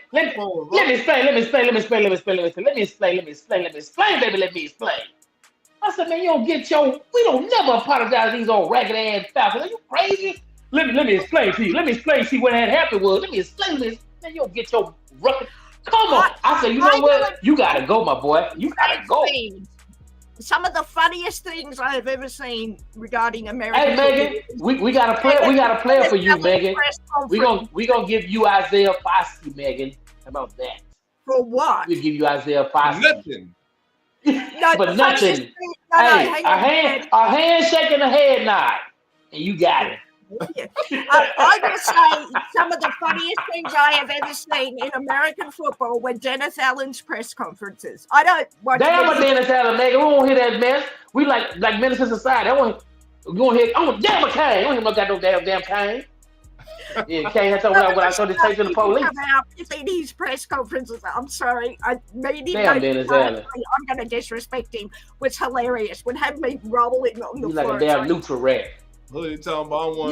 I said, man, we don't never apologize to these old ragged ass Falcons. Are you crazy? Let me explain to you. Let me explain to you what had happened was. Let me explain this. Man, you don't get your ruckus. Come on. I said, you know what? You gotta go, my boy. You gotta go. Some of the funniest things I have ever seen regarding American. Hey, Megan, we got a player. We got a player for you, Megan. We gonna give you Isaiah Foskey, Megan. How about that? For what? We give you Isaiah Parsons. Nothing. No, But nothing. hang on. A handshake and a head nod, and you got it. I will say some of the funniest things I have ever seen in American football were Dennis Allen's press conferences. I don't watch. Damn, but Dennis Allen, nigga, we won't hear that mess. We like Minister Society. We won't hear. Oh, damn a cane. We don't even look at no damn cane. Yeah, Kane had told me when I saw the tape to the police. About these press conferences, I'm sorry. Damn, Dennis Allen. I'm going to disrespect him. Was hilarious. Would have me rolling on the floor. Like a damn neutral rat. Who you talking about?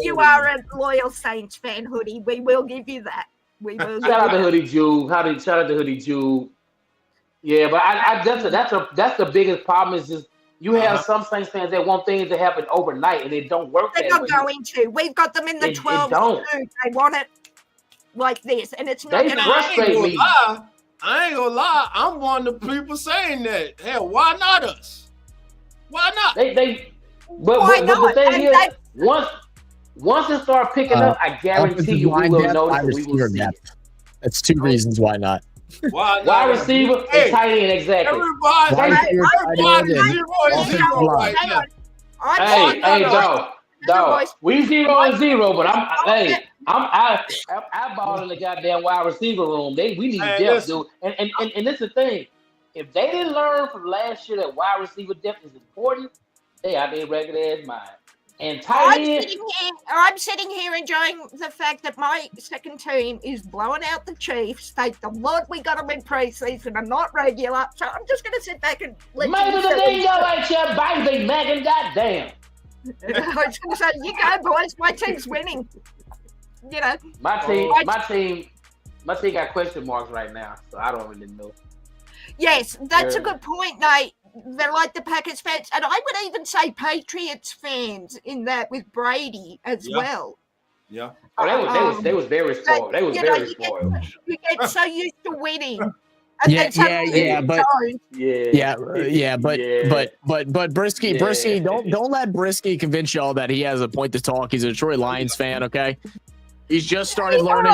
You are a loyal Saints fan, Hoodie. We will give you that. We will. Shout out to Hoodie Jew. Shout out to Hoodie Jew. Yeah, but that's the biggest problem is just you have some Saints fans that want things to happen overnight and it don't work. They're not going to. We've got them in the 12. They want it like this, and it's not. They frustrate me. I ain't gonna lie. I'm one of the people saying that. Hell, why not us? Why not? But the thing is, once it starts picking up, I guarantee you we will notice. We will see it. That's two reasons why not. Wide receiver and tight end, exactly. Hey, dog. We 0-0, but I'm eyeballing the goddamn wide receiver room. We need depth, dude. And this is the thing. If they didn't learn from last year that wide receiver depth is important, they out there regular ass mind. And tight end. I'm sitting here enjoying the fact that my second team is blowing out the Chiefs. Thank the Lord we got them in preseason and not regular. So I'm just going to sit back and let maybe the dingo ain't your baby, Megan. Goddamn. I was going to say, you go, boys. My team's winning. You know. My team got question marks right now, so I don't really know. Yes, that's a good point, Nate. They're like the Packers fans, and I would even say Patriots fans in that with Brady as well. Yeah. Oh, they was very spoiled. They was very spoiled. You get so used to winning. But Brisky, don't let Brisky convince y'all that he has a point to talk. He's a Detroit Lions fan, okay? He's just started learning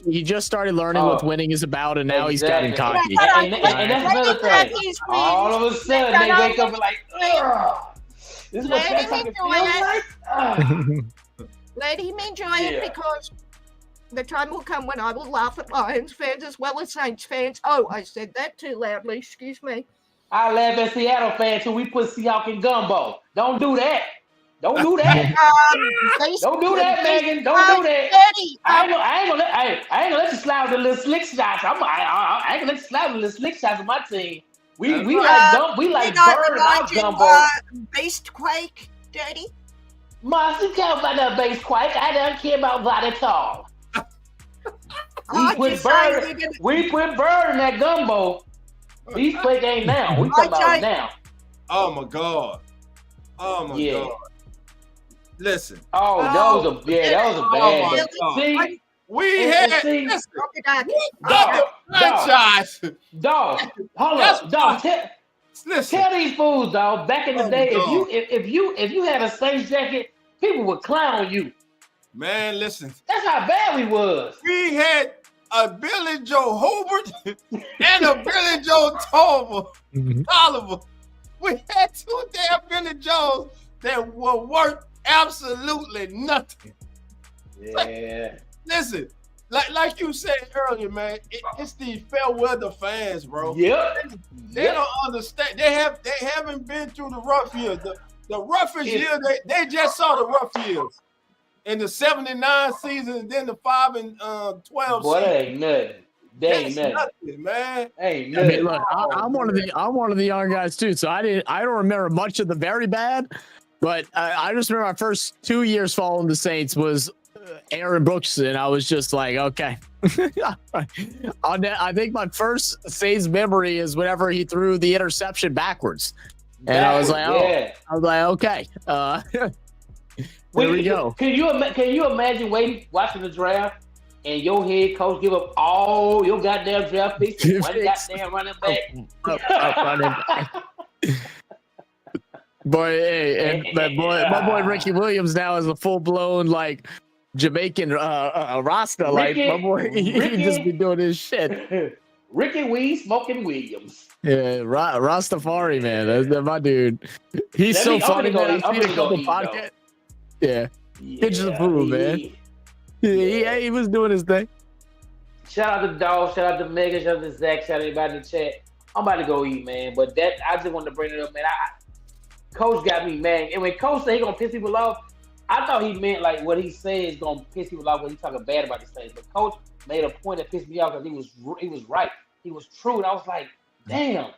he just started learning what winning is about, and now he's gotten cocky. And that's another thing. All of a sudden, they wake up and like, ugh. This is what that fucking feels like. Let him enjoy it because the time will come when I will laugh at Lions fans as well as Saints fans. Oh, I said that too loudly. Excuse me. I laugh at Seattle fans till we put Seahawks in gumbo. Don't do that. Don't do that. Don't do that, Megan. Don't do that. I ain't gonna let you slide with the little slick shots. I ain't gonna let you slide with the little slick shots of my team. We like bird out gumbo. Beast Quake, Dirty. Must you care about that Beast Quake? I don't care about that at all. We put bird in that gumbo. Beast Quake ain't now. We talking about now. Oh my God. God. Listen. That was a bad. See, we had franchise. Dog, hold up, dog. Tell these fools, dog. Back in the day, if you had a Saints jacket, people would clown you. Man, listen. That's how bad we was. We had a Billy Joe Hobart and a Billy Joe Toliver. We had two damn Billy Joes that were worth absolutely nothing. Yeah. Listen, like you said earlier, man, it's these fair weather fans, bro. Yep. They don't understand. They haven't been through the rough years. The roughest year, they just saw the rough years. In the 79 season, and then the 5 and 12 Boy, season. That ain't nothing. That ain't nothing, man. Ain't nothing. I mean, look, I'm one of the young guys too, so I don't remember much of the very bad, but I just remember my first 2 years following the Saints was Aaron Brooks, and I was just like, okay. I think my first Saints memory is whenever he threw the interception backwards, and I was like, okay. There we go. Can you imagine watching the draft and your head coach give up all your goddamn draft picks to one goddamn running back? Boy, my boy Ricky Williams now is a full blown like Jamaican Rasta, like Ricky- my boy, he Ricky- just be doing his shit. Ricky Weed smoking Williams. Yeah, Rastafari, man, that's my dude. He's so funny, man. I've seen a couple podcasts. Yeah, pictures of food, man. Yeah, he was doing his thing. Shout out to Dog, shout out to Megan, shout out to Zach, shout out to everybody in the chat. I'm about to go eat, man. But that I just wanted to bring it up, man. Coach got me mad. And when Coach said he gonna piss people off, I thought he meant like what he said is gonna piss people off when he talking bad about these things. But Coach made a point that pissed me off because he was right. He was true. And I was like, damn,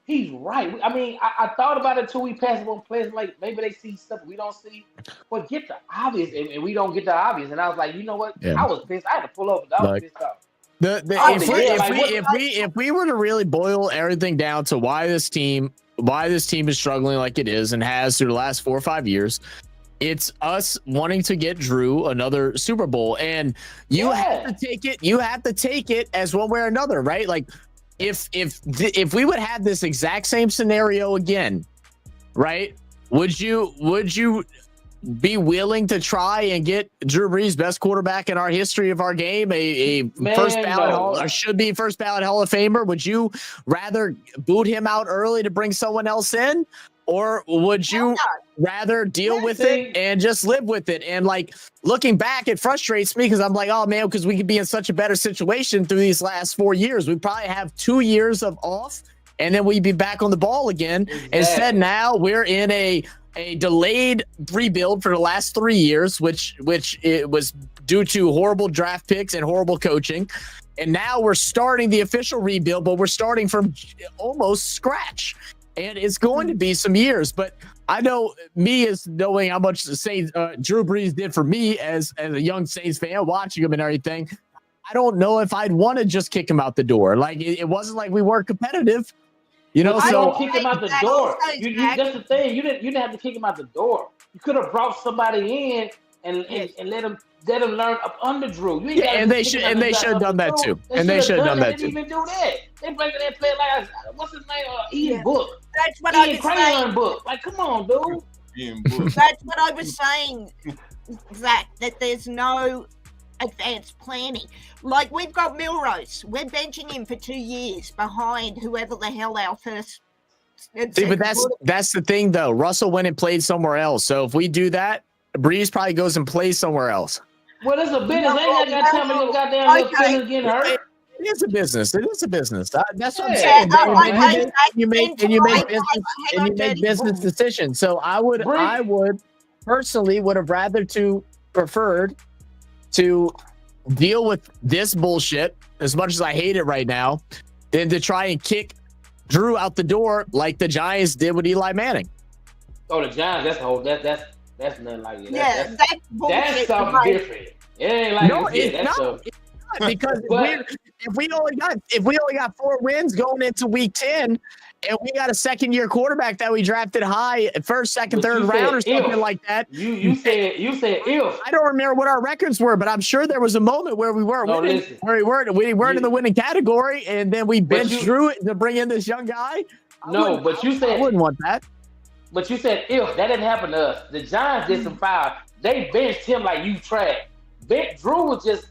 he's right. I mean, I thought about it too. We passed on players like maybe they see stuff we don't see. But get the obvious, and we don't get the obvious. And I was like, you know what? I was pissed. I had to pull over. I was pissed off. If we were to really boil everything down to why this team is struggling like it is and has through the last 4 or 5 years, it's us wanting to get Drew another Super Bowl, and you have to take it. You have to take it as one way or another, right? Like if we would have this exact same scenario again, right? Would you be willing to try and get Drew Brees, best quarterback in our history of our game, a first ballot or should be first ballot Hall of Famer? Would you rather boot him out early to bring someone else in, or would you rather deal with it and just live with it? And like looking back, it frustrates me because I'm like, oh man, because we could be in such a better situation through these last 4 years. We probably have 2 years of off, and then we'd be back on the ball again. Exactly. Instead, now we're in a delayed rebuild for the last 3 years, which it was due to horrible draft picks and horrible coaching. And now we're starting the official rebuild, but we're starting from almost scratch. And it's going to be some years, but I know me as knowing how much Drew Brees did for me as a young Saints fan, watching him and everything. I don't know if I'd want to just kick him out the door. Like it wasn't like we weren't competitive. You know, I so don't kick him out the door. That's the thing. You didn't have to kick him out the door. You could have brought somebody in and let him learn up under Drew. And they should have done that too. And they should have done that too. They didn't even do that. They bring that player like what's his name? Ian Book. That's what I was saying. Book. Like, come on, dude. Ian Book. That's what I was saying. That there's no advanced planning. Like we've got Milrose. We're benching him for 2 years behind whoever the hell our first. See, but that's the thing though. Russell went and played somewhere else. So if we do that, Breeze probably goes and plays somewhere else. Well, it's a business. They ain't got time to go goddamn feelings getting hurt. It is a business. It is a business. That's what I'm saying. You make business decisions. So I would personally would have rather preferred to deal with this bullshit as much as I hate it right now than to try and kick Drew out the door like the Giants did with Eli Manning. Oh, the Giants. That's nothing like it. Yeah, that's something different. It ain't like it's not because if we only got 4 wins going into week 10, and we got a second-year quarterback that we drafted high, first, second, third round, or something like that. You said if. I don't remember what our records were, but I'm sure there was a moment where we weren't winning, where we weren't in the winning category, and then we benched Drew to bring in this young guy. I wouldn't want that. But you said if that didn't happen to us, the Giants did some foul. They benched him like you trash. Drew was just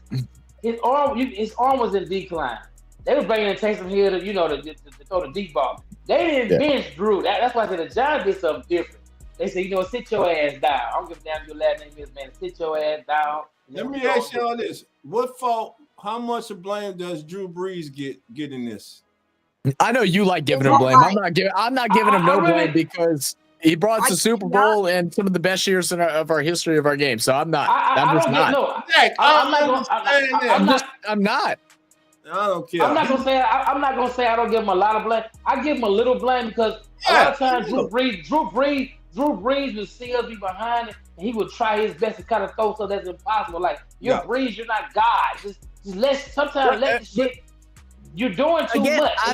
his arm was in decline. They were bringing in Taysom Hill to throw the deep ball. They didn't bench Drew. That's why I said the Giants did something different. They said, sit your ass down. I don't give a damn if your last name is, man. Sit your ass down. Let me ask y'all this: what fault? How much of blame does Drew Brees get in this? I know you like giving him blame. I'm not giving him no blame because he brought us the Super Bowl and some of the best years of our history of our game. So I'm not. I'm not. I don't care. I'm not gonna say I don't give him a lot of blame. I give him a little blame because a lot of times Drew Brees would see us be behind it, and he would try his best to kind of throw stuff that's impossible. Like Brees, you're not God. Just let the shit. You're doing too much. I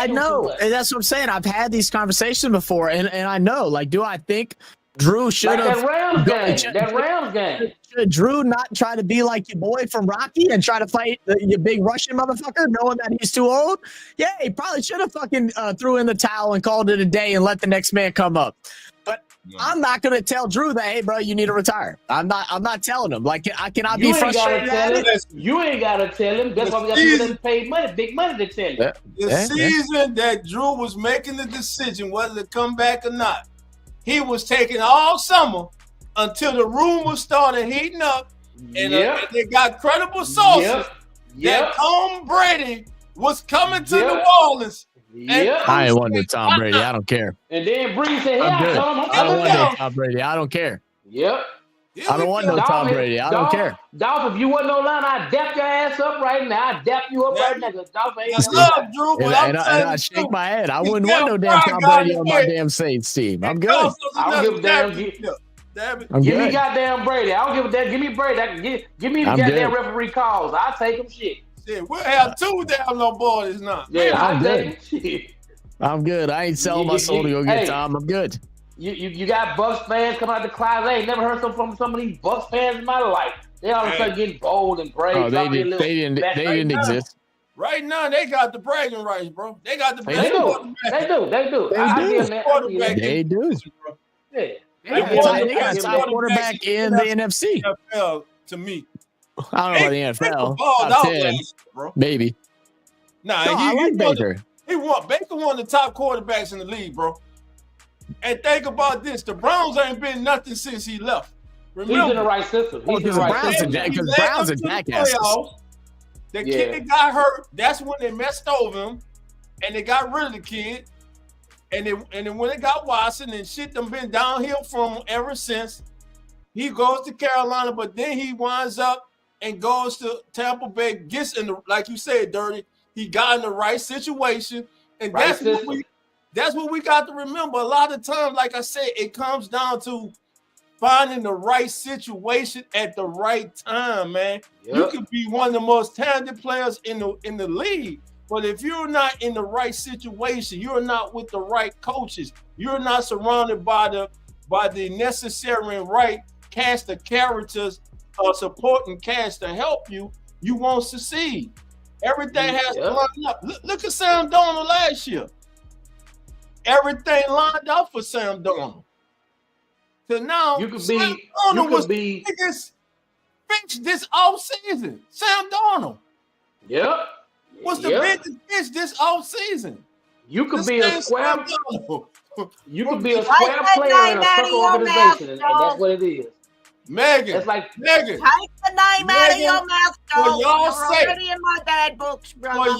know, and that's what I'm saying. I've had these conversations before, and I know. Like, do I think Drew should have that Rams game? Should Drew not try to be like your boy from Rocky and try to fight your big Russian motherfucker, knowing that he's too old? Yeah, he probably should have fucking threw in the towel and called it a day and let the next man come up. But I'm not gonna tell Drew that, hey, bro, you need to retire. I'm not telling him. Like, I cannot You be ain't frustrated. gotta tell him. You ain't gotta tell him. That's why we got people that pay money, big money to tell you. The season that Drew was making the decision whether to come back or not, he was taking all summer until the rumors started heating up, and they got credible sources that Tom Brady was coming to New Orleans. I ain't want no Tom Brady. I don't care. And then Brady said, "Yeah, I don't want no Tom Brady. I don't care. Yep. I don't want no Tom Brady. I don't care. Dolph, if you wasn't no line, I'd dap your ass up right now. I'd dap you up right now. Dolph ain't love Drew, but and I shake my head. I wouldn't want no damn Tom Brady on my damn Saints team. I'm good. I don't give a damn. Give me goddamn Brady. I don't give a damn. Give me Brady. Give me the goddamn referee calls. I'll take him shit. Shit, we'll have 2 damn no boys now. Yeah, I'm good. I'm good. I ain't selling my soul to go get Tom. I'm good. You got Bucks fans coming out the closet. I ain't never heard from some of these Bucks fans in my life. They all of a sudden getting bold and brave. Oh, they didn't exist. Right now, they got the bragging rights, bro. They got the They do. They do. They do. Yeah. They got a top quarterback in the NFC. NFL, to me. I don't know about the NFL. Top 10, maybe. Nah, I like Baker. Baker one of the top quarterbacks in the league, bro. And think about this: the Browns ain't been nothing since he left. Remember, he's in the right system. Because Browns are jackasses. The kid got hurt. That's when they messed over him, and they got rid of the kid. And then when they got Watson and shit, them been downhill from him ever since. He goes to Carolina, but then he winds up and goes to Tampa Bay. Gets in the, like you said, Dirty. He got in the right situation, and that's what we got to remember. A lot of times, like I said, it comes down to finding the right situation at the right time, man. Yep. You could be one of the most talented players in the league, but if you're not in the right situation, you're not with the right coaches, you're not surrounded by the necessary and right cast of characters or supporting cast to help you, you won't succeed. Everything has to line up. Look at Sam Darnold last year. Everything lined up for Sam Darnold. So now Sam Darnold was the biggest fish this offseason. Sam Darnold. Yep. Was the biggest fish this offseason. You could be a square. You could be a square player in a circle organization, and that's what it is. Megan, it's like Megan. Take the name out of your mouth, for y'all's sake. Already in my bad books, brother. For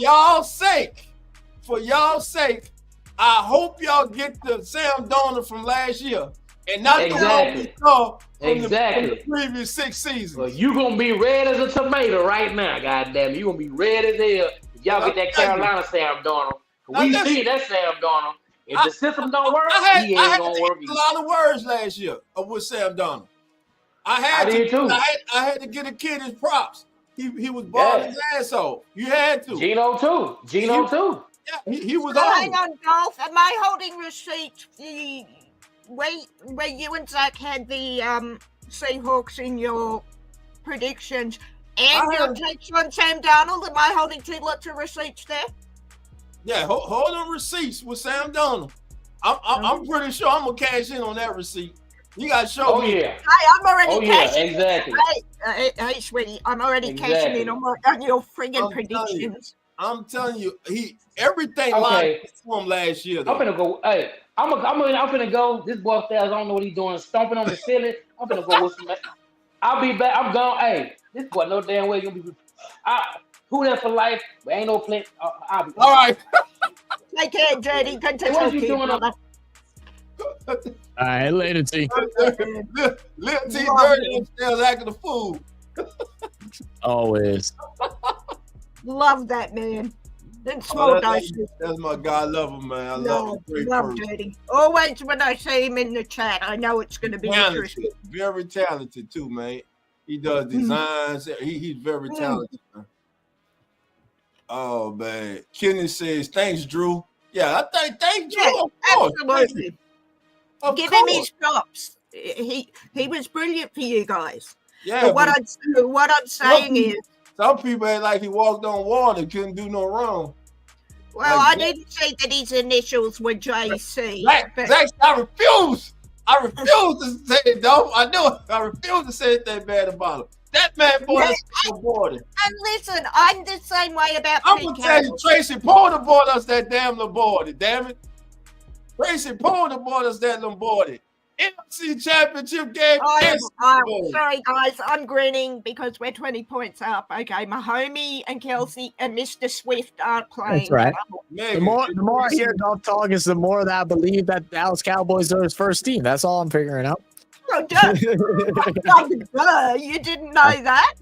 y'all's sake, I hope y'all get the Sam Darnold from last year and not the one we saw from the previous 6 seasons. Well, you gonna be red as a tomato right now, goddamn. You gonna be red as hell if y'all get that Carolina Sam Darnold. We see that Sam Darnold. If the system don't work, he ain't gonna work. A lot of words last year with Sam Darnold. I had to get a kid his props. He was balling his ass off. You had to. Gino too. Yeah, he was on. Hang on, Dolph. Am I holding receipts? Where you and Zach had the Seahawks in your predictions and your takes on Sam Darnold? Am I holding 2 lots of receipts there? Yeah, hold on receipts with Sam Darnold. I'm pretty sure I'm gonna cash in on that receipt. You gotta show me. Yeah. Hey, I'm already cashing. Exactly. Hey, sweetie, I'm already cashing in on your friggin' predictions. I'm telling you, everything lined up for him last year. Though. I'm gonna go. Hey, I'm gonna go. This boy says I don't know what he's doing, stomping on the ceiling. I'm gonna go with some. I'll be back. I'm gone. Hey, this boy no damn way gonna be. Who there for life? But ain't no play. I'll be. All right. Take care, Dirty. Good to what you doing? All right, later, T. Little T Dirty upstairs acting a fool. Always. Love that man. Then small doses. That's my guy. I love him, man. I love him. Love Dirty. Always when I see him in the chat, I know it's going to be interesting. Very talented too, man. He does designs. He's very talented, man. Oh man, Kenny says thanks, Drew. Yeah, I think thanks, Drew. Yeah, absolutely. Give him his props. He was brilliant for you guys. Yeah. But what I'm saying is, some people ain't like he walked on water, couldn't do no wrong. Well, I didn't say that his initials were JC. Zach, I refuse. I refuse to say it, though. I know it. I refuse to say anything bad about him. That man bought us Lamborghini. And listen, I'm the same way about I'm going to tell you, Tracy Porter bought us that damn Lamborghini, damn it. Tracy Porter bought us that Lamborghini. NFC Championship game. Sorry, guys. I'm grinning because we're 20 points up. Okay, my homie and Kelsey and Mr. Swift aren't playing. That's right. The more I hear Dolph talk is the more that I believe that the Dallas Cowboys are his first team. That's all I'm figuring out. Oh, you didn't know that?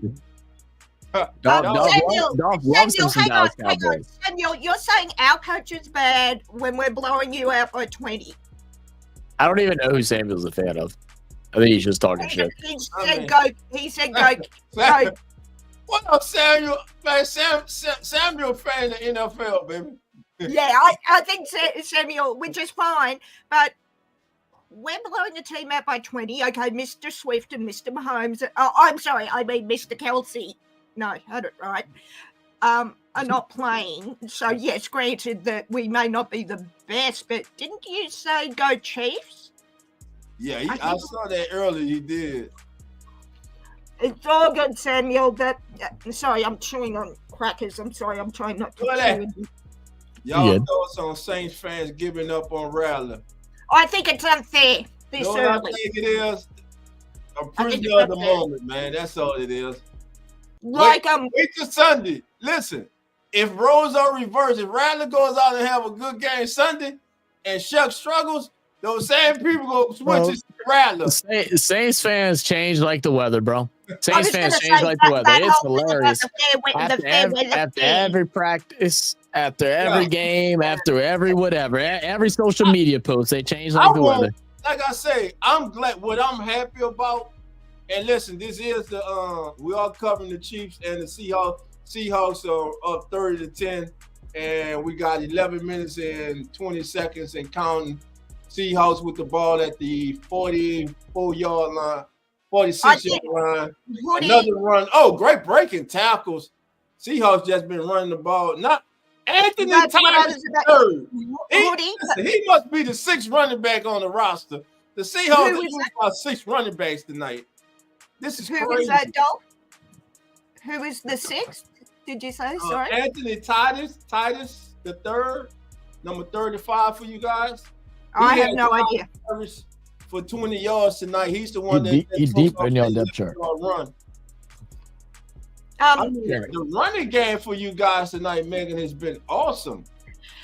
Samuel, you're saying our coach is bad when we're blowing you out by 20. I don't even know who Samuel's a fan of. I think he's just talking shit. He said go. Go. What up, Samuel? Man, Samuel fan of the NFL, baby. Yeah, I think Samuel, which is fine, but we're blowing the team out by 20. Okay, Mr. Swift and Mr. Mahomes. Oh, I'm sorry, I mean Mr. Kelsey. No, I had it right. Are not playing. So yes, granted that we may not be the best, but didn't you say go Chiefs? Yeah, I saw that earlier. He did. It's all good, Samuel. Sorry, I'm chewing on crackers. I'm sorry, I'm trying not to chew. Y'all thoughts on Saints fans giving up on Rattler? I think it's unfair this early. I think it is a prisoner of the moment, man. That's all it is. Wait till Sunday. Listen, if roles are reversed, if Rattler goes out and have a good game Sunday, and Shuck struggles, those same people go switch to Rattler. Saints fans change like the weather, bro. Saints fans change like the weather. It's hilarious. After every practice, after every game, after every whatever, every social media post, they change like the weather. Like I say, I'm glad. What I'm happy about, and listen, this is the we are covering the Chiefs and the Seahawks. Seahawks are up 30-10, and we got 11 minutes and 20 seconds and counting. Seahawks with the ball at the 44-yard line, 46-yard line. Another run. Oh, great breaking tackles. Seahawks just been running the ball. Not Anthony Titus third. He must be the sixth running back on the roster. The Seahawks are using about 6 running backs tonight. This is crazy. Who is that, Dolph? Who is the sixth? Did you say? Sorry. Anthony Titus the third, number 35 for you guys. I have no idea. For 20 yards tonight, he's the one he's deep in your depth chart. Run. The running game for you guys tonight, Megan, has been awesome.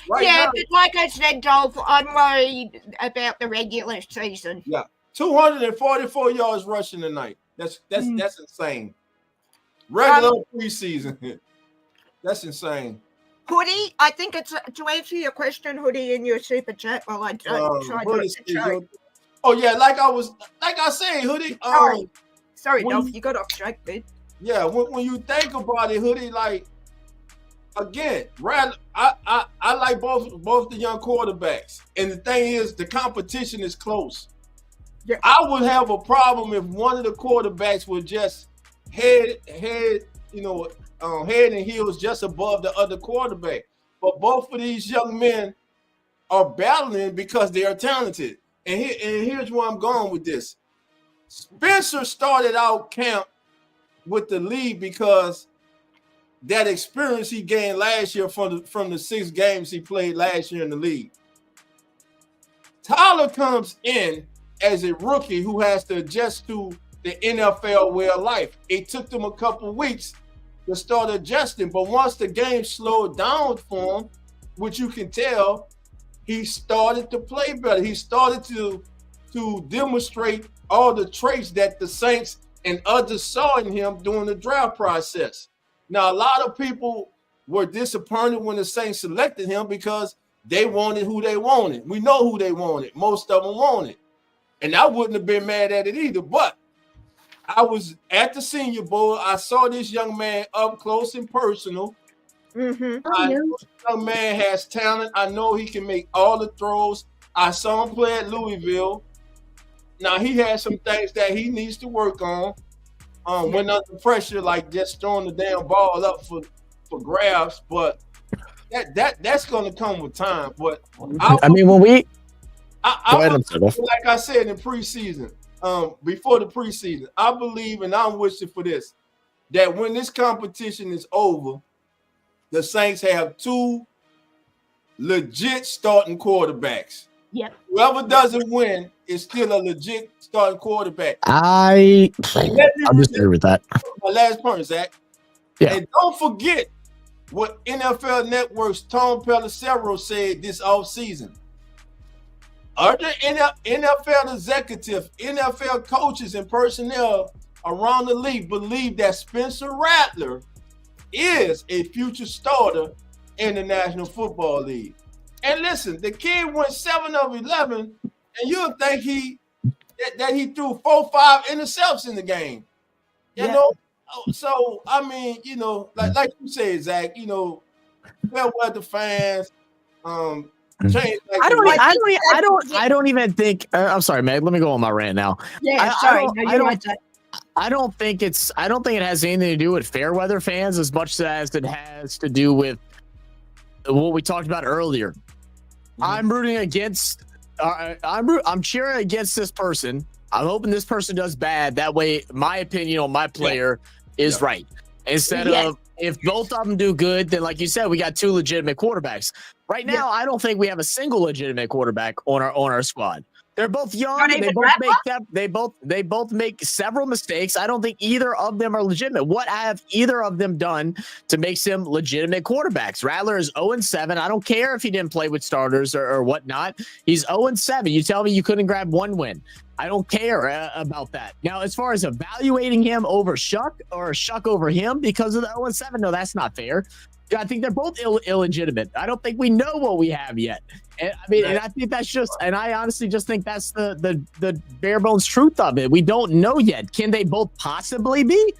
Right now, but like I said, Dolph, I'm worried about the regular season. Yeah, 244 yards rushing tonight. That's insane. Regular preseason. That's insane. Hoodie, I think it's to answer your question, Hoodie, in your super chat while I try to. Oh yeah, like I say, Hoodie. Sorry, Dolph, you got off track, dude. Yeah, when you think about it, Hoodie, like again, I like both the young quarterbacks, and the thing is, the competition is close. Yeah. I would have a problem if one of the quarterbacks would just head and heels just above the other quarterback. But both of these young men are battling because they are talented. And here's where I'm going with this. Spencer started out camp with the lead because that experience he gained last year from the 6 games he played last year in the league. Tyler comes in as a rookie who has to adjust to the NFL way of life. It took them a couple weeks to start adjusting, but once the game slowed down for him, which you can tell, he started to play better. He started to demonstrate all the traits that the Saints and others saw in him during the draft process. Now, a lot of people were disappointed when the Saints selected him because they wanted who they wanted. We know who they wanted. Most of them wanted. And I wouldn't have been mad at it either, but I was at the Senior Bowl. I saw this young man up close and personal. Mm-hmm. I know this young man has talent. I know he can make all the throws. I saw him play at Louisville. Now, he has some things that he needs to work on when under pressure, like just throwing the damn ball up for grabs. But that's going to come with time. But Like I said in preseason, before the preseason, I believe, and I'm wishing for this, that when this competition is over, the Saints have 2 legit starting quarterbacks. Yep. Whoever doesn't win is still a legit starting quarterback. I'm disagree with that. My last point, Zach. Yeah. And don't forget what NFL Network's Tom Pelissero said this offseason. Other NFL executives, NFL coaches, and personnel around the league believe that Spencer Rattler is a future starter in the National Football League. And listen, the kid went 7 of 11, and you'll think that he threw 4-5 interceptions in the game. You know? So I mean, you know, like you said, Zach, you know, fair weather fans, change. I don't even think. I'm sorry, Meg. Let me go on my rant now. Yeah, I don't think it has anything to do with fair weather fans as much as it has to do with what we talked about earlier. Mm-hmm. I'm rooting against. I'm cheering against this person. I'm hoping this person does bad. That way, my opinion on my player is right. Instead of if both of them do good, then like you said, we got 2 legitimate quarterbacks. Right now, I don't think we have a single legitimate quarterback on our squad. They're both young. They both make several mistakes. I don't think either of them are legitimate. What have either of them done to make them legitimate quarterbacks? Rattler is 0-7. I don't care if he didn't play with starters or whatnot. He's 0-7. You tell me you couldn't grab 1 win. I don't care about that. Now, as far as evaluating him over Shuck or Shuck over him because of the 0-7, no, that's not fair. I think they're both illegitimate. I don't think we know what we have yet. And I mean, and I think that's just, and I honestly just think that's the bare bones truth of it. We don't know yet. Can they both possibly be?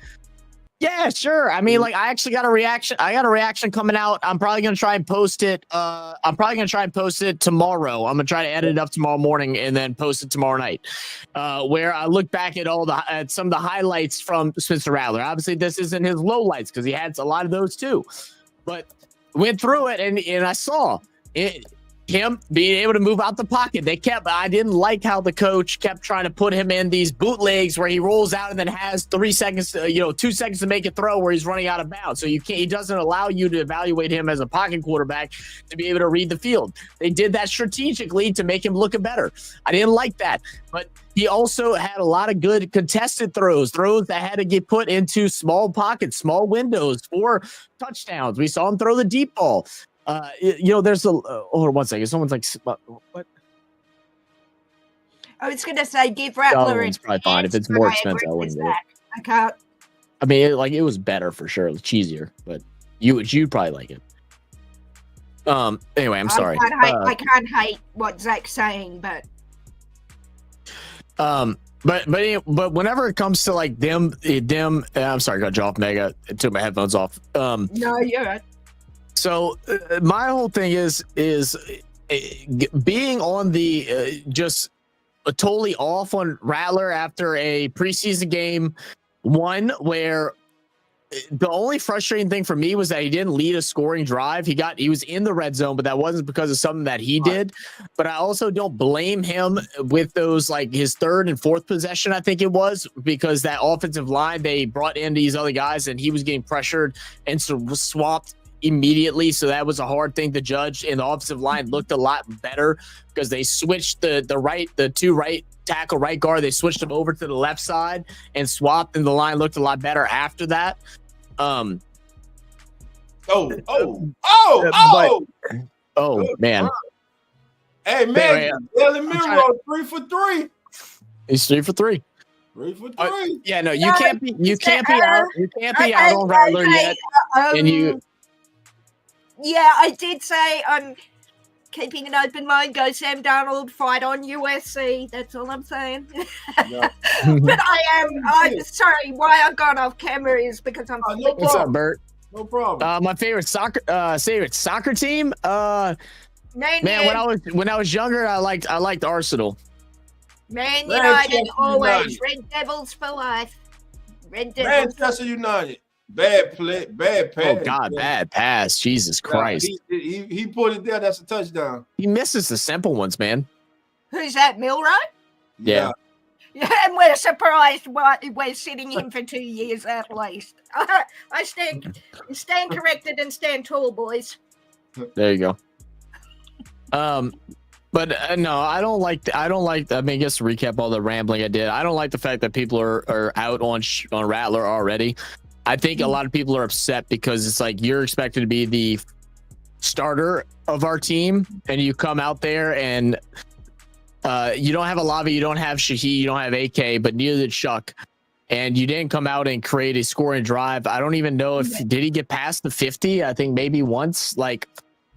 Yeah, sure. I mean, like I actually got a reaction. I got a reaction coming out. I'm probably going to try and post it. Tomorrow. I'm going to try to edit it up tomorrow morning and then post it tomorrow night. Where I look back at some of the highlights from Spencer Rattler. Obviously, this isn't his lowlights because he had a lot of those too. But went through it and I saw it. Him being able to move out the pocket. I didn't like how the coach kept trying to put him in these bootlegs where he rolls out and then has 3 seconds, 2 seconds to make a throw where he's running out of bounds. So he doesn't allow you to evaluate him as a pocket quarterback to be able to read the field. They did that strategically to make him look better. I didn't like that, but he also had a lot of good contested throws that had to get put into small pockets, small windows for touchdowns. We saw him throw the deep ball. There's hold on 1 second. Someone's like, what? I was going to say, give Rattler it's probably fine. If it's more expensive, I wouldn't do it. I can't. I mean, it was better for sure. Cheesier, but you'd probably like it. Anyway, I'm sorry. I can't hate what Zach's saying, but. But whenever it comes to like them, I'm sorry, I got you off, Mega. I took my headphones off. No, you're right. So my whole thing is being on the just totally off on Rattler after a preseason game 1 where the only frustrating thing for me was that he didn't lead a scoring drive. He was in the red zone, but that wasn't because of something that he did. But I also don't blame him with those, like his 3rd and 4th possession, I think it was, because that offensive line, they brought in these other guys and he was getting pressured and swapped immediately. So that was a hard thing to judge. And the offensive line looked a lot better because they switched the 2 right tackle, right guard. They switched them over to the left side and swapped, and the line looked a lot better after that. Man. Hey man, Jalen Milroe 3 for 3. He's 3 for 3. 3 for 3. Yeah, no, you can't be out on Rattler yet. Yeah, I did say I'm keeping an open mind. Go Sam Darnold, fight on USC. That's all I'm saying. Yeah. But I'm sorry. Why I've gone off camera is because I'm. What's up, Bert? No problem. My favorite soccer team. Man, when I was younger, I liked Arsenal. Man United always. Red Devils for life. Red Devils. Manchester United. Bad play, bad pass. Oh God, bad pass. Jesus Christ. He put it there. That's a touchdown. He misses the simple ones, man. Who's that, Milroy? Yeah. Yeah, and we're surprised why we're sitting in for 2 years at least. I stand corrected and stand tall, boys. There you go. But no, I don't like. I mean, I guess to recap all the rambling I did. I don't like the fact that people are out on Rattler already. I think a lot of people are upset because it's like you're expected to be the starter of our team, and you come out there and you don't have Olave, you don't have Shahi, you don't have AK, but neither did Chuck. And you didn't come out and create a scoring drive. I don't even know if did he get past the 50. I think maybe once. Like,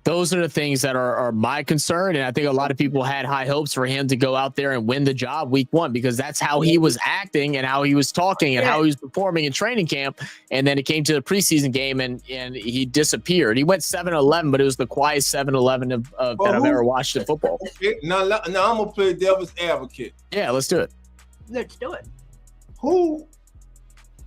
those are the things that are my concern. And I think a lot of people had high hopes for him to go out there and win the job week 1 because that's how he was acting and how he was talking and how he was performing in training camp. And then it came to the preseason game and he disappeared. He went 7-11, but it was the quietest 7-11 that I've ever watched in football. Now I'm going to play devil's advocate. Yeah, let's do it. Let's do it. Who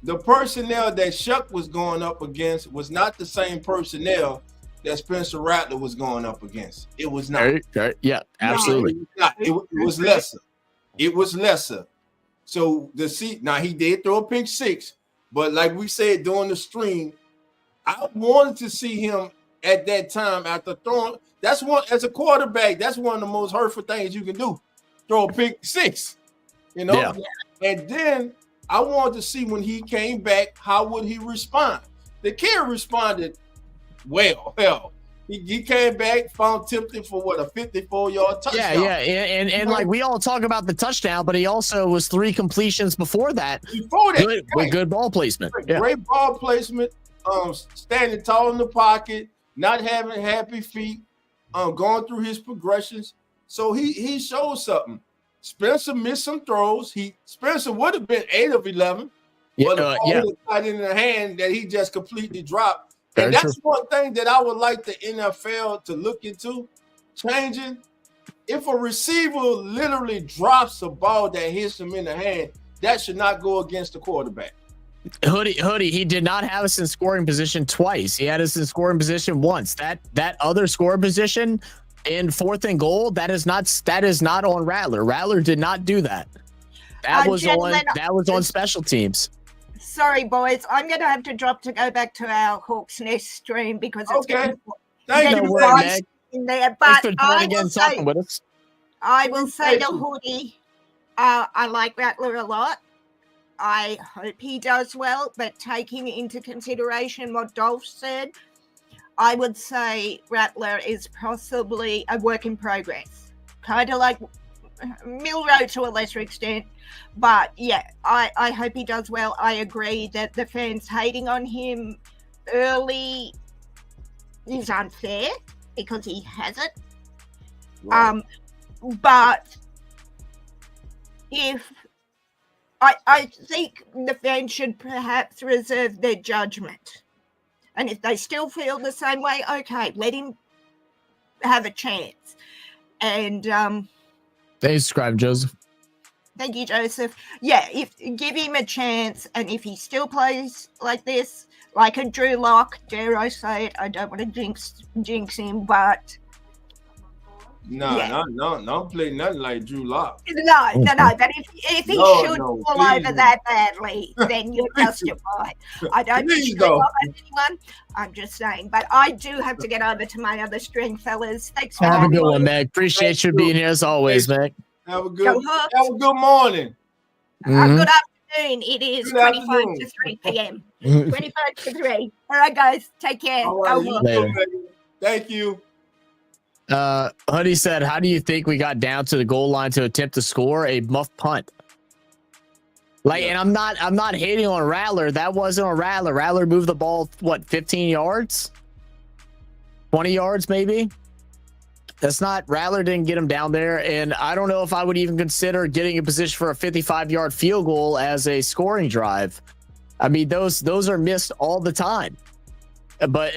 the personnel that Shuck was going up against was not the same personnel that Spencer Rattler was going up against. It was not. Okay. Yeah, absolutely. No, it was lesser. It was lesser. So now he did throw a pick 6, but like we said during the stream, I wanted to see him at that time after throwing. That's one as a quarterback. That's one of the most hurtful things you can do. Throw a pick 6, you know. Yeah. And then I wanted to see when he came back, how would he respond? The kid responded well. Hell, he came back, found Tipton for a 54-yard touchdown. Yeah, and like we all talk about the touchdown, but he also was 3 completions before that. With good ball placement. Great ball placement. Standing tall in the pocket, not having happy feet. Going through his progressions. So he showed something. Spencer missed some throws. Spencer would have been 8 of 11, but the ball was tight in the hand that he just completely dropped. And that's one thing that I would like the NFL to look into, changing. If a receiver literally drops a ball that hits him in the hand, that should not go against the quarterback. Hoodie, he did not have us in scoring position twice. He had us in scoring position once. That other scoring position in 4th and goal, that is not on Rattler. Rattler did not do that. That was on special teams. Sorry, boys. I'm going to have to drop to go back to our Hawks Nest stream because it's getting in there. But I will say to Hoodie, I like Rattler a lot. I hope he does well, but taking into consideration what Dolph said, I would say Rattler is possibly a work in progress. Kind of like Milrow to a lesser extent. But yeah, I hope he does well. I agree that the fans hating on him early is unfair because he hasn't. Right. But if I think the fans should perhaps reserve their judgment. And if they still feel the same way, okay, let him have a chance. And thanks, subscribe, Joseph. Thank you, Joseph. Yeah, give him a chance, and if he still plays like this, like a Drew Lock, dare I say it, I don't want to jinx him, but don't play nothing like Drew Lock. No, but if he should fall over that badly, then you're justified. I don't think anyone. I'm just saying, but I do have to get over to my other stream, fellas. Thanks for having me. Have a good one, Meg. Appreciate you being here as always, Meg. Have a good morning. Good afternoon. It is 25 to 3 p.m. 25 to 3. All right, guys. Take care. Right, thank you. Hoodie said, how do you think we got down to the goal line to attempt to score a muff punt? And I'm not hating on Rattler. That wasn't on Rattler. Rattler moved the ball, 15 yards? 20 yards, maybe? Rattler didn't get him down there, and I don't know if I would even consider getting a position for a 55-yard field goal as a scoring drive. I mean, those are missed all the time. But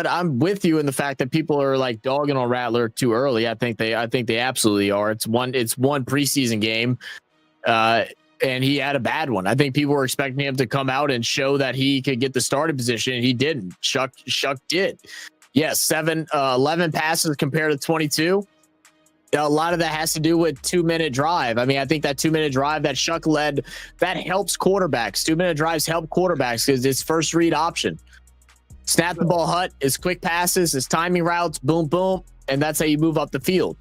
I'm with you in the fact that people are like dogging on Rattler too early. I think they absolutely are. It's one preseason game, and he had a bad one. I think people were expecting him to come out and show that he could get the starting position, and he didn't. Shuck did. Yes, 11 passes compared to 22. A lot of that has to do with 2-minute drive. I mean, I think that 2-minute drive that Shuck led, that helps quarterbacks. 2-minute drives help quarterbacks because it's first read option. Snap the ball hut, is quick passes, is timing routes, boom, boom, and that's how you move up the field.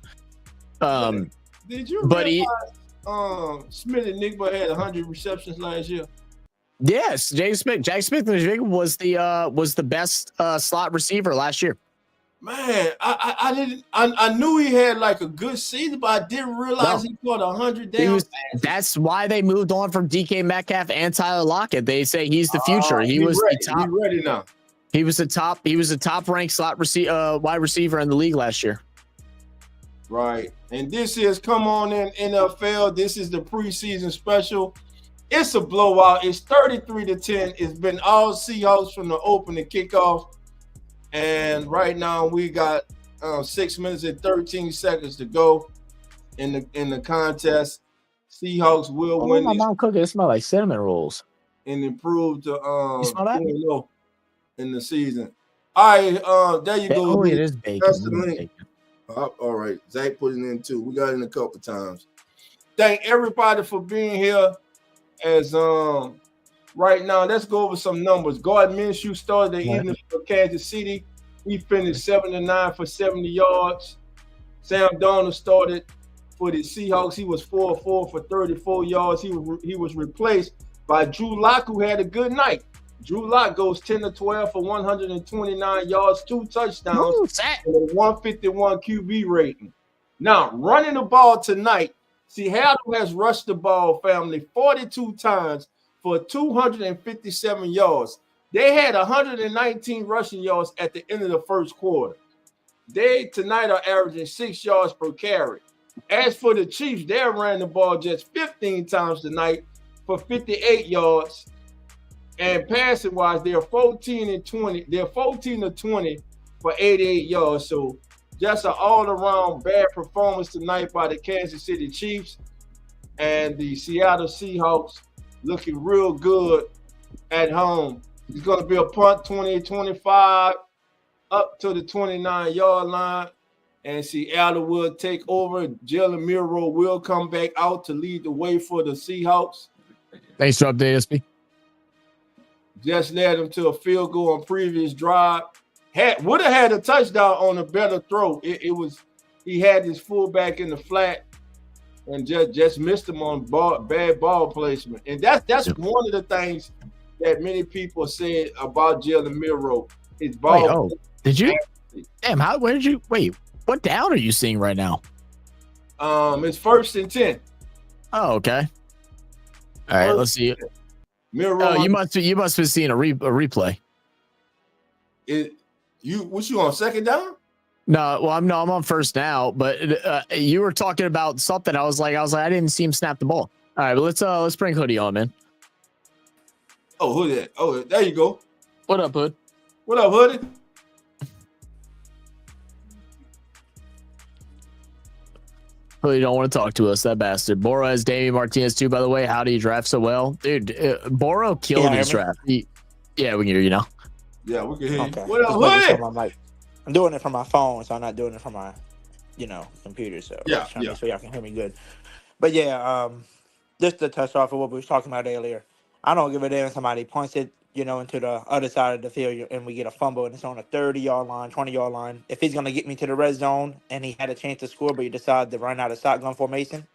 Did you realize Smith and Nigba had 100 receptions last year? Yes, Jack Smith was the best slot receiver last year. Man, I knew he had like a good season, but I didn't realize he caught 100 damn passes. That's why they moved on from DK Metcalf and Tyler Lockett. They say he's the future. He was ready. the top. He's ready now. He was the top ranked slot wide receiver in the league last year. Right. And this is Come On In NFL. This is the preseason special. It's a blowout. It's 33-10. It's been all Seahawks from the opening kickoff. And right now we got 6 minutes and 13 seconds to go in the contest. Seahawks will win. My mom cooking. It smells like cinnamon rolls. And improve to you smell that? In the season. All right, there you go. Oh, it is bacon. That's the link. All right, Zach put it in too. We got it in a couple times. Thank everybody for being here. As right now, let's go over some numbers. Gardner Minshew started the evening for Kansas City. He finished 7-9 for 70 yards. Sam Darnold started for the Seahawks. He was 4-4 for 34 yards. He was replaced by Drew Lock, who had a good night. Drew Lock goes 10-12 for 129 yards, 2 touchdowns, and a 151 QB rating. Now, running the ball tonight, Seattle has rushed the ball, family, 42 times for 257 yards. They had 119 rushing yards at the end of the first quarter. They tonight are averaging 6 yards per carry. As for the Chiefs, they ran the ball just 15 times tonight for 58 yards. And passing wise, they're 14-20. They're 14-20 for 88 yards. So just an all-around bad performance tonight by the Kansas City Chiefs. And the Seattle Seahawks looking real good at home. It's going to be a punt 20-25 up to the 29-yard line. And Seattle will take over. Jalen Miro will come back out to lead the way for the Seahawks. Thanks for updating us, B. Just led him to a field goal on previous drive. Would have had a touchdown on a better throw. He had his fullback in the flat and just missed him on bad ball placement. And that's one of the things that many people said about Jalen Miro. His ball. Did you? Damn, what down are you seeing right now? It's 1st and 10. Oh, okay. All right, let's see. Miro, you must have seen a replay. Was you on 2nd down? No, well, I'm on 1st now, but you were talking about something. I was like, I didn't see him snap the ball. All right, but let's bring Hoodie on, man. Oh, Hoodie. Oh, there you go. What up, Hood? What up, Hoodie? Hoodie don't want to talk to us, that bastard. Boro has Damian Martinez too, by the way. How do you draft so well? Dude, Boro killed his draft. Yeah, we can hear you now. Yeah, we can hear you. Okay. What up, Hoodie? I'm doing it from my phone, so I'm not doing it from my, computer. So yeah. So y'all can hear me good. But yeah, just to touch off of what we were talking about earlier, I don't give a damn if somebody points it, into the other side of the field and we get a fumble and it's on a 30-yard line, 20-yard line. If he's gonna get me to the red zone and he had a chance to score, but he decided to run out of shotgun formation,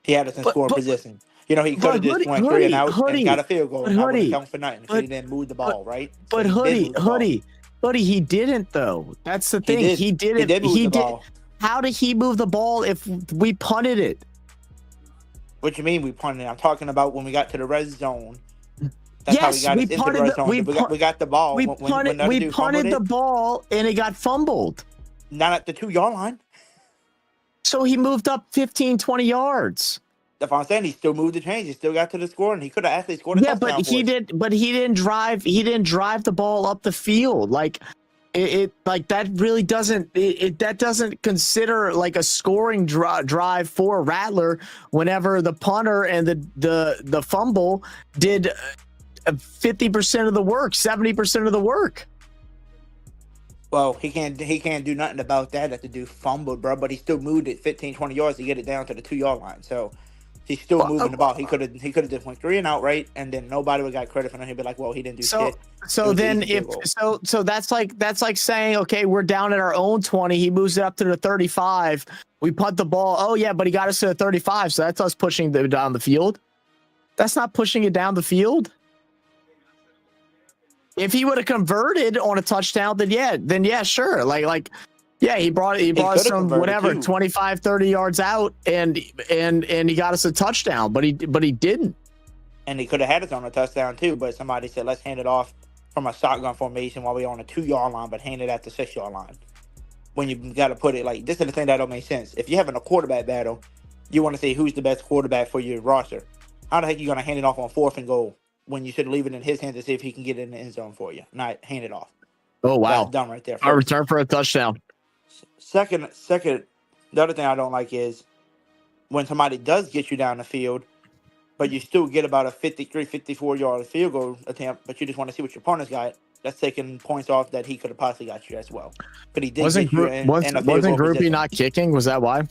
he had us in scoring position. He could have just went 3 and out and got a field goal. And I wouldn't count for nothing if he didn't move the ball, right? But Hoodie, he didn't though. That's the thing. He didn't. He did. How did he move the ball if we punted it? What you mean we punted it? I'm talking about when we got to the red zone. That's yes, how we got into the red zone. We got the ball. We punted the ball and it got fumbled. Not at the 2-yard line. So he moved up 15, 20 yards. That's what I'm saying. He still moved the chains. He still got to the score, and he could have actually scored a touchdown. But he didn't drive. He didn't drive the ball up the field. Like that really doesn't. That doesn't consider like a scoring drive for Rattler. Whenever the punter and the fumble did 50% of the work, 70% of the work. Well, he can't do nothing about that. The dude fumbled, bro, but he still moved it 15, 20 yards to get it down to the 2-yard line. So he's still moving the ball. He could have just went 3 and out, right? And then nobody would got credit for him. He'd be like, well, he didn't do shit. So then so that's like saying, okay, we're down at our own 20. He moves it up to the 35. We punt the ball. Oh yeah, but he got us to the 35. So that's us pushing down the field. That's not pushing it down the field. If he would have converted on a touchdown, then yeah, sure. Yeah, he brought us from whatever 25, 30 yards out and he got us a touchdown, but he didn't. And he could have had us on a touchdown too, but somebody said let's hand it off from a shotgun formation while we're on a 2-yard line, but hand it at the 6-yard line. When you got to put it like this is the thing that don't make sense. If you're having a quarterback battle, you want to say who's the best quarterback for your roster. How the heck are you gonna hand it off on 4th and goal? When you should leave it in his hands to see if he can get it in the end zone for you, not hand it off. Oh wow, that's done right there. Our return for a touchdown. Second, the other thing I don't like is when somebody does get you down the field, but you still get about a 53, 54-yard field goal attempt, but you just want to see what your opponent's got. That's taking points off that he could have possibly got you as well. But he did. Wasn't Groupie not kicking? Was that why?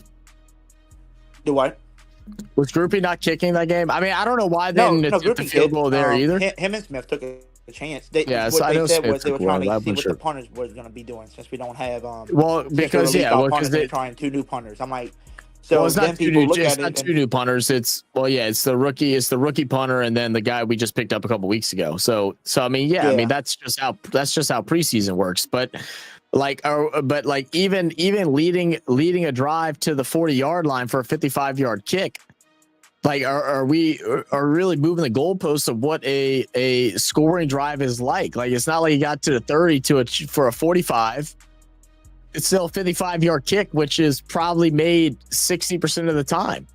The what? Was Groupie not kicking that game? I mean, I don't know why they didn't get the field goal there either. Him and Smith took a chance. What they said was they were trying to see what the punters was going to be doing since we don't have. Because they're trying 2 new punters. I'm like, so it's not 2 new punters. It's the rookie. It's the rookie punter, and then the guy we just picked up a couple weeks ago. So I mean, I mean that's just how preseason works. But even leading a drive to the 40-yard line for a 55-yard kick, are we really moving the goalposts of what a scoring drive is like? Like it's not like you got to the 30 for a 45. It's still a 55-yard kick, which is probably made 60% of the time.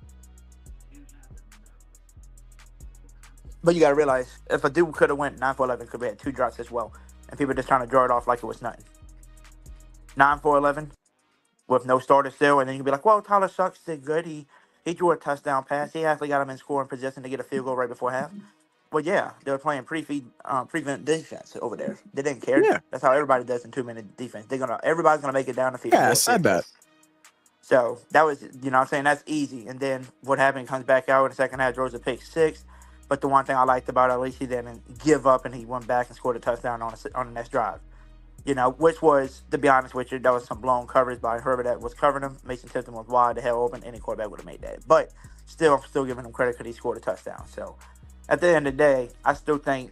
But you got to realize, if a dude could have went 9 for 11, could have had 2 drops as well, and people just trying to draw it off like it was nothing. 9 for 11 with no starter still, and then you'd be like, well, Tyler Shucks did good. He drew a touchdown pass. He actually got him in scoring position to get a field goal right before half. Well, yeah, they were playing prevent defense over there. They didn't care. Yeah. That's how everybody does in 2-minute defense. Everybody's gonna make it down the field. Yeah, I said that. So that was, what I'm saying, that's easy. And then what happened? Comes back out in the second half, throws a pick 6. But the one thing I liked about it, at least he didn't give up and he went back and scored a touchdown on the next drive. Which was, to be honest with you, that was some blown coverage by Herbert that was covering him. Mason Tipton was wide the hell open. Any quarterback would have made that. But still, I'm still giving him credit because he scored a touchdown. So at the end of the day, I still think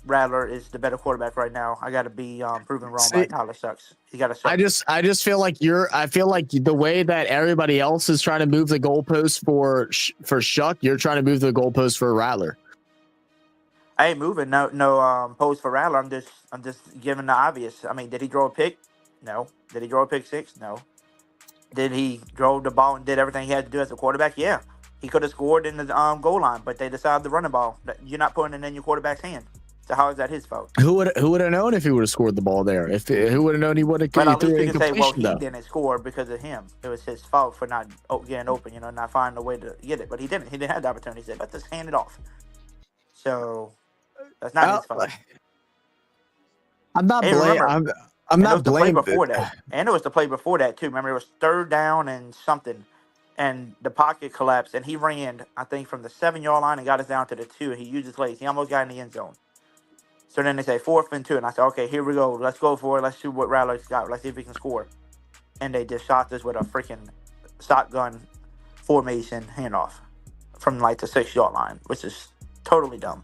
Rattler is the better quarterback right now. I got to be proven wrong by Tyler Shucks. He got to. I just feel like I feel like the way that everybody else is trying to move the goalpost for Shuck, you're trying to move the goalpost for Rattler. I ain't moving no post for Rattler. I'm just giving the obvious. I mean, did he throw a pick? No. Did he throw a pick 6? No. Did he throw the ball and did everything he had to do as a quarterback? Yeah. He could have scored in the goal line, but they decided to run the ball. You're not putting it in your quarterback's hand. So how is that his fault? Who would have known if he would have scored the ball there? Who would have known he would have? But at least you can say, well, he didn't score because of him. It was his fault for not getting open. Not finding a way to get it. But he didn't. He didn't have the opportunity. He said, "Let's just hand it off." So that's not his fault. I'm not blaming. I'm not blaming. Before that, and it was the play before that too. Remember, it was 3rd down and something. And the pocket collapsed, and he ran, I think, from the 7-yard line and got us down to the 2. And he used his legs. He almost got in the end zone. So then they say 4th and 2, and I said, okay, here we go. Let's go for it. Let's see what Rattler's got. Let's see if he can score. And they just shot us with a freaking shotgun formation handoff from like the 6-yard line, which is totally dumb.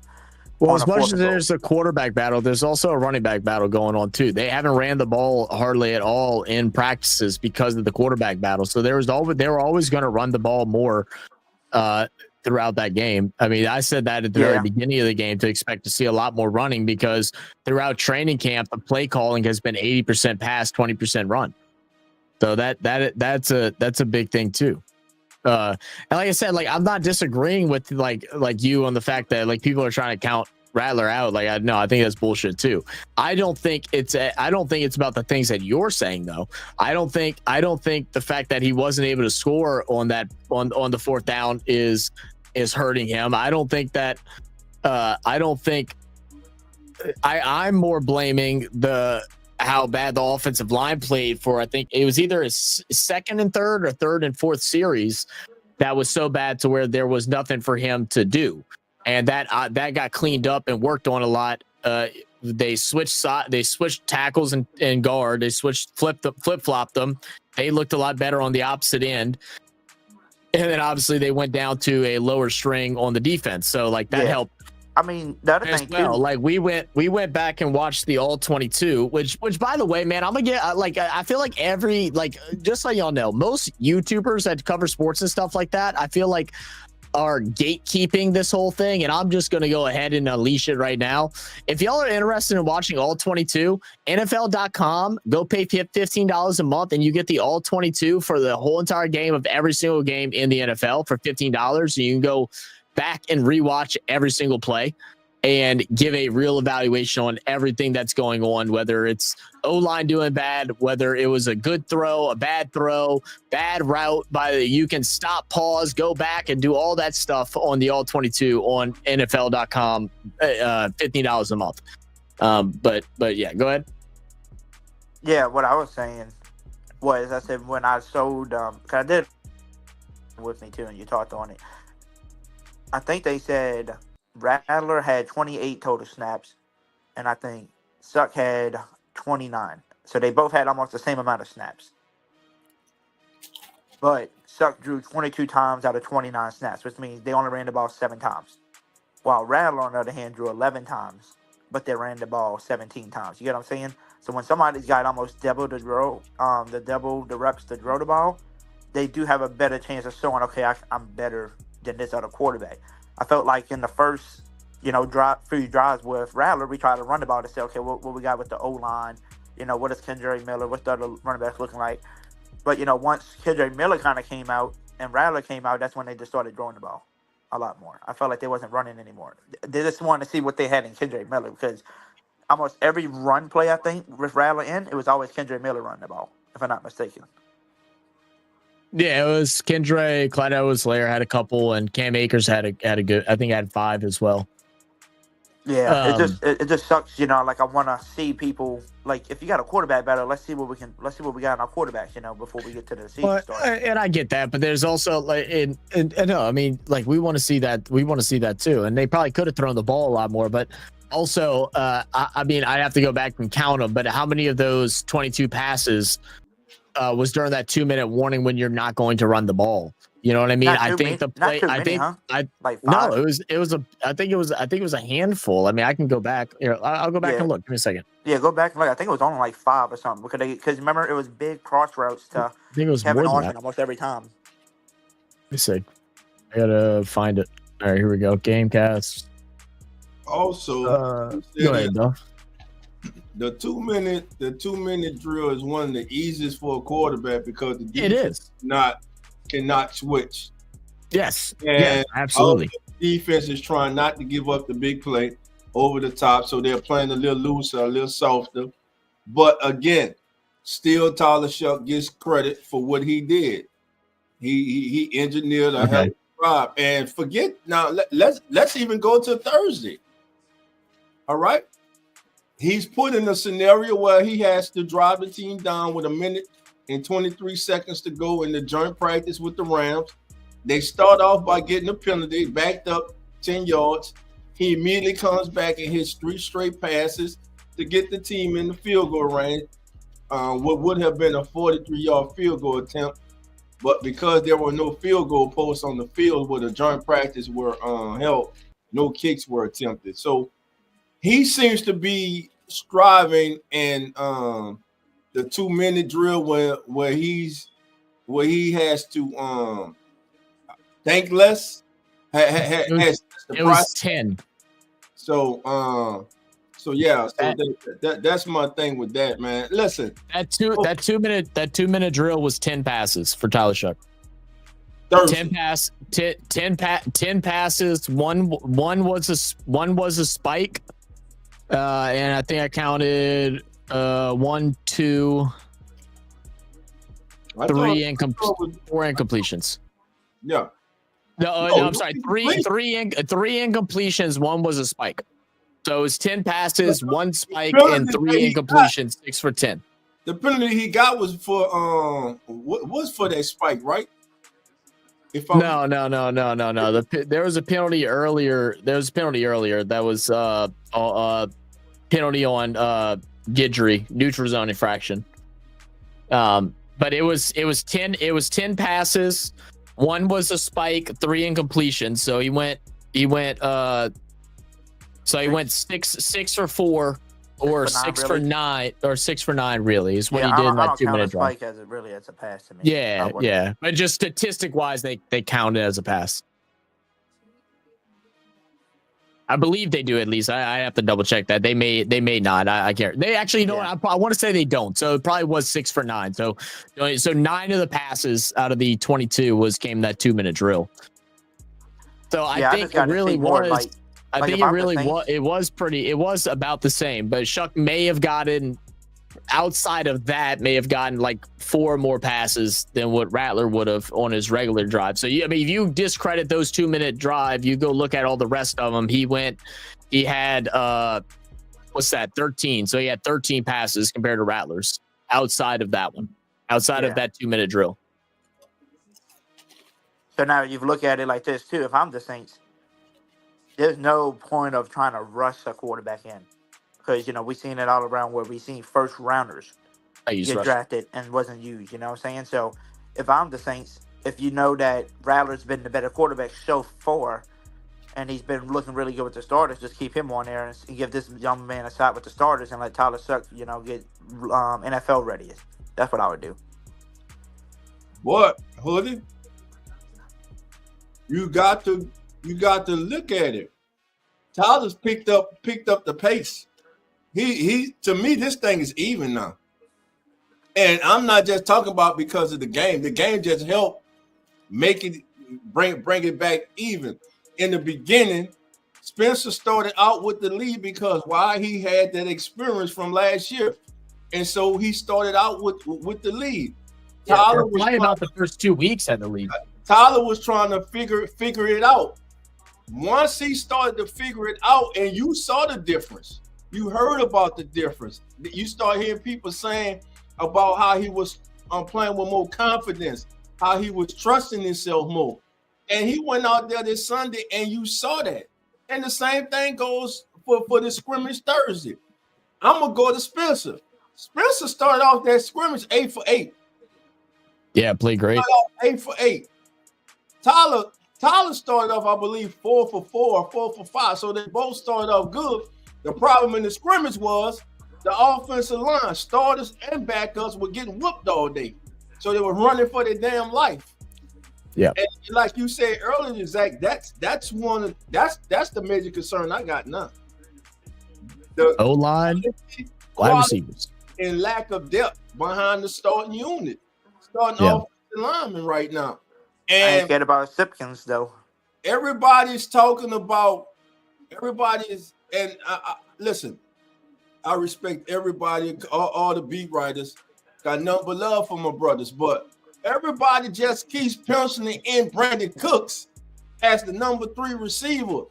Well, as much as there's a quarterback battle, there's also a running back battle going on too. They haven't ran the ball hardly at all in practices because of the quarterback battle. So they were always going to run the ball more throughout that game. I mean, I said that at the very beginning of the game to expect to see a lot more running because throughout training camp, the play calling has been 80% pass, 20% run. So that's a big thing too. And like I said, like I'm not disagreeing with like you on the fact that like people are trying to count Rattler out. Like I think that's bullshit too. I don't think it's about the things that you're saying though. I don't think the fact that he wasn't able to score on the 4th down is hurting him. I'm more blaming how bad the offensive line played for, I think it was either a second and third or third and fourth series that was so bad to where there was nothing for him to do. And that got cleaned up and worked on a lot. They switched tackles and guard. They flip-flopped them. They looked a lot better on the opposite end. And then obviously they went down to a lower string on the defense. So like that helped. I mean, the other thing too, like we went back and watched the all 22, which by the way, man, I'm gonna get like I feel like just so y'all know, most YouTubers that cover sports and stuff like that, I feel like are gatekeeping this whole thing, and I'm just gonna go ahead and unleash it right now. If y'all are interested in watching all 22, NFL.com, go pay $15 a month, and you get the all 22 for the whole entire game of every single game in the NFL for $15. And you can go back and rewatch every single play and give a real evaluation on everything that's going on, whether it's O-line doing bad, whether it was a good throw, a bad throw, bad route. You can stop, pause, go back, and do all that stuff on the all 22 on NFL.com, $15 a month. But yeah, go ahead. Yeah, what I was saying was, I said when I showed, cause I did with me too, and you talked on it. I think they said Rattler had 28 total snaps, and I think Suck had 29. So they both had almost the same amount of snaps. But Suck drew 22 times out of 29 snaps, which means they only ran the ball 7 times. While Rattler, on the other hand, drew 11 times, but they ran the ball 17 times. You get what I'm saying? So when somebody's got almost double the reps to throw the ball, they do have a better chance of showing, okay, I'm better than this other quarterback. I felt like in the first, few drives with Rattler, we tried to run the ball to say, okay, what we got with the O-line, what is Kendra Miller, what's the other running backs looking like? But, once Kendra Miller kind of came out and Rattler came out, that's when they just started throwing the ball a lot more. I felt like they wasn't running anymore. They just wanted to see what they had in Kendra Miller, because almost every run play, I think, with Rattler in, it was always Kendra Miller running the ball, if I'm not mistaken. Yeah, it was Kendra, Clyde Edwards-Helaire had a couple, and Cam Akers had a good. I think had 5 as well. Yeah, it just sucks, like I want to see people, like, if you got a quarterback better, let's see what we got in our quarterbacks, before we get to the season start. And I get that, but there's also like, no, I mean, like we want to see that too, and they probably could have thrown the ball a lot more, but also, I mean, I have to go back and count them, but how many of those 22 passes was during that 2-minute warning when you're not going to run the ball? You know what I mean? I think the play. I think no. It was a. I think it was a handful. I mean, I can go back. I'll go back and look. Give me a second. Yeah, go back and look. I think it was only like 5 or something, because remember it was big cross routes to I think it was Kevin more than Austin almost every time. Let me see. I gotta find it. All right, here we go. Gamecast. Also, go ahead, though. The 2-minute drill is one of the easiest for a quarterback, because the defense cannot switch. Yes. And yeah, absolutely. The defense is trying not to give up the big play over the top, so they're playing a little looser, a little softer. But again, still Tyler Shuck gets credit for what he did. He engineered a hell of a job. And forget now, let's even go to Thursday. All right. He's put in a scenario where he has to drive the team down with 1 minute and 23 seconds to go in the joint practice with the Rams. They start off by getting a penalty, backed up 10 yards. He immediately comes back and hits 3 straight passes to get the team in the field goal range. What would have been a 43-yard field goal attempt, but because there were no field goal posts on the field where the joint practice were held, no kicks were attempted. So he seems to be striving in the 2-minute drill where he has to think less. It was 10. So yeah, that's my thing with that, man. Listen, that 2-minute drill was 10 passes for Tyler Shuck. 10 passes. One was a spike. And I think I counted 1, 2, 3 4 incompletions. Yeah. No, I'm sorry. Three incompletions. One was a spike. So it was 10 passes, 1 spike, penalty and that 3 he incompletions, 6 for 10. The penalty he got was for was for that spike, right? No. There was a penalty earlier. That was penalty on Guidry, neutral zone infraction. But it was 10 passes. 1 was a spike, 3 incompletions. So he went 6 for 4 or 6 for 9 or 6 for 9 really is what he did in that 2-minute drive. Spike as a pass to me. Yeah. But just statistic wise, they count it as a pass. I believe they do at least. I have to double check that. They may not. I can't. They actually, you know what? I want to say they don't. So it probably was 6 for 9. So 9 of the passes out of the 22 came that 2-minute drill. So I think it really was. I think it really was. It was about the same. But Shuck may have gotten outside of that. May have gotten like 4 more passes than what Rattler would have on his regular drive. So if you discredit those 2-minute drive, you go look at all the rest of them. He had 13. So he had 13 passes compared to Rattler's outside of that one, outside of that 2-minute drill. So now you look at it like this too. If I'm the Saints, there's no point of trying to rush a quarterback in, because we've seen it all around where we've seen first rounders get drafted and wasn't used. You know what I'm saying? So if I'm the Saints, if you know that Rattler's been the better quarterback so far, and he's been looking really good with the starters, just keep him on there and give this young man a shot with the starters and let Tyler Shuck, get NFL ready. That's what I would do. What, Hoodie? You got to look at it. Tyler's picked up the pace. He to me, this thing is even now. And I'm not just talking about because of the game. The game just helped make it bring it back even. In the beginning, Spencer started out with the lead because he had that experience from last year. And so he started out with the lead. Tyler was about the first 2 weeks had the lead. Tyler was trying to figure it out. Once he started to figure it out, and you saw the difference, you heard about the difference. You start hearing people saying about how he was playing with more confidence, how he was trusting himself more. And he went out there this Sunday, and you saw that. And the same thing goes for the scrimmage Thursday. I'm going to go to Spencer. Spencer started off that scrimmage 8 for 8. Yeah, played great. 8 for 8. Tyler started off, I believe, 4 for 4 or 4 for 5. So they both started off good. The problem in the scrimmage was the offensive line, starters and backups, were getting whooped all day. So they were running for their damn life. Yeah. And like you said earlier, Zach, that's the major concern I got now. The O-line, wide receivers, and lack of depth behind the starting unit, offensive lineman right now. And I ain't scared about Sipkins though. Everybody's talking about and listen, I respect everybody, all the beat writers, got nothing but love for my brothers, but everybody just keeps penciling in Brandon Cooks as the number 3 receiver.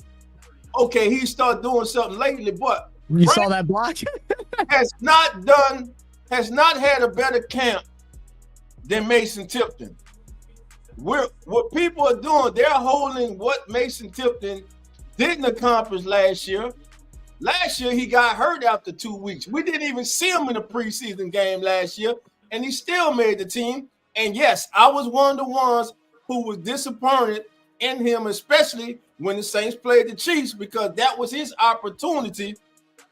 Okay, he started doing something lately, but you saw that block? has not had a better camp than Mason Tipton. What people are doing, they're holding what Mason Tipton didn't accomplish last year. Last year, he got hurt after 2 weeks. We didn't even see him in a preseason game last year, and he still made the team. And yes, I was one of the ones who was disappointed in him, especially when the Saints played the Chiefs, because that was his opportunity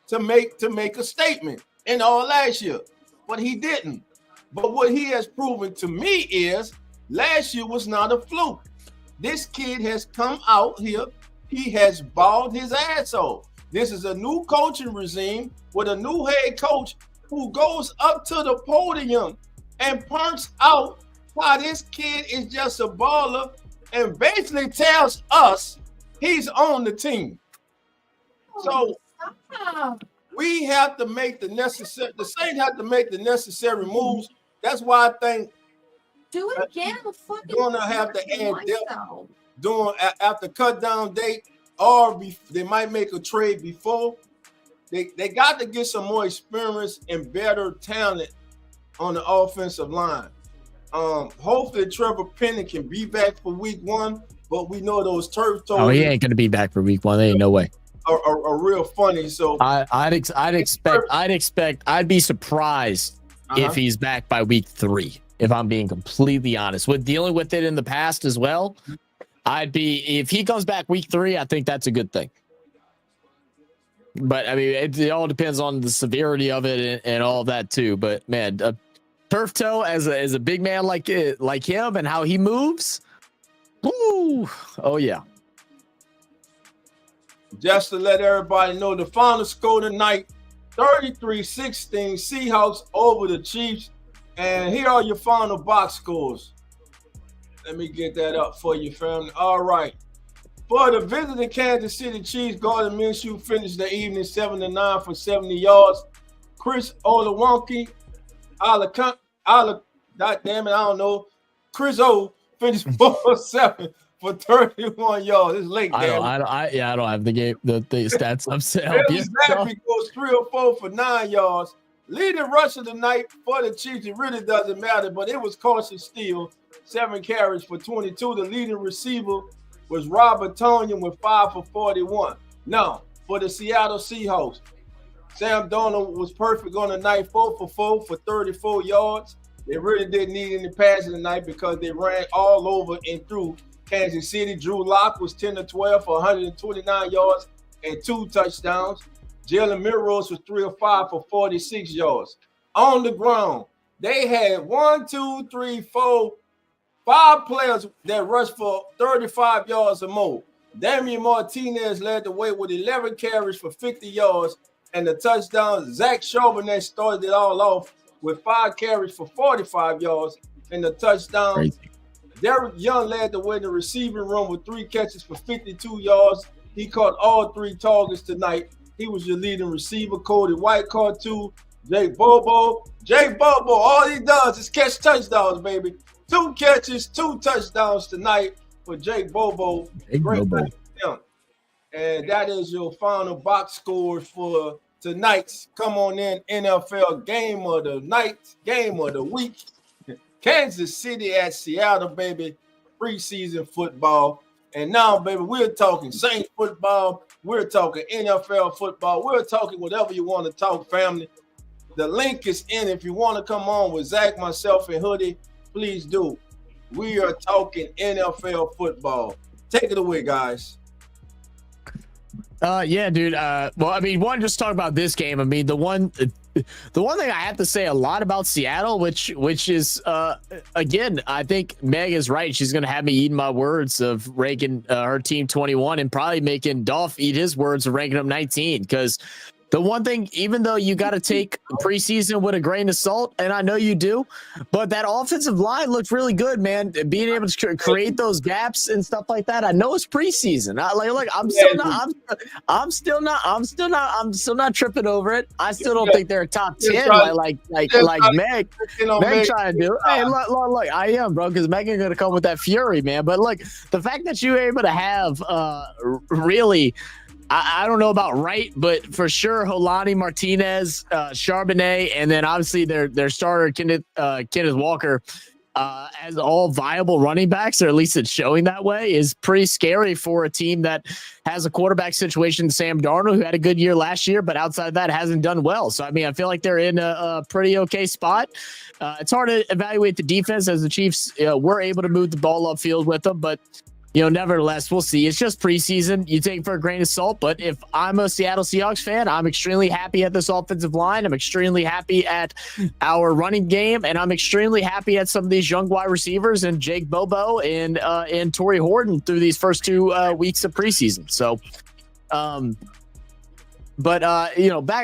to make a statement in all last year. But he didn't. But what he has proven to me is last year was not a fluke. This kid has come out here. He has balled his ass off. This is a new coaching regime with a new head coach who goes up to the podium and points out why this kid is just a baller and basically tells us he's on the team. So we have to make the Saints have to make the necessary moves. That's why I think do it again. Going to have to add depth after cut down date, or they might make a trade before. they got to get some more experience and better talent on the offensive line. Hopefully Trevor Penning can be back for week 1, but we know those turf toes. Oh, he ain't gonna be back for week 1. There ain't no way. Are real funny. So I'd be surprised if he's back by week 3. If I'm being completely honest, with dealing with it in the past as well, if he comes back week 3, I think that's a good thing. But I mean, it all depends on the severity of it and all of that too. But man, turf toe as a big man like him and how he moves. Woo! Oh yeah. Just to let everybody know, the final score tonight, 33-16, Seahawks over the Chiefs. And here are your final box scores. Let me get that up for you, family. All right. For the visiting Kansas City Chiefs, Gardner Minshew finished the evening 7-9 for 70 yards. Chris Olawonke, Chris O finished 4-7 for 31 yards. It's late, I don't have the stats upset. Exactly, goes 3 or 4 for 9 yards. Leading rusher tonight for the Chiefs, it really doesn't matter, but it was Carson Steele, 7 carries for 22. The leading receiver was Robert Tonyan with 5 for 41. Now, for the Seattle Seahawks, Sam Darnold was perfect on the night, 4 for 4 for 34 yards. They really didn't need any passing tonight because they ran all over and through Kansas City. Drew Lock was 10 to 12 for 129 yards and 2 touchdowns. Jalen Milroe was 3 or 5 for 46 yards. On the ground, they had 5 players that rushed for 35 yards or more. Damian Martinez led the way with 11 carries for 50 yards and the touchdown. Zach Charbonnet started it all off with 5 carries for 45 yards and the touchdown. Crazy. Derek Young led the way in the receiving room with 3 catches for 52 yards. He caught all 3 targets tonight. He was your leading receiver. Cody White caught 2. Jake Bobo, all he does is catch touchdowns, baby. 2 catches, 2 touchdowns tonight for Jake Bobo. Great night for him. And that is your final box score for tonight's Come On In NFL game of the night, game of the week. Kansas City at Seattle, baby. Preseason football. And now, baby, we're talking Saints football. We're talking NFL football. We're talking whatever you want to talk, family. The link is in. If you want to come on with Zach, myself, and Hoodie, please do. We are talking NFL football. Take it away, guys. Yeah, dude. Well, I mean, just talk about this game. I mean, the one thing I have to say a lot about Seattle, which is again, I think Meg is right. She's gonna have me eating my words of ranking her team 21 and probably making Dolph eat his words of ranking them 19. Because the one thing, even though you got to take preseason with a grain of salt, and I know you do, but that offensive line looked really good, man. Being able to create those gaps and stuff like that. I know it's preseason. I'm still not tripping over it. I still don't think they're a top 10 like Meg trying to do. Hey, look, I am, bro, because Megan's gonna come with that fury, man. But look, the fact that you were able to have really. I don't know about right, but for sure, Holani, Martinez, Charbonnet, and then obviously their starter, Kenneth Walker, as all viable running backs, or at least it's showing that way, is pretty scary for a team that has a quarterback situation, Sam Darnold, who had a good year last year, but outside of that hasn't done well. So, I mean, I feel like they're in a pretty okay spot. It's hard to evaluate the defense as the Chiefs were able to move the ball upfield with them, but nevertheless, we'll see. It's just preseason. You take it for a grain of salt. But if I'm a Seattle Seahawks fan, I'm extremely happy at this offensive line. I'm extremely happy at our running game. And I'm extremely happy at some of these young wide receivers and Jake Bobo and Torrey Horton through these first 2 weeks of preseason. So, But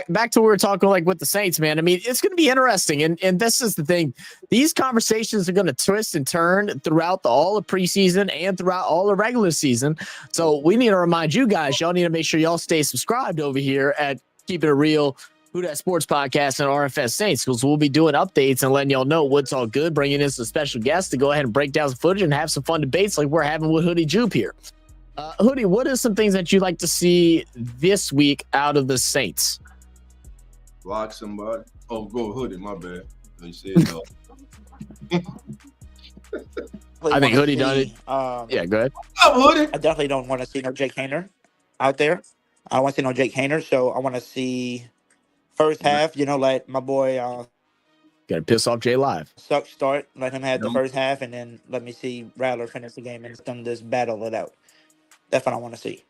back to what we were talking like with the Saints, man. I mean, it's going to be interesting, and this is the thing. These conversations are going to twist and turn throughout all of preseason and throughout all the regular season. So we need to remind you guys, y'all need to make sure y'all stay subscribed over here at Keeping It Real, Who Dat Sports Podcast, and RFS Saints, because we'll be doing updates and letting y'all know what's all good, bringing in some special guests to go ahead and break down some footage and have some fun debates like we're having with Hoodie Jupe here. Hoodie, what are some things that you'd like to see this week out of the Saints? Block somebody. Oh, go Hoodie. My bad. They said no. I think Hoodie done it. Yeah, go ahead. Up, Hoodie. I definitely don't want to see no Jake Hayner out there. I don't want to see no Jake Hayner, so I want to see first half, let my boy Gotta piss off Jay Live. Suck start, let him have the first half, and then let me see Rattler finish the game and let them just battle it out. That's what I want to see.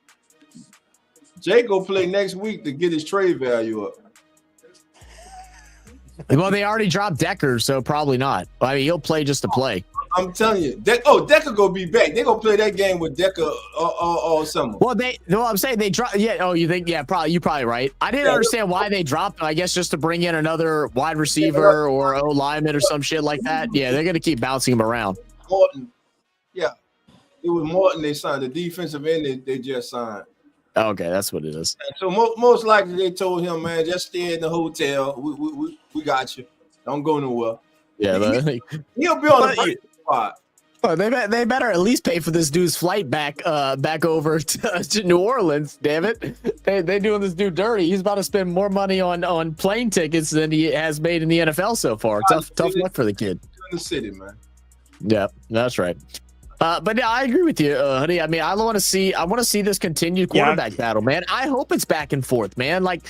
Jay go play next week to get his trade value up. Well, they already dropped Decker, so probably not. I mean, he'll play just to play. I'm telling you, Decker gonna be back. They gonna play that game with Decker all summer. Well, I'm saying they dropped. Yeah. Oh, you think? Yeah, probably. You're probably right. I didn't understand why they dropped him. I guess just to bring in another wide receiver or O lineman or some shit like that. Yeah, they're gonna keep bouncing him around. Morton. Yeah, it was Morton they signed. The defensive end they just signed. Okay, that's what it is. And so most likely they told him, man, just stay in the hotel. We got you. Don't go nowhere. Yeah, he'll be on the spot. Oh, they better at least pay for this dude's flight back over to New Orleans. Damn it, they doing this dude dirty. He's about to spend more money on plane tickets than he has made in the NFL so far. Tough luck for the kid. In the city, man. Yeah, that's right. But yeah, I agree with you, Hoodie. I mean, I want to see this continued quarterback battle, man. I hope it's back and forth, man. Like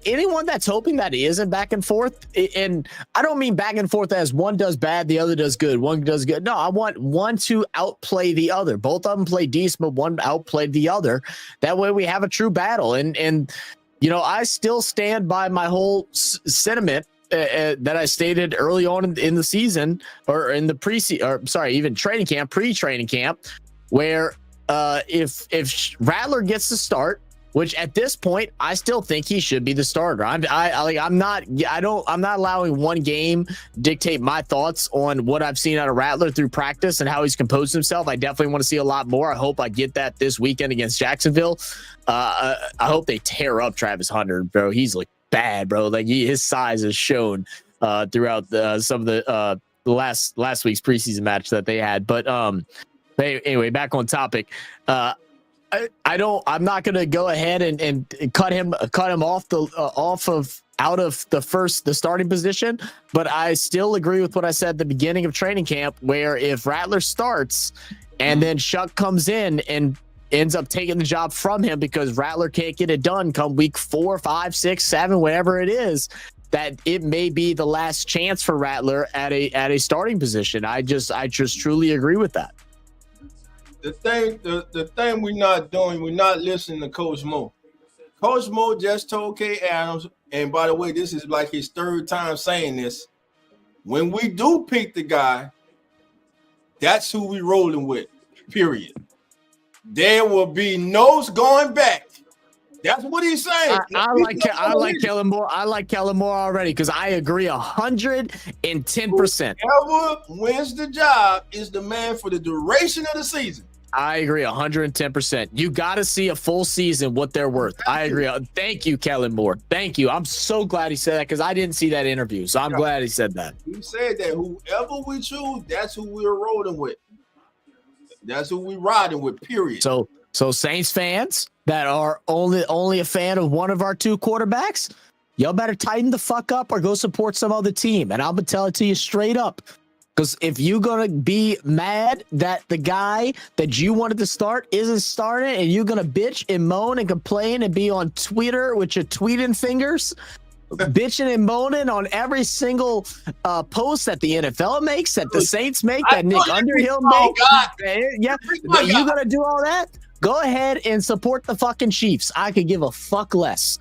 anyone that's hoping that it isn't back and forth, and I don't mean back and forth as one does bad, the other does good. One does good. No, I want one to outplay the other. Both of them play decent, but one outplayed the other. That way we have a true battle. And I still stand by my whole sentiment that I stated early on in the season or in the even pre-training camp, where if Rattler gets the start, which at this point I still think he should be the starter. I'm not allowing one game dictate my thoughts on what I've seen out of Rattler through practice and how he's composed himself. I definitely want to see a lot more. I hope I get that this weekend against Jacksonville. I hope they tear up Travis Hunter, bro. He's like bad, bro. Like his size is shown throughout some of the last week's preseason match that they had. But anyway, back on topic. I'm not gonna go ahead and cut him off out of the starting position, but I still agree with what I said at the beginning of training camp, where if Rattler starts and then Shuck comes in and ends up taking the job from him because Rattler can't get it done come week 4, 5, 6, 7, whatever it is, that it may be the last chance for Rattler at a starting position. I just truly agree with that. The thing we're not doing, we're not listening to Coach Mo. Coach Mo just told K. Adams, and by the way, this is like his third time saying this. When we do pick the guy, that's who we rolling with, period. There will be no going back. That's what he's saying. I like Kellen Moore. I like Kellen Moore already because I agree 110%. Whoever wins the job is the man for the duration of the season. I agree 110%. You got to see a full season what they're worth. I agree. Thank you, Kellen Moore. Thank you. I'm so glad he said that because I didn't see that interview. So I'm glad he said that. He said that whoever we choose, that's who we're rolling with. That's who we riding with, period. So Saints fans that are only a fan of one of our two quarterbacks, y'all better tighten the fuck up or go support some other team. And I'm going to tell it to you straight up. Because if you're going to be mad that the guy that you wanted to start isn't starting and you're going to bitch and moan and complain and be on Twitter with your tweeting fingers, bitching and moaning on every single post that the NFL makes, that the Saints make, that Nick Underhill makes. Yeah, you going to do all that? Go ahead and support the fucking Chiefs. I could give a fuck less.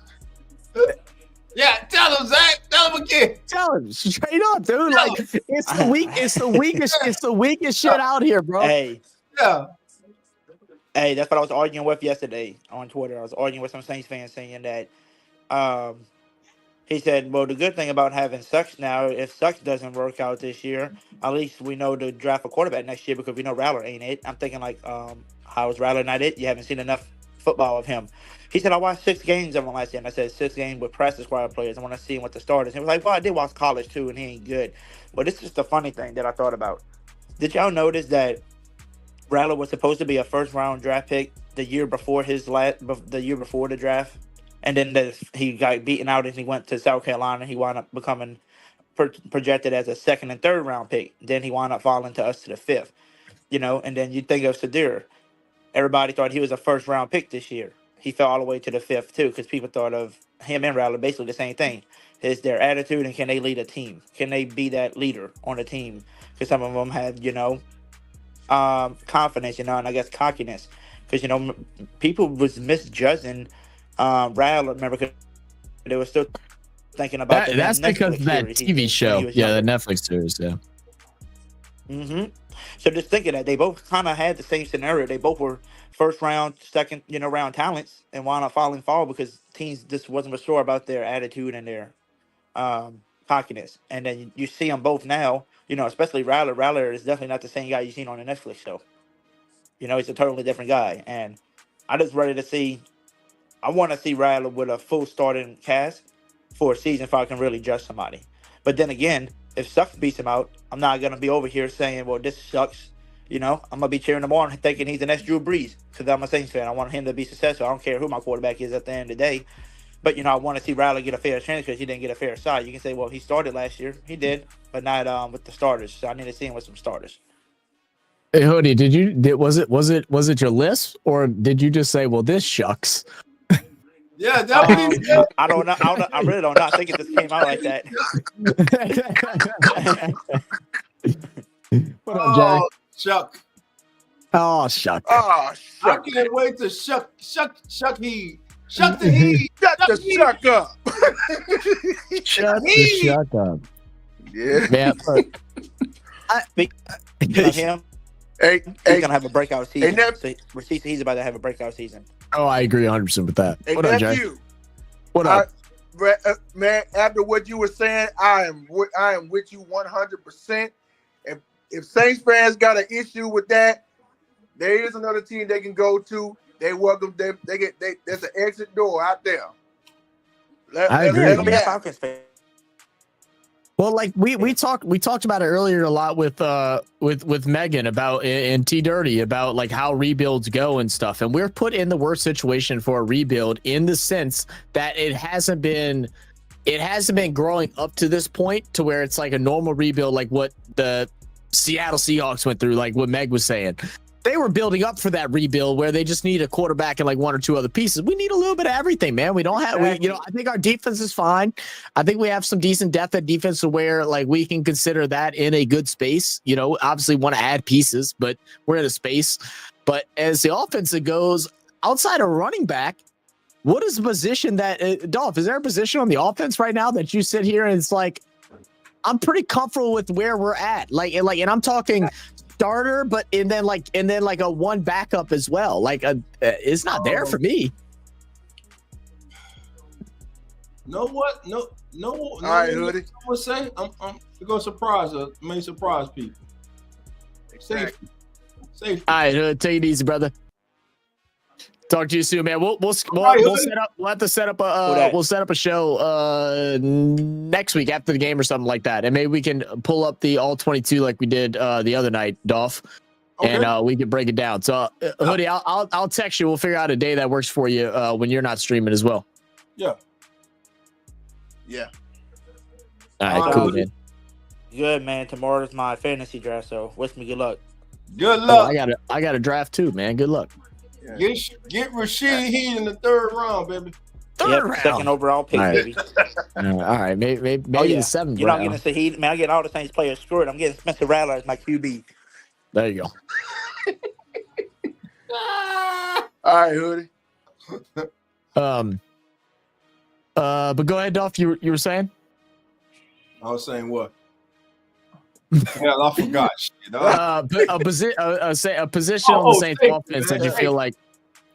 Yeah, tell him, Zach. Tell him again. Tell him straight up, dude. Like it's the weakest shit out here, bro. Hey, that's what I was arguing with yesterday on Twitter. I was arguing with some Saints fans saying that he said, well, the good thing about having Sucks now, if Sucks doesn't work out this year, at least we know to draft a quarterback next year because we know Rattler ain't it. I'm thinking like, how is Rattler not it? You haven't seen enough football of him. He said, I watched 6 games of him last year, and I said 6 games with practice squad players. I want to see him with the starters. He was like, well, I did watch college too, and he ain't good. But it's just a funny thing that I thought about. Did y'all notice that Rattler was supposed to be a first-round draft pick the year before the draft? And then he got beaten out and he went to South Carolina. He wound up becoming projected as a second and third round pick. Then he wound up falling to us to the fifth. And then you think of Sadir. Everybody thought he was a first round pick this year. He fell all the way to the fifth too, because people thought of him and Rattler basically the same thing. Is their attitude and can they lead a team? Can they be that leader on a team? Because some of them had, confidence, and I guess cockiness. Because people was misjudging Rattler. Remember, because they were still thinking about that's because of that TV show. Yeah, the Netflix series. Yeah. Mm-hmm. So just thinking that they both kind of had the same scenario. They both were first round, second, round talents, and wound up falling because teams just wasn't sure about their attitude and their cockiness. And then you see them both now. Especially Rattler. Rattler is definitely not the same guy you've seen on the Netflix show. He's a totally different guy, and I just ready to see. I want to see Rattler with a full starting cast for a season if I can really judge somebody. But then again, if Sucks beats him out, I'm not gonna be over here saying, "Well, this sucks." I'm gonna be cheering him on, thinking he's the next Drew Brees, because I'm a Saints fan. I want him to be successful. I don't care who my quarterback is at the end of the day. But I want to see Rattler get a fair chance because he didn't get a fair shot. You can say, "Well, he started last year." He did, but not with the starters. So I need to see him with some starters. Hey, Hoodie, was it your list, or did you just say, "Well, this shucks"? Yeah, definitely. I don't know. I really don't know. I think it just came out like that. What up, Jerry? Shuck. Oh, shuck. I can't wait to shuck he. Shut the heat. Shut the shuck up. Shut the shuck up. Yeah. Man, him. Hey, he's gonna have a breakout season. Hey, He's about to have a breakout season. Oh, I agree 100% with that. Hey, What up, Jay? nephew, What up? man, after what you were saying, I am with you 100%. If Saints fans got an issue with that, there is another team they can go to. They welcome them. There's an exit door out there. I agree. Be a Falcons fan. Well, like we talked about it earlier a lot with Megan about and T Dirty about like how rebuilds go and stuff, and we're put in the worst situation for a rebuild in the sense that it hasn't been growing up to this point to where it's like a normal rebuild, like what the Seattle Seahawks went through, like what Meg was saying. They were building up for that rebuild where they just need a quarterback and like one or two other pieces. We need a little bit of everything, man. We don't have, I think our defense is fine. I think we have some decent depth at defense to where like we can consider that in a good space. Obviously want to add pieces, but we're in a space. But as the offense goes, outside of running back, what is the position that Dolph? Is there a position on the offense right now that you sit here and it's like, I'm pretty comfortable with where we're at. And I'm talking starter, but and then like a one backup as well. Like it's not there for me. Know what? No. All right, Hoodie. I'm say I'm gonna surprise people. Safety. All right, take it easy, brother. Talk to you soon, man. We'll set up. We'll have to set up a show next week after the game or something like that, and maybe we can pull up the all 22 like we did the other night, Dolph, and we can break it down. So, Hoodie, I'll text you. We'll figure out a day that works for you when you're not streaming as well. Yeah. All right, cool, man. Good, man. Tomorrow's my fantasy draft, so wish me good luck. Good luck. I got a draft too, man. Good luck. Yeah. Get Rashid Heat in the third round, baby. Third round. Second overall pick, baby. All right, maybe the seventh. You're not getting Saheed, man. I get all the Saints players screwed. I'm getting Spencer Rattler as my QB. There you go. All right, Hoodie. But go ahead, Dolph. You were saying? I was saying what? Hell, I forgot. Shit. A position on the Saints offense that you feel like.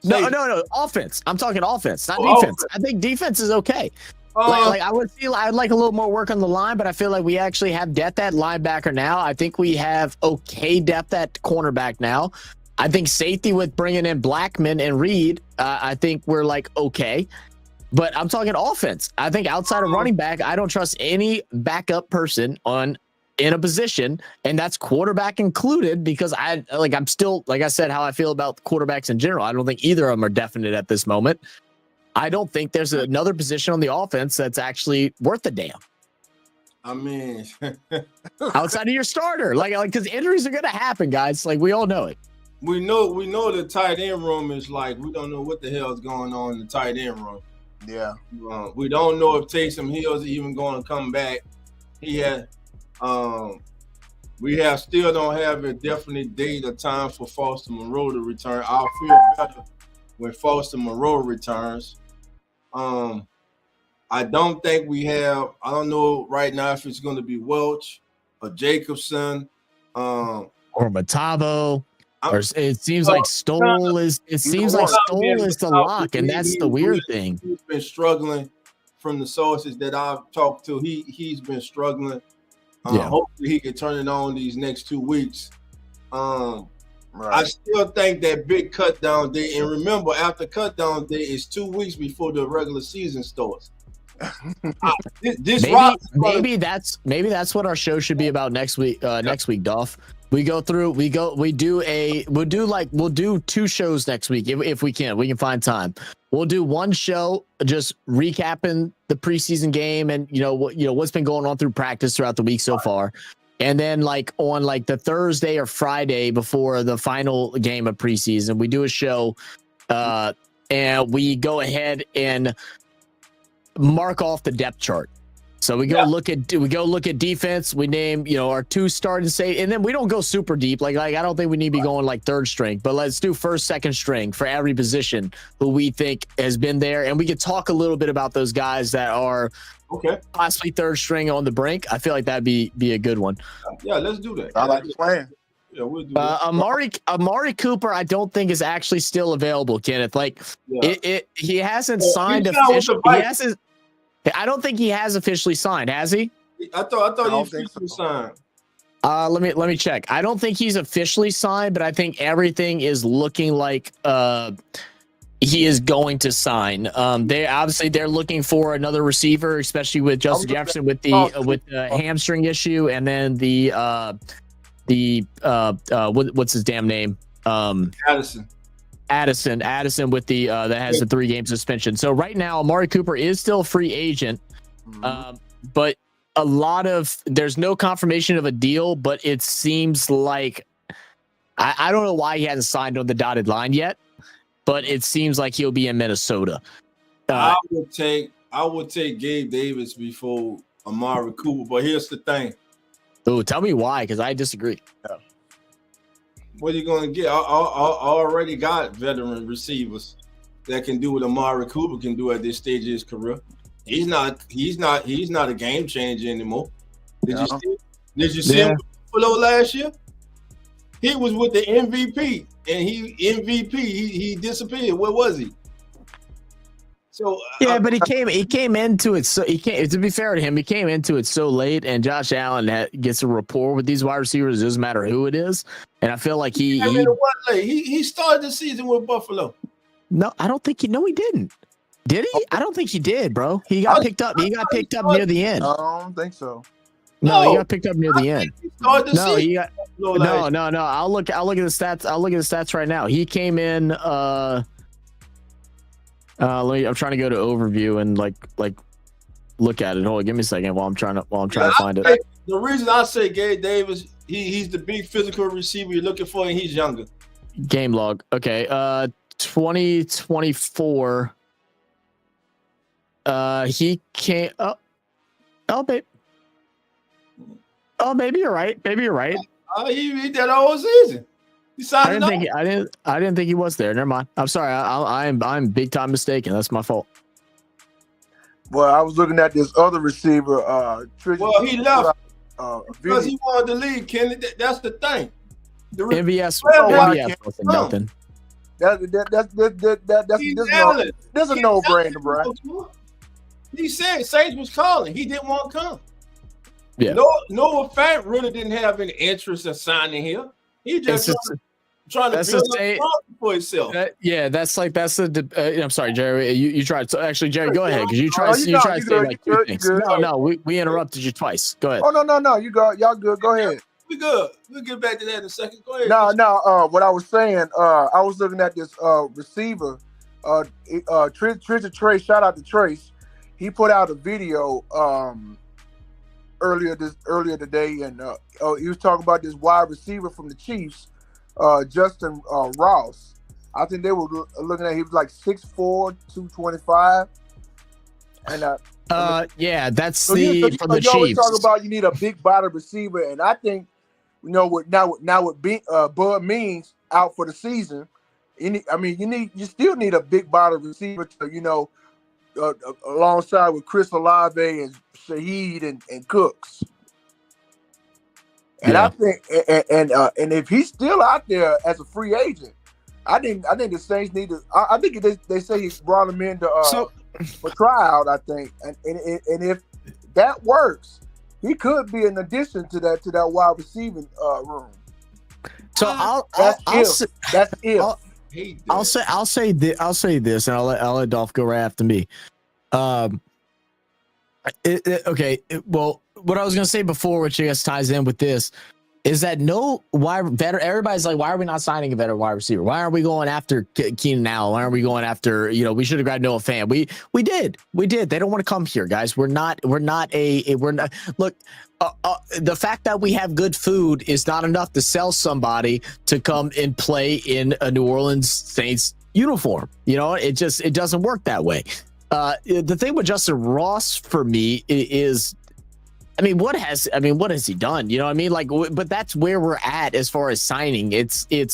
No, offense. I'm talking offense, not defense. I think defense is okay. I'd like a little more work on the line, but I feel like we actually have depth at linebacker now. I think we have okay depth at cornerback now. I think safety with bringing in Blackman and Reed, I think we're like okay. But I'm talking offense. I think outside of running back, I don't trust any backup person in a position, and that's quarterback included, because I'm still, like I said, how I feel about quarterbacks in general. I don't think either of them are definite at this moment. I don't think there's another position on the offense that's actually worth a damn. I mean, outside of your starter, like because injuries are gonna happen, guys. Like we all know it. We know the tight end room is like we don't know what the hell is going on in the tight end room. Yeah, we don't know if Taysom Hill's even going to come back. We still don't have a definite date or time for Foster Moreau to return. I'll feel better when Foster Moreau returns. I don't think we have. I don't know right now if it's going to be Welch or Jacobson or Matavo. Or it seems like Stoll is. It seems like Stoll is the lock, and that's the weird thing. He's been struggling. From the sources that I've talked to, he's been struggling. Hopefully, he can turn it on these next 2 weeks. I still think that big cut down day, and remember, after cut down day is 2 weeks before the regular season starts. Maybe that's what our show should be about next week. Next week, Dolph. We'll do 2 shows next week if we can find time. We'll do one show just recapping the preseason game and what's been going on through practice throughout the week so far. And then on the Thursday or Friday before the final game of preseason, we do a show and we go ahead and mark off the depth chart. So we go look at defense. We name our 2 starting safety, and then we don't go super deep. Like I don't think we need to be going third string, but let's do first, second string for every position who we think has been there, and we could talk a little bit about those guys that are possibly third string on the brink. I feel like that'd be a good one. Yeah, let's do that. I like the plan. Yeah, we'll do that. Amari Cooper, I don't think is actually still available, Kenneth. He hasn't signed officially. I don't think he has officially signed, has he? I thought he officially signed. Let me check. I don't think he's officially signed, but I think everything is looking like he is going to sign. They're looking for another receiver, especially with Justin Jefferson with the hamstring issue, and then what's his damn name? Addison with the that has the 3-game suspension. So right now, Amari Cooper is still a free agent, but there's no confirmation of a deal, but it seems like I don't know why he hasn't signed on the dotted line yet, but it seems like he'll be in Minnesota. I would take Gabe Davis before Amari Cooper, but here's the thing. Oh, tell me why, because I disagree. Yeah. What are you going to get? I already got veteran receivers that can do what Amari Cooper can do at this stage of his career. He's not a game changer anymore. Did you see him below last year? He was with the MVP, and he disappeared. Where was he? So but he came into it. So to be fair to him, he came into it so late, and Josh Allen gets a rapport with these wide receivers. It doesn't matter who it is, and I feel like he started the season with Buffalo. No, I don't think he didn't. Did he? I don't think he did, bro. He got picked up. He got picked up near the end. I don't think so. No, he got picked up near the end. No. I'll look at the stats. I'll look at the stats right now. He came in. I'm trying to go to overview and look at it. Hold on, give me a second while I'm trying to find it. The reason I say Gabe Davis, he's the big physical receiver you're looking for, and he's younger. Game log. Okay. 2024. He came up. Oh, babe. Oh, maybe you're right. He did that whole season. I didn't think he was there. Never mind. I'm sorry. I'm big time mistaken. That's my fault. Well, I was looking at this other receiver. He left because he wanted to leave. Kenny, that's the thing. MVS wasn't nothing. That's a no-brainer, bro. He said Saints was calling. He didn't want to come. Yeah. Noah Fant really didn't have any interest in signing him. He just trying to build up for himself. I'm sorry, Jerry. You tried. So actually, Jerry, go ahead because you tried to say two things. No, we interrupted you twice. Go ahead. Oh no, you go. Y'all good. Go ahead. We good. We'll get back to that in a second. Go ahead. No. What I was saying, I was looking at this receiver Trace, shout out to Trace. He put out a video earlier today, and he was talking about this wide receiver from the Chiefs, Justin Ross. I think they were looking at, he was like 6'4", 225. And yeah, that's so from the you always Chiefs. talk about you need a big body receiver, and I think with Bud Means out for the season, you still need a big body receiver to alongside with Chris Olave and Shaheed and Cooks. And I think and if he's still out there as a free agent, I think the Saints need to. I think they say he brought him in to for tryout. I think, and if that works, he could be an addition to that wide receiving room. So I'll say this, and I'll let Dolph go right after me. Well, what I was gonna say before, which I guess ties in with this, is that everybody's like, why are we not signing a veteran wide receiver? Why aren't we going after Keenan Allen? Why aren't we going after, we should have grabbed Noah Fant. We did. They don't want to come here, guys. Look, the fact that we have good food is not enough to sell somebody to come and play in a New Orleans Saints uniform. It doesn't work that way. The thing with Justin Ross for me is, what has he done? But that's where we're at as far as signing.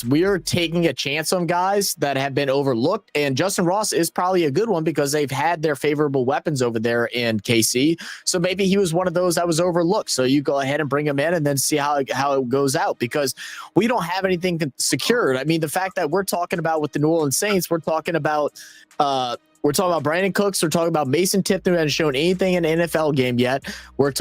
We're taking a chance on guys that have been overlooked, and Justin Ross is probably a good one because they've had their favorable weapons over there in KC. So maybe he was one of those that was overlooked. So you go ahead and bring him in and then see how it goes out, because we don't have anything secured. The fact that we're talking about with the New Orleans Saints, we're talking about Brandon Cooks. We're talking about Mason Tipton, who hasn't shown anything in an NFL game yet. We're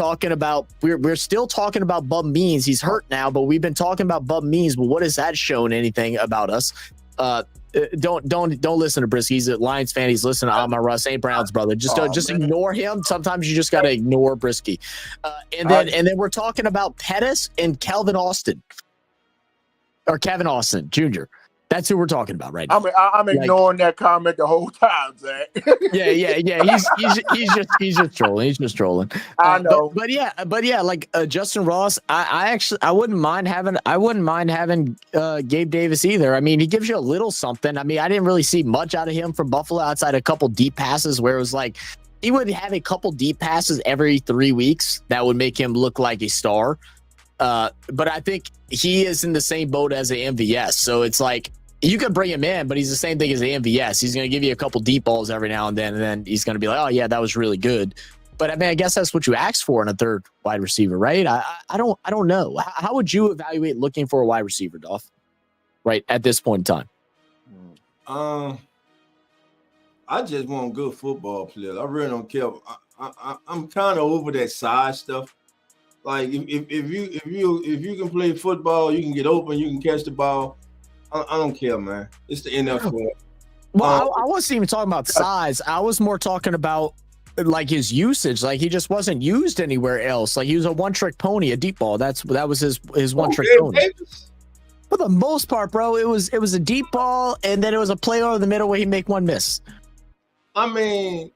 still talking about Bub Means. He's hurt now, but we've been talking about Bub Means. But what has that shown anything about us? Don't listen to Brisky. He's a Lions fan. He's listening to Amon-Ra St. Brown's brother. Just ignore him. Sometimes you just got to ignore Brisky. And then we're talking about Pettis and Kevin Austin Jr. That's who we're talking about right now. I'm ignoring that comment the whole time, Zach. Yeah. He's just trolling. He's just trolling. I know. But yeah, like Justin Ross, I wouldn't mind having Gabe Davis either. He gives you a little something. I didn't really see much out of him from Buffalo outside a couple deep passes where it was like he would have a couple deep passes every 3 weeks that would make him look like a star. But I think he is in the same boat as a MVS. So it's like, you can bring him in, but he's the same thing as the MVS. He's going to give you a couple deep balls every now and then he's going to be like, oh, yeah, that was really good. But I guess that's what you asked for in a third wide receiver, right? I don't know. How would you evaluate looking for a wide receiver, Dolph, right at this point in time? I just want good football players. I really don't care. I'm kind of over that size stuff. Like if you can play football, you can get open, you can catch the ball. I don't care, man. It's the NFL. Well, I wasn't even talking about size. I was more talking about like his usage. Like he just wasn't used anywhere else. Like he was a one-trick pony, a deep ball. That was his one-trick pony. Davis? For the most part, bro, it was a deep ball, and then it was a play over the middle where he make one miss. It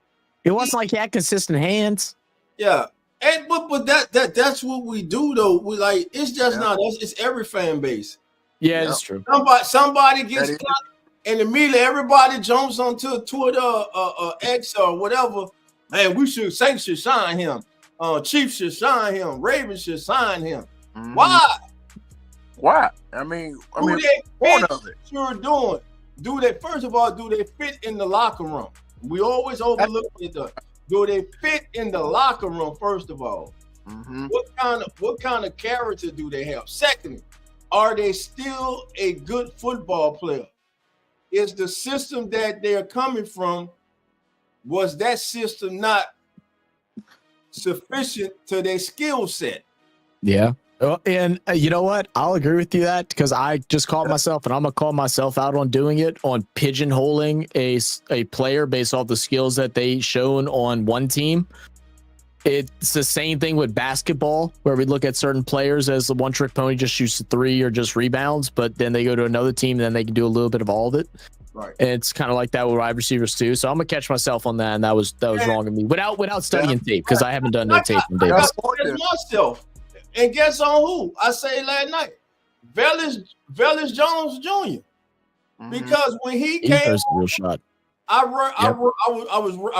wasn't like he had consistent hands. Yeah. But that's what we do though. We like, it's just not us, it's every fan base. Yeah, that's true. Somebody gets caught, and immediately everybody jumps onto Twitter, X or whatever. Man, Saints should sign him. Chiefs should sign him. Ravens should sign him. Mm-hmm. Why? Do they fit what you're doing? First of all, do they fit in the locker room? We always overlook it. Do they fit in the locker room? First of all, what kind of character do they have? Secondly, are they still a good football player? Is the system that they're coming from, was that system not sufficient to their skill set? Yeah. And you know what? I'll agree with you that because I just called myself, and I'm going to call myself out on doing it, on pigeonholing a player based off the skills that they shown on one team. It's the same thing with basketball, where we look at certain players as the one-trick pony, just shoots a three or just rebounds, but then they go to another team, and then they can do a little bit of all of it. Right. And it's kind of like that with wide receivers too. So I'm gonna catch myself on that, and that was wrong of me without studying tape because I haven't done no tape from I Davis. got to catch myself. And guess on who? I say last night, Velus Jones Jr. Because when he came, a real shot. I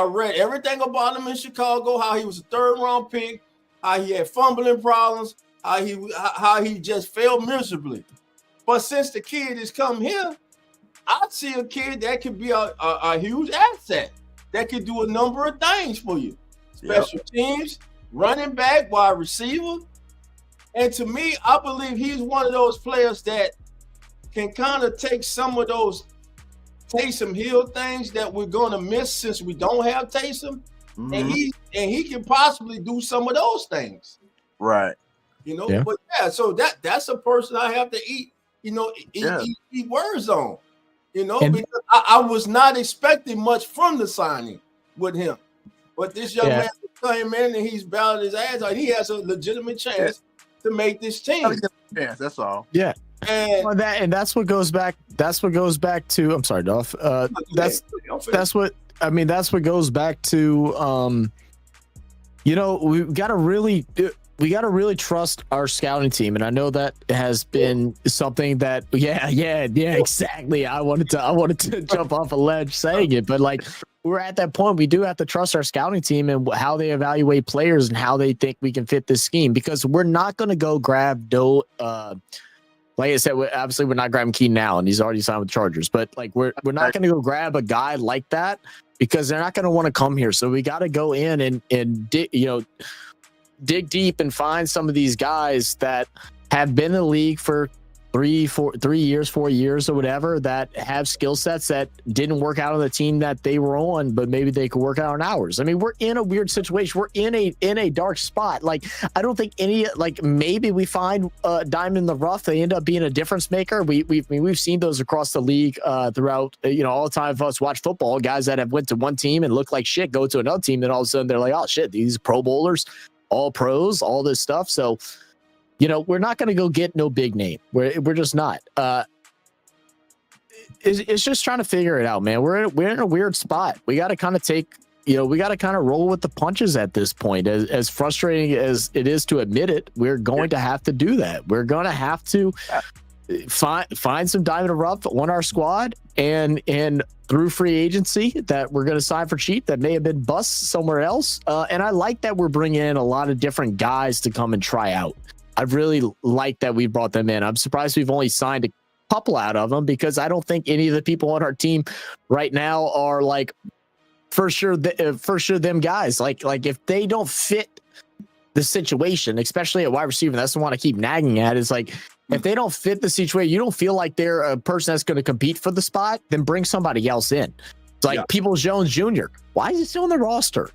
read everything about him in Chicago. How he was a 3rd round pick. How he had fumbling problems. How he just failed miserably. But since the kid has come here, I see a kid that could be a huge asset. That could do a number of things for you. Special teams, running back, wide receiver. And to me, I believe he's one of those players that can kind of take some of those Taysom Hill things that we're going to miss since we don't have Taysom. And he can possibly do some of those things. Right. You know, but so that's a person I have to eat words on. You know, because I was not expecting much from the signing with him. But this young man came in and he's bowed his ass out. He has a legitimate chance to make this team. Yes, that's all. Yeah. And that's what goes back. That's what goes back to. I'm sorry, Dolph. That's what goes back to. We got to really trust our scouting team, and I know that has been something that. Yeah, exactly. I wanted to jump off a ledge saying it, but like we're at that point. We do have to trust our scouting team and how they evaluate players and how they think we can fit this scheme, because we're not going to go grab like I said, obviously we're not grabbing Keenan Allen. He's already signed with the Chargers. But like we're not going to go grab a guy like that because they're not going to want to come here. So we got to go in and dig deep and find some of these guys that have been in the league for 4 years or whatever, that have skill sets that didn't work out on the team that they were on, but maybe they could work out on ours. I mean, we're in a weird situation. We're in a dark spot. Like, I don't think maybe we find a diamond in the rough. They end up being a difference maker. We've seen those across the league throughout, all the time of us watch football, guys that have went to one team and look like shit, go to another team. And all of a sudden they're like, oh shit, these Pro Bowlers, all pros, all this stuff. So, we're not going to go get no big name. We're just not. It's just trying to figure it out, man. We're in a weird spot. We got to kind of we got to kind of roll with the punches at this point. As frustrating as it is to admit it, we're going to have to do that. We're going to have to find some diamond in the rough on our squad and through free agency that we're going to sign for cheap that may have been busts somewhere else. And I like that we're bringing in a lot of different guys to come and try out. I really like that we brought them in. I'm surprised we've only signed a couple out of them because I don't think any of the people on our team right now are like for sure them guys. Like if they don't fit the situation, especially at wide receiver, that's the one I keep nagging at, is like if they don't fit the situation, you don't feel like they're a person that's going to compete for the spot, then bring somebody else in. It's like Peoples-Jones Jr. Why is he still on the roster?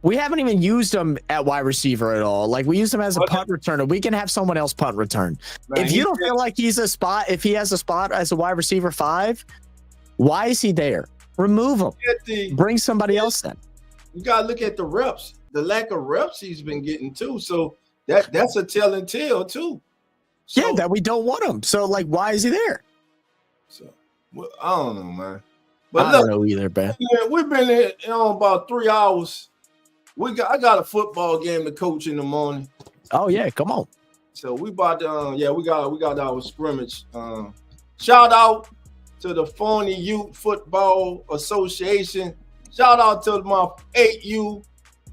We haven't even used him at wide receiver at all. Like we used him as a punt returner. We can have someone else punt return. Man, if you don't feel like if he has a spot as a wide receiver 5, why is he there? Remove him. Bring somebody else in. You gotta look at the reps, the lack of reps he's been getting too. So that's a telling tale too. So, that we don't want him. So like, why is he there? So I don't know, man. But I don't know either, man. We've been here about 3 hours. I got a football game to coach in the morning. Oh yeah, come on. So we about to we got our scrimmage. Shout out to the Phony Youth Football Association. Shout out to my 8U,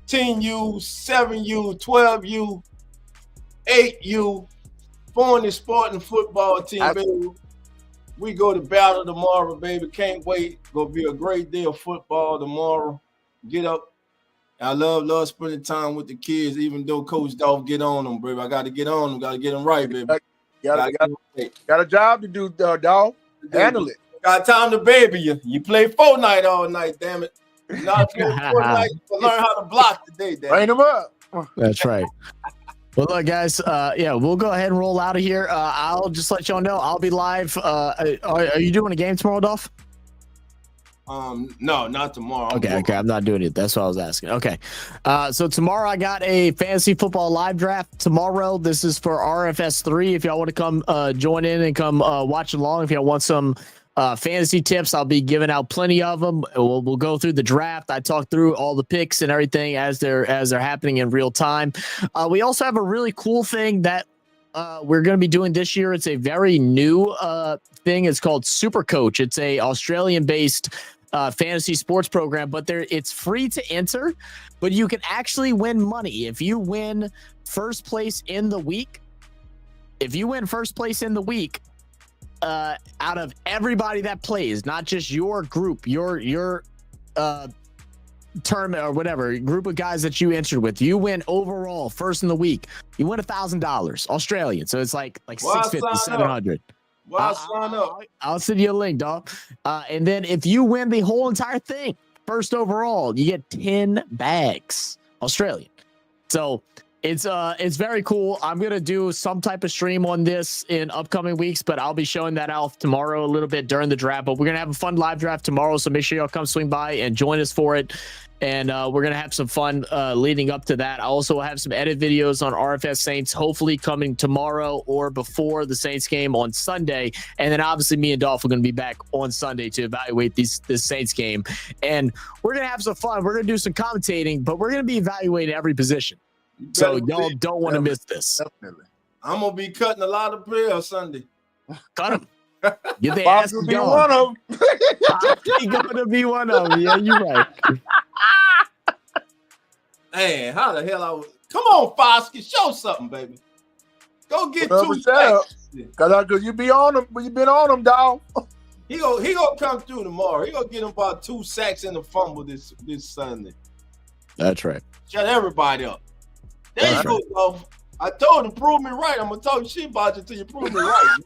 10U, 7U, 12U, 8U, Phony Sporting Football Team, baby. We go to battle tomorrow, baby. Can't wait. Gonna be a great day of football tomorrow. Get up. I love spending time with the kids, even though Coach Dolph get on them, baby. I got to get on them. Got to get them right, baby. Got a job to do, Dolph. Handle it. Got time to baby you. You play Fortnite all night, damn it. You're not playing Fortnite. You learn how to block today, damn it. Bring them up. That's right. Well, look, guys, we'll go ahead and roll out of here. I'll just let y'all know I'll be live. Are you doing a game tomorrow, Dolph? No, not tomorrow. Okay, I'm not doing it. That's what I was asking. Okay. So tomorrow I got a fantasy football live draft tomorrow. This is for RFS 3. If y'all want to come join in and come watch along, if y'all want some fantasy tips. I'll be giving out plenty of them. We'll go through the draft. I talk through all the picks and everything as they're happening in real time. We also have a really cool thing that we're going to be doing this year. It's a very new thing. It's called Super Coach. It's a Australian-based fantasy sports program, but it's free to enter, but you can actually win money if you win first place in the week. If you win first place in the week, out of everybody that plays, not just your group, your tournament or whatever group of guys that you entered with, you win overall first in the week, you win $1,000 Australian. So it's like 650, 700. Well, sign up. I'll send you a link, dog. And then if you win the whole entire thing, first overall, you get 10 bags Australian. So it's very cool. I'm gonna do some type of stream on this in upcoming weeks, but I'll be showing that off tomorrow a little bit during the draft. But we're gonna have a fun live draft tomorrow, so make sure y'all come swing by and join us for it. And we're gonna have some fun leading up to that. I also will have some edit videos on RFS Saints, hopefully coming tomorrow or before the Saints game on Sunday. And then obviously me and Dolph are gonna be back on Sunday to evaluate this Saints game. And we're gonna have some fun. We're gonna do some commentating, but we're gonna be evaluating every position. So y'all don't want to miss this. Definitely. I'm gonna be cutting a lot of players Sunday. Cut them. Get the Bob ass will be going. one of them. He's gonna be one of them. Yeah, you're right. Man, how the hell I was? Come on, Foskey, show something, baby. Go get Whatever, 2 shut up. sacks. Cause you be on them, you been on them, dog. He gonna come through tomorrow. He gonna get him about 2 sacks and a fumble this Sunday. That's right. Shut everybody up. There you go, though. I told him, prove me right. I'm gonna talk shit about you until you prove me right.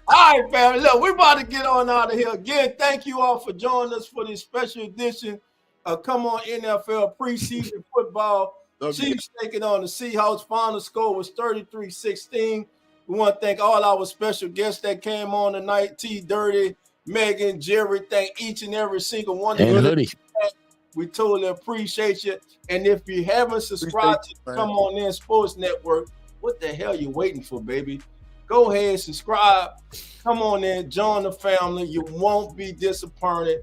All right, family. Look, we're about to get on out of here. Again, thank you all for joining us for this special edition of Come On NFL Preseason Football. Chiefs taking on the Seahawks. Final score was 33-16. We want to thank all our special guests that came on tonight. T. Dirty, Megan, Jerry. Thank each and every single one of you. We totally appreciate you. And if you haven't subscribed to the Come On In Sports Network, what the hell you waiting for, baby? Go ahead, subscribe. Come on in, join the family. You won't be disappointed.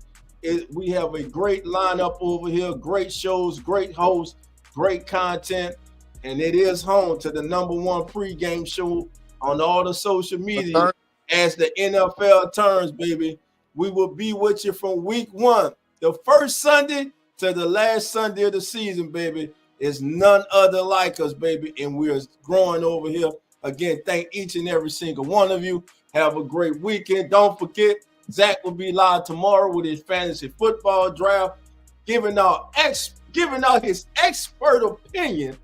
We have a great lineup over here, great shows, great hosts, great content. And it is home to the #1 pregame show on all the social media as the NFL turns, baby. We will be with you from week 1, the first Sunday to the last Sunday of the season, baby. Is none other like us, baby, and we're growing over here. Again, thank each and every single one of you. Have a great weekend. Don't forget, Zach will be live tomorrow with his fantasy football draft, giving out his expert opinion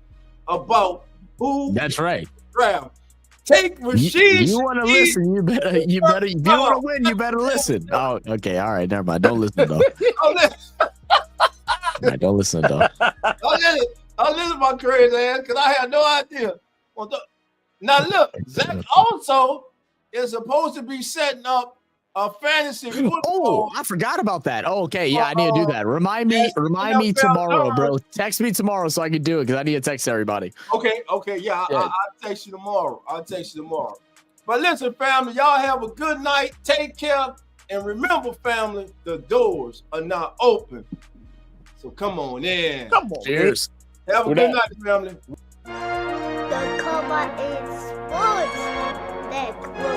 about who. That's right. Draft. Take Rashid. You want to listen? You better. If you want to win, you better listen. Oh, okay. All right. Never mind. Don't listen, though. Right, don't listen, though. I'll listen to my crazy ass because I had no idea. Now, look, Zach also is supposed to be setting up a fantasy football. Oh, I forgot about that. Oh, okay. Yeah, I need to do that. Remind me tomorrow, bro. Text me tomorrow so I can do it because I need to text everybody. Okay. Yeah, I'll text you tomorrow. But listen, family, y'all have a good night. Take care. And remember, family, the doors are not open. So come on in. Come on. Cheers. Have a good night, family. The Come On In Sports Network.